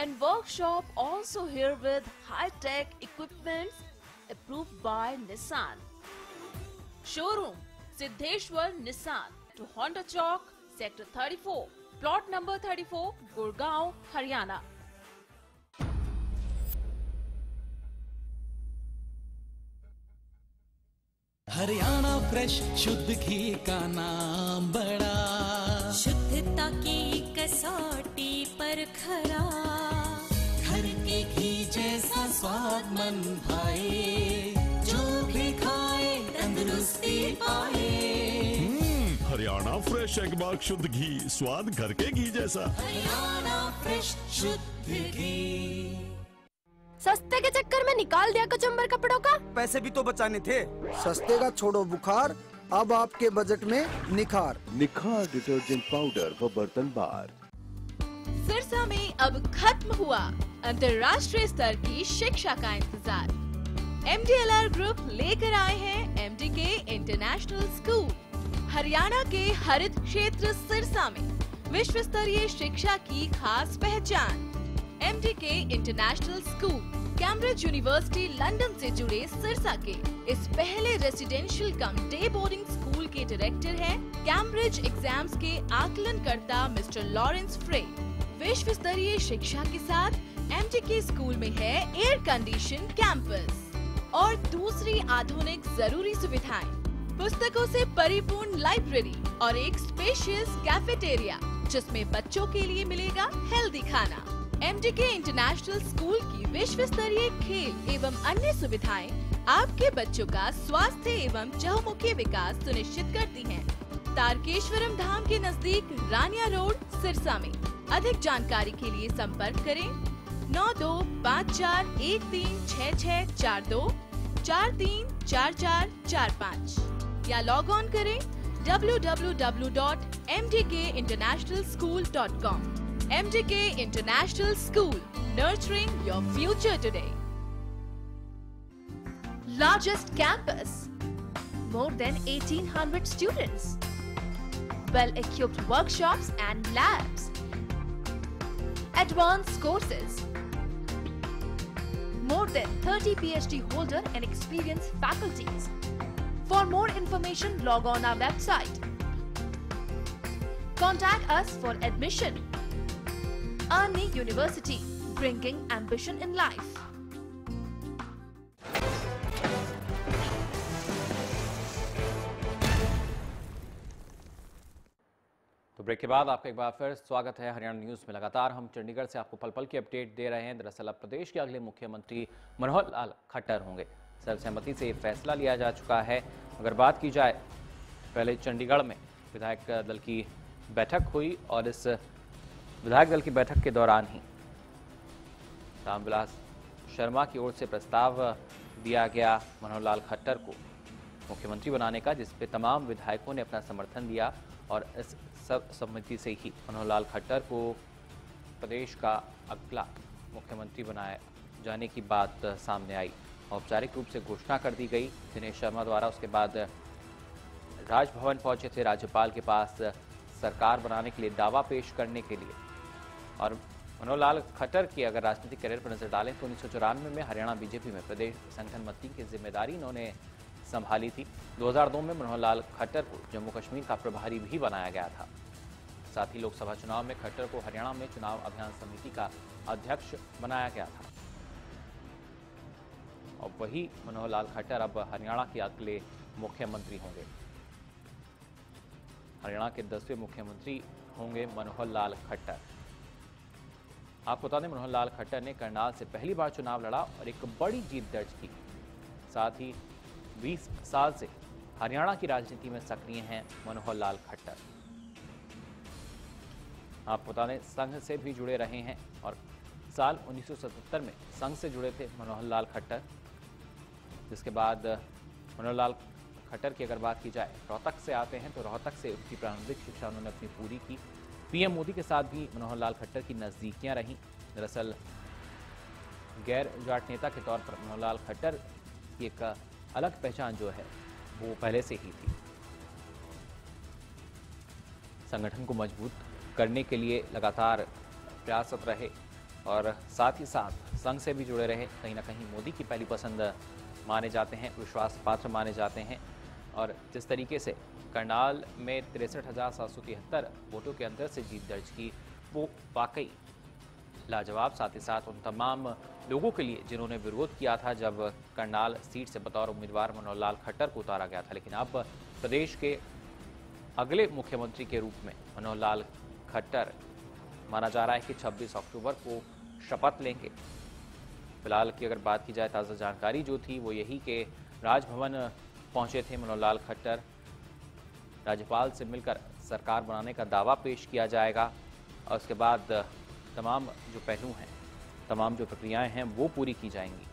And workshop also here with high-tech equipments approved by Nissan. Showroom Siddheshwar Nissan to Honda Chowk, Sector 34, Plot number 34, Gurgaon, Haryana. Haryana fresh शुद्ध घी का नाम बड़ा, शुद्धता की कसौटी पर खरा, घर के घी जैसा स्वाद मन भाए, जो भी खाए तंदुरुस्ती पाए। हरियाणा फ्रेश एगबाग शुद्ध घी, स्वाद घर के घी जैसा। हरियाणा फ्रेश शुद्ध घी। सस्ते के चक्कर में निकाल दिया कचुम्बर कपड़ों का। पैसे भी तो बचाने थे। सस्ते का छोड़ो बुखार, अब आपके बजट में निखार। निखार डिटर्जेंट पाउडर व बर्तन बार। सिरसा में अब खत्म हुआ अंतर्राष्ट्रीय स्तर की शिक्षा का इंतजार। MDLR ग्रुप लेकर आए हैं MDK इंटरनेशनल स्कूल। हरियाणा के हरित क्षेत्र सिरसा में विश्व स्तरीय शिक्षा की खास पहचान। MDK international school Cambridge university London से जुड़े सिरसा के इस पहले रेसिडेंशियल कम डे बोर्डिंग स्कूल के डायरेक्टर हैं कैम्ब्रिज एग्जाम्स के आकलनकर्ता मिस्टर लॉरेंस फ्रे। विश्व स्तरीय शिक्षा के साथ MDK स्कूल में है एयर कंडीशन कैंपस और दूसरी आधुनिक जरूरी सुविधाएं, पुस्तकों से परिपूर्ण लाइब्रेरी और एक स्पेशियस कैफेटेरिया जिसमें बच्चों के लिए मिलेगा हेल्दी खाना। MDK इंटरनेशनल स्कूल की विश्व स्तरीय खेल एवं अन्य सुविधाएं आपके बच्चों का स्वास्थ्य एवं चहुमुखी विकास सुनिश्चित करती हैं। तारकेश्वरम धाम के नजदीक रानिया रोड, सिरसा में। अधिक जानकारी के लिए संपर्क करें 9254136642 434445 या लॉग ऑन करें www.mdkinternationalschool.com. MDK International School, nurturing your future today. Largest campus, more than 1800 students, well-equipped workshops and labs, advanced courses, more than 30 PhD holder and experienced faculties. For more information, log on our website. Contact us for admission. Army University, bringing ambition in life. तो ब्रेक के बाद आपका एक बार फिर स्वागत है हरियाणा न्यूज़ में। लगातार हम चंडीगढ़ से आपको पल पल की अपडेट दे रहे हैं। दरअसल अब प्रदेश के अगले मुख्यमंत्री मनोहर लाल खट्टर होंगे। सर्वसहमति से ये फैसला लिया जा चुका है। अगर बात की जाए, पहले चंडीगढ़ में विधायक दल की बैठक हुई और इस विधायक दल की बैठक के दौरान ही रामविलास शर्मा की ओर से प्रस्ताव दिया गया मनोहर लाल खट्टर को मुख्यमंत्री बनाने का, जिस पे तमाम विधायकों ने अपना समर्थन दिया और इस सब सम्मति से ही मनोहर लाल खट्टर को प्रदेश का अगला मुख्यमंत्री बनाए जाने की बात सामने आई। औपचारिक रूप से घोषणा कर दी गई दिनेश शर्मा द्वारा। उसके बाद राजभवन पहुंचे थे राज्यपाल के पास सरकार बनाने के लिए दावा पेश करने के लिए। और मनोहर लाल खट्टर की अगर राजनीतिक करियर पर नजर डालें तो 1994 में हरियाणा बीजेपी में प्रदेश संगठन मंत्री की जिम्मेदारी इन्होंने संभाली थी। 2002 में मनोहर लाल खट्टर को जम्मू कश्मीर का प्रभारी भी बनाया गया था। साथ ही लोकसभा चुनाव में खट्टर को हरियाणा में चुनाव अभियान समिति का अध्यक्ष बनाया गया था। और वही मनोहर लाल खट्टर अब हरियाणा के अगले मुख्यमंत्री होंगे। हरियाणा के 10वें मुख्यमंत्री होंगे मनोहर लाल खट्टर। आपको बता दें, मनोहर लाल खट्टर ने करनाल से पहली बार चुनाव लड़ा और एक बड़ी जीत दर्ज की। साथ ही 20 साल से हरियाणा की राजनीति में सक्रिय हैं मनोहर लाल खट्टर। आप बता दें, संघ से भी जुड़े रहे हैं और साल 1977 में संघ से जुड़े थे मनोहर लाल खट्टर। जिसके बाद मनोहर लाल खट्टर की अगर बात की जाए, रोहतक से आते हैं तो रोहतक से उनकी प्रारंभिक शिक्षा उन्होंने अपनी पूरी की। पीएम मोदी के साथ भी मनोहर लाल खट्टर की नज़दीकियां रहीं। दरअसल गैर जाट नेता के तौर पर मनोहर लाल खट्टर की एक अलग पहचान जो है वो पहले से ही थी। संगठन को मजबूत करने के लिए लगातार प्रयासरत रहे और साथ ही साथ संघ से भी जुड़े रहे। कहीं ना कहीं मोदी की पहली पसंद माने जाते हैं, विश्वास पात्र माने जाते हैं। और जिस तरीके से करनाल में 63,773 वोटों के अंतर से जीत दर्ज की, वो वाकई लाजवाब। साथ ही साथ उन तमाम लोगों के लिए जिन्होंने विरोध किया था जब करनाल सीट से बतौर उम्मीदवार मनोहर लाल खट्टर को उतारा गया था। लेकिन अब प्रदेश के अगले मुख्यमंत्री के रूप में मनोहर लाल खट्टर माना जा रहा है कि 26 अक्टूबर को शपथ लेंगे। फिलहाल की अगर बात की जाए, ताज़ा जानकारी जो थी वो यही कि राजभवन पहुंचे थे मनोहर लाल खट्टर। राज्यपाल से मिलकर सरकार बनाने का दावा पेश किया जाएगा और उसके बाद तमाम जो पहलू हैं, तमाम जो प्रक्रियाएं हैं वो पूरी की जाएंगी।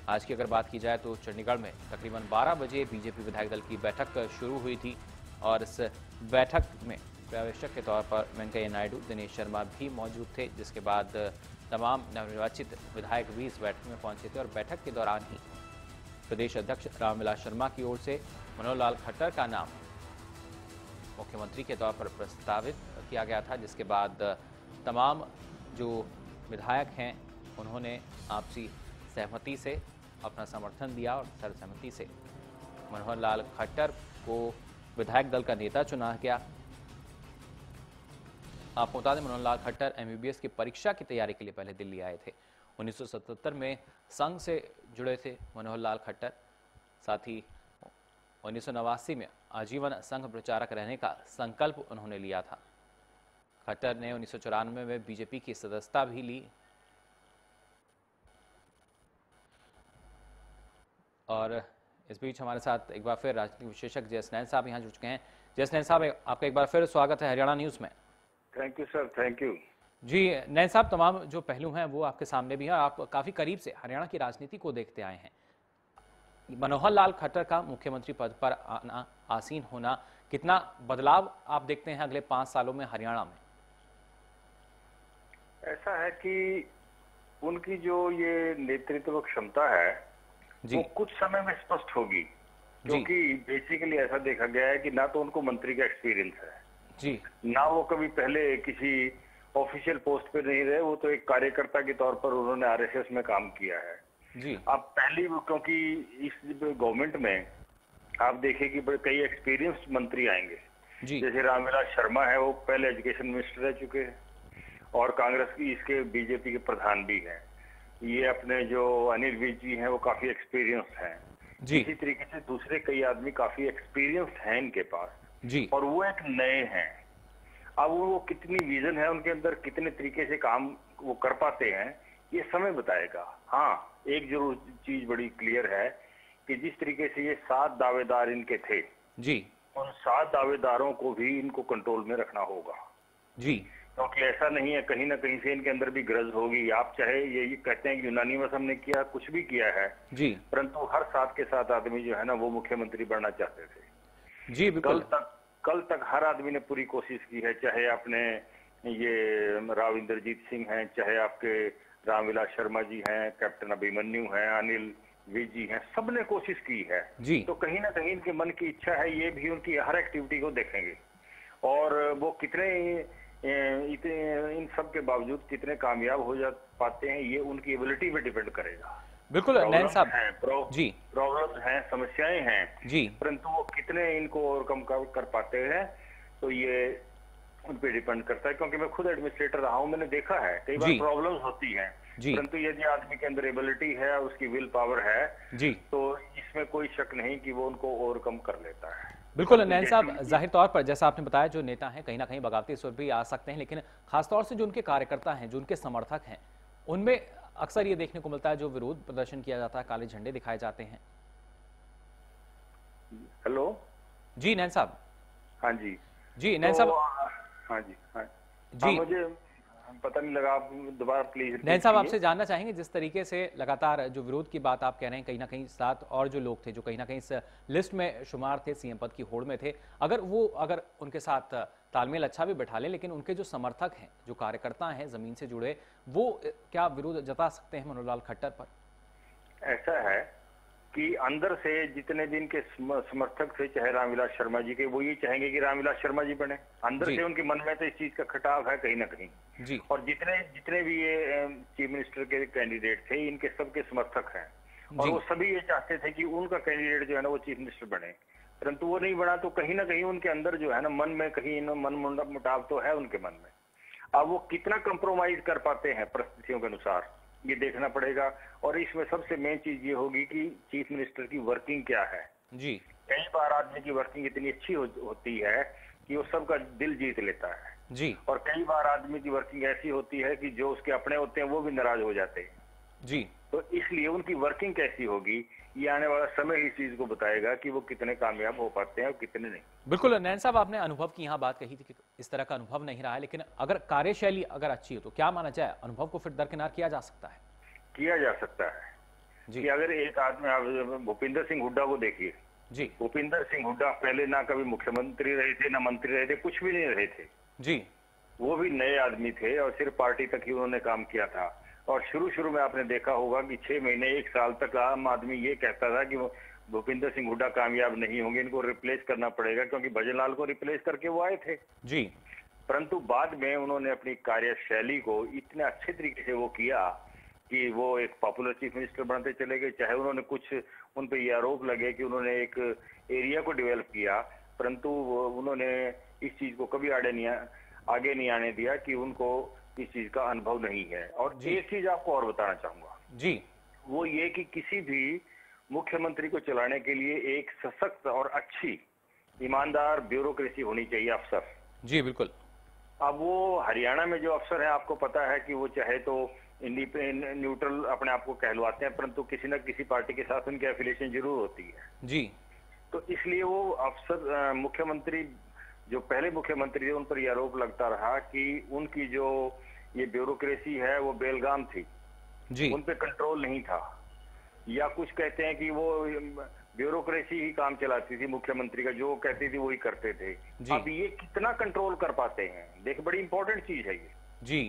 आज की अगर बात की जाए तो चंडीगढ़ में तकरीबन 12 बजे बीजेपी विधायक दल की बैठक शुरू हुई थी और इस बैठक में पर्यवेक्षक के तौर पर वेंकैया नायडू, दिनेश शर्मा भी मौजूद थे। जिसके बाद तमाम नवनिर्वाचित विधायक भी इस बैठक में पहुंचे थे और बैठक के दौरान ही प्रदेश अध्यक्ष रामविलास शर्मा की ओर से मनोहर लाल खट्टर का नाम मुख्यमंत्री के तौर पर प्रस्तावित किया गया था। जिसके बाद तमाम जो विधायक हैं उन्होंने आपसी सहमति से अपना समर्थन दिया और सर्वसहमति से मनोहर लाल खट्टर को विधायक दल का नेता चुना गया। आपको बता दें, मनोहर लाल खट्टर MBBS की परीक्षा की तैयारी के लिए पहले दिल्ली आए थे। 1977 में संघ से जुड़े थे मनोहर लाल खट्टर। साथ ही 1989 में आजीवन संघ प्रचारक रहने का संकल्प उन्होंने लिया था। खट्टर ने 1994 में बीजेपी की सदस्यता भी ली और इस बीच हमारे साथ एक बार फिर राजनीतिक विशेषज्ञ जयस नैन साहब यहाँ जुड़ चुके हैं। जयस नैन साहब, आपका एक बार फिर स्वागत है हरियाणा न्यूज़ में। Thank you sir, thank you. जी नैन साहब, तमाम जो पहलू हैं वो आपके सामने भी हैं। आप काफ़ी करीब से हरियाणा की राजनीति को देखते आए हैं। मनोहर लाल खट्टर का मुख्यमंत्री पद पर आना, आसीन होना, कितना बदलाव आप देखते हैं अगले 5 सालों में हरियाणा में? ऐसा है कि उनकी जो ये नेतृत्व क्षमता है वो कुछ समय में स्पष्ट होगी, क्योंकि बेसिकली ऐसा देखा गया है कि ना तो उनको मंत्री का एक्सपीरियंस है जी, ना वो कभी पहले किसी ऑफिशियल पोस्ट पे नहीं रहे। वो तो एक कार्यकर्ता के तौर पर उन्होंने RSS में काम किया है। जी। अब पहली क्योंकि इस गवर्नमेंट में आप देखें कि कई एक्सपीरियंस्ड मंत्री आएंगे, जैसे रामविलास शर्मा है, वो पहले एजुकेशन मिनिस्टर रह चुके हैं और कांग्रेस की इसके बीजेपी के प्रधान भी हैं। ये अपने जो अनिल विज जी हैं वो काफी एक्सपीरियंस्ड हैं। इसी तरीके से दूसरे कई आदमी काफी एक्सपीरियंस्ड हैं इनके पास जी, और वो एक नए हैं। अब वो कितनी विजन है उनके अंदर, कितने तरीके से काम वो कर पाते हैं, ये समय बताएगा। हाँ, एक जरूर चीज बड़ी क्लियर है कि जिस तरीके से ये 7 दावेदार इनके थे जी, उन 7 दावेदारों को भी इनको कंट्रोल में रखना होगा जी, क्योंकि ऐसा नहीं है, कहीं ना कहीं से इनके अंदर भी ग्रज होगी। आप चाहे ये कहते हैं कि यूनानिमस हमने किया, कुछ भी किया है जी, परंतु हर 7 के 7 आदमी जो है ना वो मुख्यमंत्री बनना चाहते थे जी, बिल्कुल। कल तक हर आदमी ने पूरी कोशिश की है, चाहे आपने ये राव इंद्रजीत सिंह हैं, चाहे आपके रामविलास शर्मा जी हैं, कैप्टन अभिमन्यु हैं, अनिल विज जी हैं, सबने कोशिश की है जी। तो कहीं ना कहीं इनके मन की इच्छा है, ये भी उनकी हर एक्टिविटी को देखेंगे और वो कितने इन सब के बावजूद कितने कामयाब हो जा पाते हैं ये उनकी एबिलिटी पे डिपेंड करेगा। बिल्कुल नैन साहब जी, प्रॉब्लम है, समस्याएं हैं जी, परंतु वो कितने इनको ओवरकम कर पाते हैं तो ये उन पे डिपेंड करता है। क्योंकि मैं खुद एडमिनिस्ट्रेटर रहा हूँ, मैंने देखा है कई बार प्रॉब्लम्स होती हैं परंतु यदि आदमी के अंदर एबिलिटी है, उसकी विल पावर है जी, तो इसमें कोई शक नहीं कि वो उनको ओवरकम कर लेता है। बिल्कुल नैन साहब, जाहिर तौर पर जैसा आपने बताया जो नेता हैं कहीं ना कहीं बगावती स्वर भी आ सकते हैं, लेकिन खासतौर से जो उनके कार्यकर्ता हैं, जो उनके समर्थक हैं, उनमें अक्सर ये देखने को मिलता है जो विरोध प्रदर्शन किया जाता है, काले झंडे दिखाए जाते हैं। हेलो जी नैन साहब। हाँ जी जी नैन साहब। हाँ जी, हाँ जी, मुझे पता नहीं लगा, आप दोबारा प्लीज। नैन साहब आपसे जानना चाहेंगे जिस तरीके से लगातार जो विरोध की बात आप कह रहे हैं, कहीं ना कहीं 7 और जो लोग थे जो कहीं ना कहीं इस लिस्ट में शुमार थे, सीएम पद की होड़ में थे, अगर उनके साथ तालमेल अच्छा भी बैठा लें, लेकिन उनके जो समर्थक हैं, जो कार्यकर्ता हैं जमीन से जुड़े, वो क्या विरोध जता सकते हैं मनोहर लाल खट्टर पर? ऐसा है कि अंदर से जितने दिन के समर्थक थे, चाहे रामविलास शर्मा जी के, वो ये चाहेंगे कि रामविलास शर्मा जी बने। अंदर से उनके मन में तो इस चीज का खटाव है कहीं ना कहीं जी। और जितने भी ये चीफ मिनिस्टर के कैंडिडेट थे, इनके सबके समर्थक हैं और वो सभी ये चाहते थे कि उनका कैंडिडेट जो है ना वो चीफ मिनिस्टर बने, परंतु वो नहीं बना। तो कहीं ना कहीं उनके अंदर जो है ना मन में कहीं मन मुटाव तो है उनके मन में। अब वो कितना कंप्रोमाइज कर पाते हैं परिस्थितियों के अनुसार, ये देखना पड़ेगा। और इसमें सबसे मेन चीज ये होगी कि चीफ मिनिस्टर की वर्किंग क्या है जी। कई बार आदमी की वर्किंग इतनी अच्छी होती है कि वो सबका दिल जीत लेता है जी, और कई बार आदमी की वर्किंग ऐसी होती है कि जो उसके अपने होते हैं वो भी नाराज हो जाते हैं जी। तो इसलिए उनकी वर्किंग कैसी होगी ये आने वाला समय ही इस चीज को बताएगा कि वो कितने कामयाब हो पाते हैं और कितने नहीं। बिल्कुल नैन साहब, आपने अनुभव की यहाँ बात कही थी कि इस तरह का अनुभव नहीं रहा है, लेकिन अगर कार्यशैली अगर अच्छी हो तो क्या माना जाए अनुभव को फिर दरकिनार किया जा सकता है? किया जा सकता है जी। कि अगर एक आदमी, भूपिंदर सिंह हुड्डा को देखिए जी, भूपिंदर सिंह हुड्डा पहले ना कभी मुख्यमंत्री रहे थे, ना मंत्री रहे थे, कुछ भी नहीं रहे थे जी। वो भी नए आदमी थे और सिर्फ पार्टी तक ही उन्होंने काम किया था। और शुरू में आपने देखा होगा कि 6 महीने 1 साल तक आम आदमी ये कहता था कि भूपिंदर सिंह हुड्डा कामयाब नहीं होंगे, इनको रिप्लेस करना पड़ेगा, क्योंकि भजनलाल को रिप्लेस करके वो आए थे जी। परंतु बाद में उन्होंने अपनी कार्यशैली को इतने अच्छे तरीके से वो किया कि वो एक पॉपुलर चीफ मिनिस्टर बनते चले गए। चाहे उन्होंने कुछ उन पे ये आरोप लगे कि उन्होंने एक एरिया को डेवलप किया, परंतु उन्होंने इस चीज को कभी आगे नहीं आने दिया कि उनको इस चीज का अनुभव नहीं है। और एक चीज आपको और बताना चाहूंगा जी, वो ये कि किसी भी मुख्यमंत्री को चलाने के लिए एक सशक्त और अच्छी ईमानदार ब्यूरोक्रेसी होनी चाहिए, अफसर जी। बिल्कुल। अब वो हरियाणा में जो अफसर है आपको पता है कि वो चाहे तो न्यूट्रल अपने आप को कहलवाते हैं, परंतु किसी न किसी पार्टी के साथ उनकी एफिलिएशन जरूर होती है जी। तो इसलिए वो अफसर मुख्यमंत्री जो पहले मुख्यमंत्री थे उन पर यह आरोप लगता रहा कि उनकी जो ये ब्यूरोक्रेसी है वो बेलगाम थी जी, उन पे कंट्रोल नहीं था, या कुछ कहते हैं कि वो ब्यूरोक्रेसी ही काम चलाती थी मुख्यमंत्री का, जो कहती थी वही करते थे। अब ये कितना कंट्रोल कर पाते हैं, देख बड़ी इंपॉर्टेंट चीज है ये जी।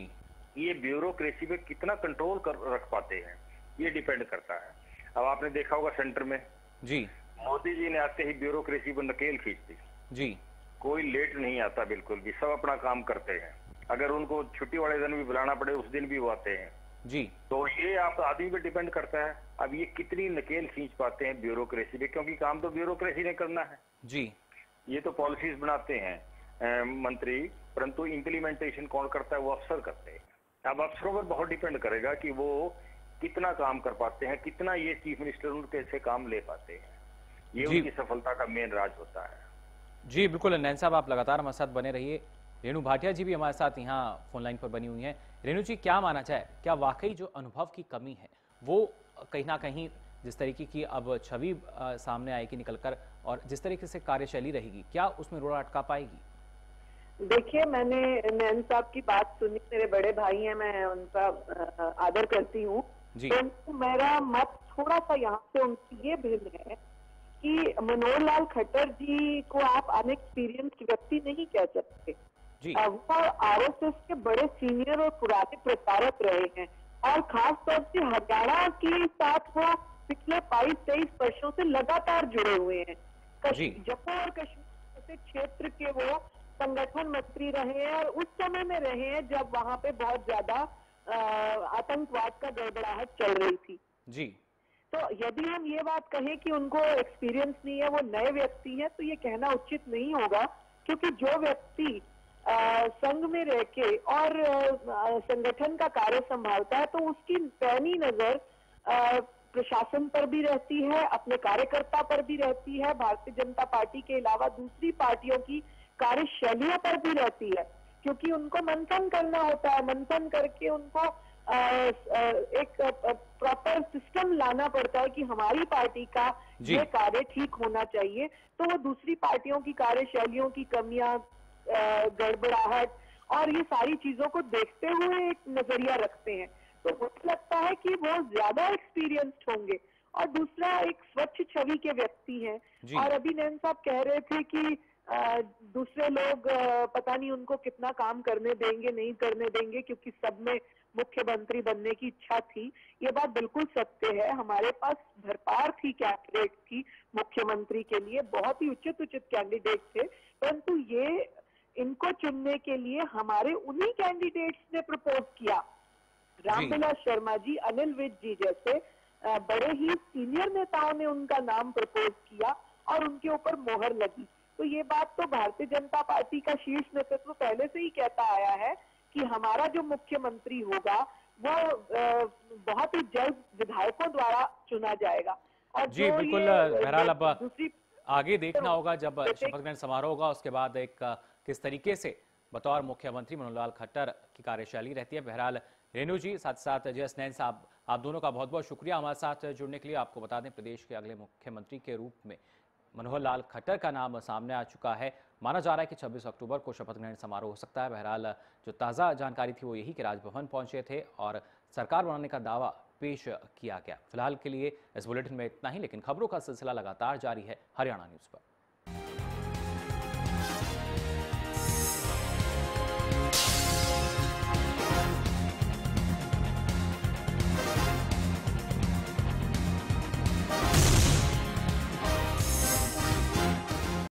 ये ब्यूरोक्रेसी पे कितना कंट्रोल कर रख पाते हैं ये डिपेंड करता है। अब आपने देखा होगा सेंटर में जी, मोदी जी ने आते ही ब्यूरोक्रेसी पर नकेल खींच दी जी। कोई लेट नहीं आता, बिल्कुल भी सब अपना काम करते हैं। अगर उनको छुट्टी वाले दिन भी बुलाना पड़े उस दिन भी वो आते हैं जी। तो ये आप आदमी पे डिपेंड करता है। अब ये कितनी नकेल खींच पाते हैं ब्यूरोक्रेसी पे, क्योंकि काम तो ब्यूरोक्रेसी ने करना है जी। ये तो पॉलिसीज बनाते हैं मंत्री, परंतु इम्प्लीमेंटेशन कौन करता है? वो अफसर करते हैं। अब अफसरों पर बहुत डिपेंड करेगा कि वो कितना काम कर पाते हैं, कितना ये चीफ मिनिस्टर उनके से काम ले पाते हैं। ये उनकी सफलता का मेन राज होता है। जी बिल्कुल नैन साहब, आप लगातार हमारे साथ बने रहिए। रेणु भाटिया जी भी हमारे साथ यहाँ फोन लाइन पर बनी हुई हैं। रेणु जी, क्या माना जाए, क्या वाकई जो अनुभव की कमी है वो कहीं ना कहीं जिस तरीके की अब छवि सामने आएगी निकलकर और जिस तरीके से कार्यशैली रहेगी, क्या उसमें रोड़ा अटका पाएगी? देखिए, मैंने नैन साहब की बात सुनी, मेरे बड़े भाई हैं, मैं उनका आदर करती हूँ। तो मेरा मत थोड़ा सा यहाँ से उनकी ये भिन्न है कि मनोहर लाल खट्टर जी को आप अनएक्सपीरियंस्ड व्यक्ति नहीं कह सकते। वो आरएसएस के बड़े सीनियर और पुराने प्रचारक रहे हैं और खास तौर से हरियाणा के साथ वो पिछले 22-23 वर्षों से लगातार जुड़े हुए हैं। जम्मू और कश्मीर जैसे क्षेत्र के वो संगठन मंत्री रहे हैं और उस समय में रहे हैं जब वहां पे बहुत ज्यादा आतंकवाद का गड़बड़ाहट चल रही थी। जी। तो यदि हम ये बात कहें कि उनको एक्सपीरियंस नहीं है, वो नए व्यक्ति हैं, तो ये कहना उचित नहीं होगा, क्योंकि जो व्यक्ति संघ में रह के और संगठन का कार्य संभालता है तो उसकी पैनी नजर प्रशासन पर भी रहती है, अपने कार्यकर्ता पर भी रहती है, भारतीय जनता पार्टी के अलावा दूसरी पार्टियों की कार्यशैलियों पर भी रहती है, क्योंकि उनको मंथन करना होता है। मंथन करके उनको एक प्रॉपर सिस्टम लाना पड़ता है कि हमारी पार्टी का ये कार्य ठीक होना चाहिए। तो वो दूसरी पार्टियों की कार्यशैलियों की कमियां, गड़बड़ाहट और ये सारी चीजों को देखते हुए एक नजरिया रखते हैं। तो मुझे लगता है कि वो ज्यादा एक्सपीरियंस्ड होंगे। और दूसरा, एक स्वच्छ छवि के व्यक्ति हैं। और अभी नैन साहब कह रहे थे कि दूसरे लोग पता नहीं उनको कितना काम करने देंगे, नहीं करने देंगे, क्योंकि सब में मुख्यमंत्री बनने की इच्छा थी। ये बात बिल्कुल सत्य है। हमारे पास भरपार थी कैंडिडेट की मुख्यमंत्री के लिए, बहुत ही उचित कैंडिडेट थे, परंतु ये इनको चुनने के लिए हमारे उन्हीं कैंडिडेट्स ने प्रपोज किया। रामविलास शर्मा जी, अनिल विज जी जैसे बड़े ही सीनियर नेताओं ने उनका नाम प्रपोज किया और उनके ऊपर मोहर लगी। तो ये बात तो भारतीय जनता पार्टी का शीर्ष नेतृत्व पहले से ही कहता आया है कि हमारा जो मुख्यमंत्री होगा वो बहुत ही जल्द विधायकों द्वारा चुना जाएगा। और जी बिल्कुल, बहरहाल अब आगे देखना होगा जब शपथ ग्रहण समारोह होगा, उसके बाद एक किस तरीके से बतौर मुख्यमंत्री मनोहर लाल खट्टर की कार्यशैली रहती है। बहरहाल रेणु जी, साथ साथ जय स्नैन साहब, आप दोनों का बहुत बहुत शुक्रिया हमारे साथ जुड़ने के लिए। आपको बता दें, प्रदेश के अगले मुख्यमंत्री के रूप में मनोहर लाल खट्टर का नाम सामने आ चुका है। माना जा रहा है कि 26 अक्टूबर को शपथ ग्रहण समारोह हो सकता है। बहरहाल जो ताज़ा जानकारी थी वो यही कि राजभवन पहुंचे थे और सरकार बनाने का दावा पेश किया गया। फिलहाल के लिए इस बुलेटिन में इतना ही, लेकिन खबरों का सिलसिला लगातार जारी है हरियाणा न्यूज़ पर।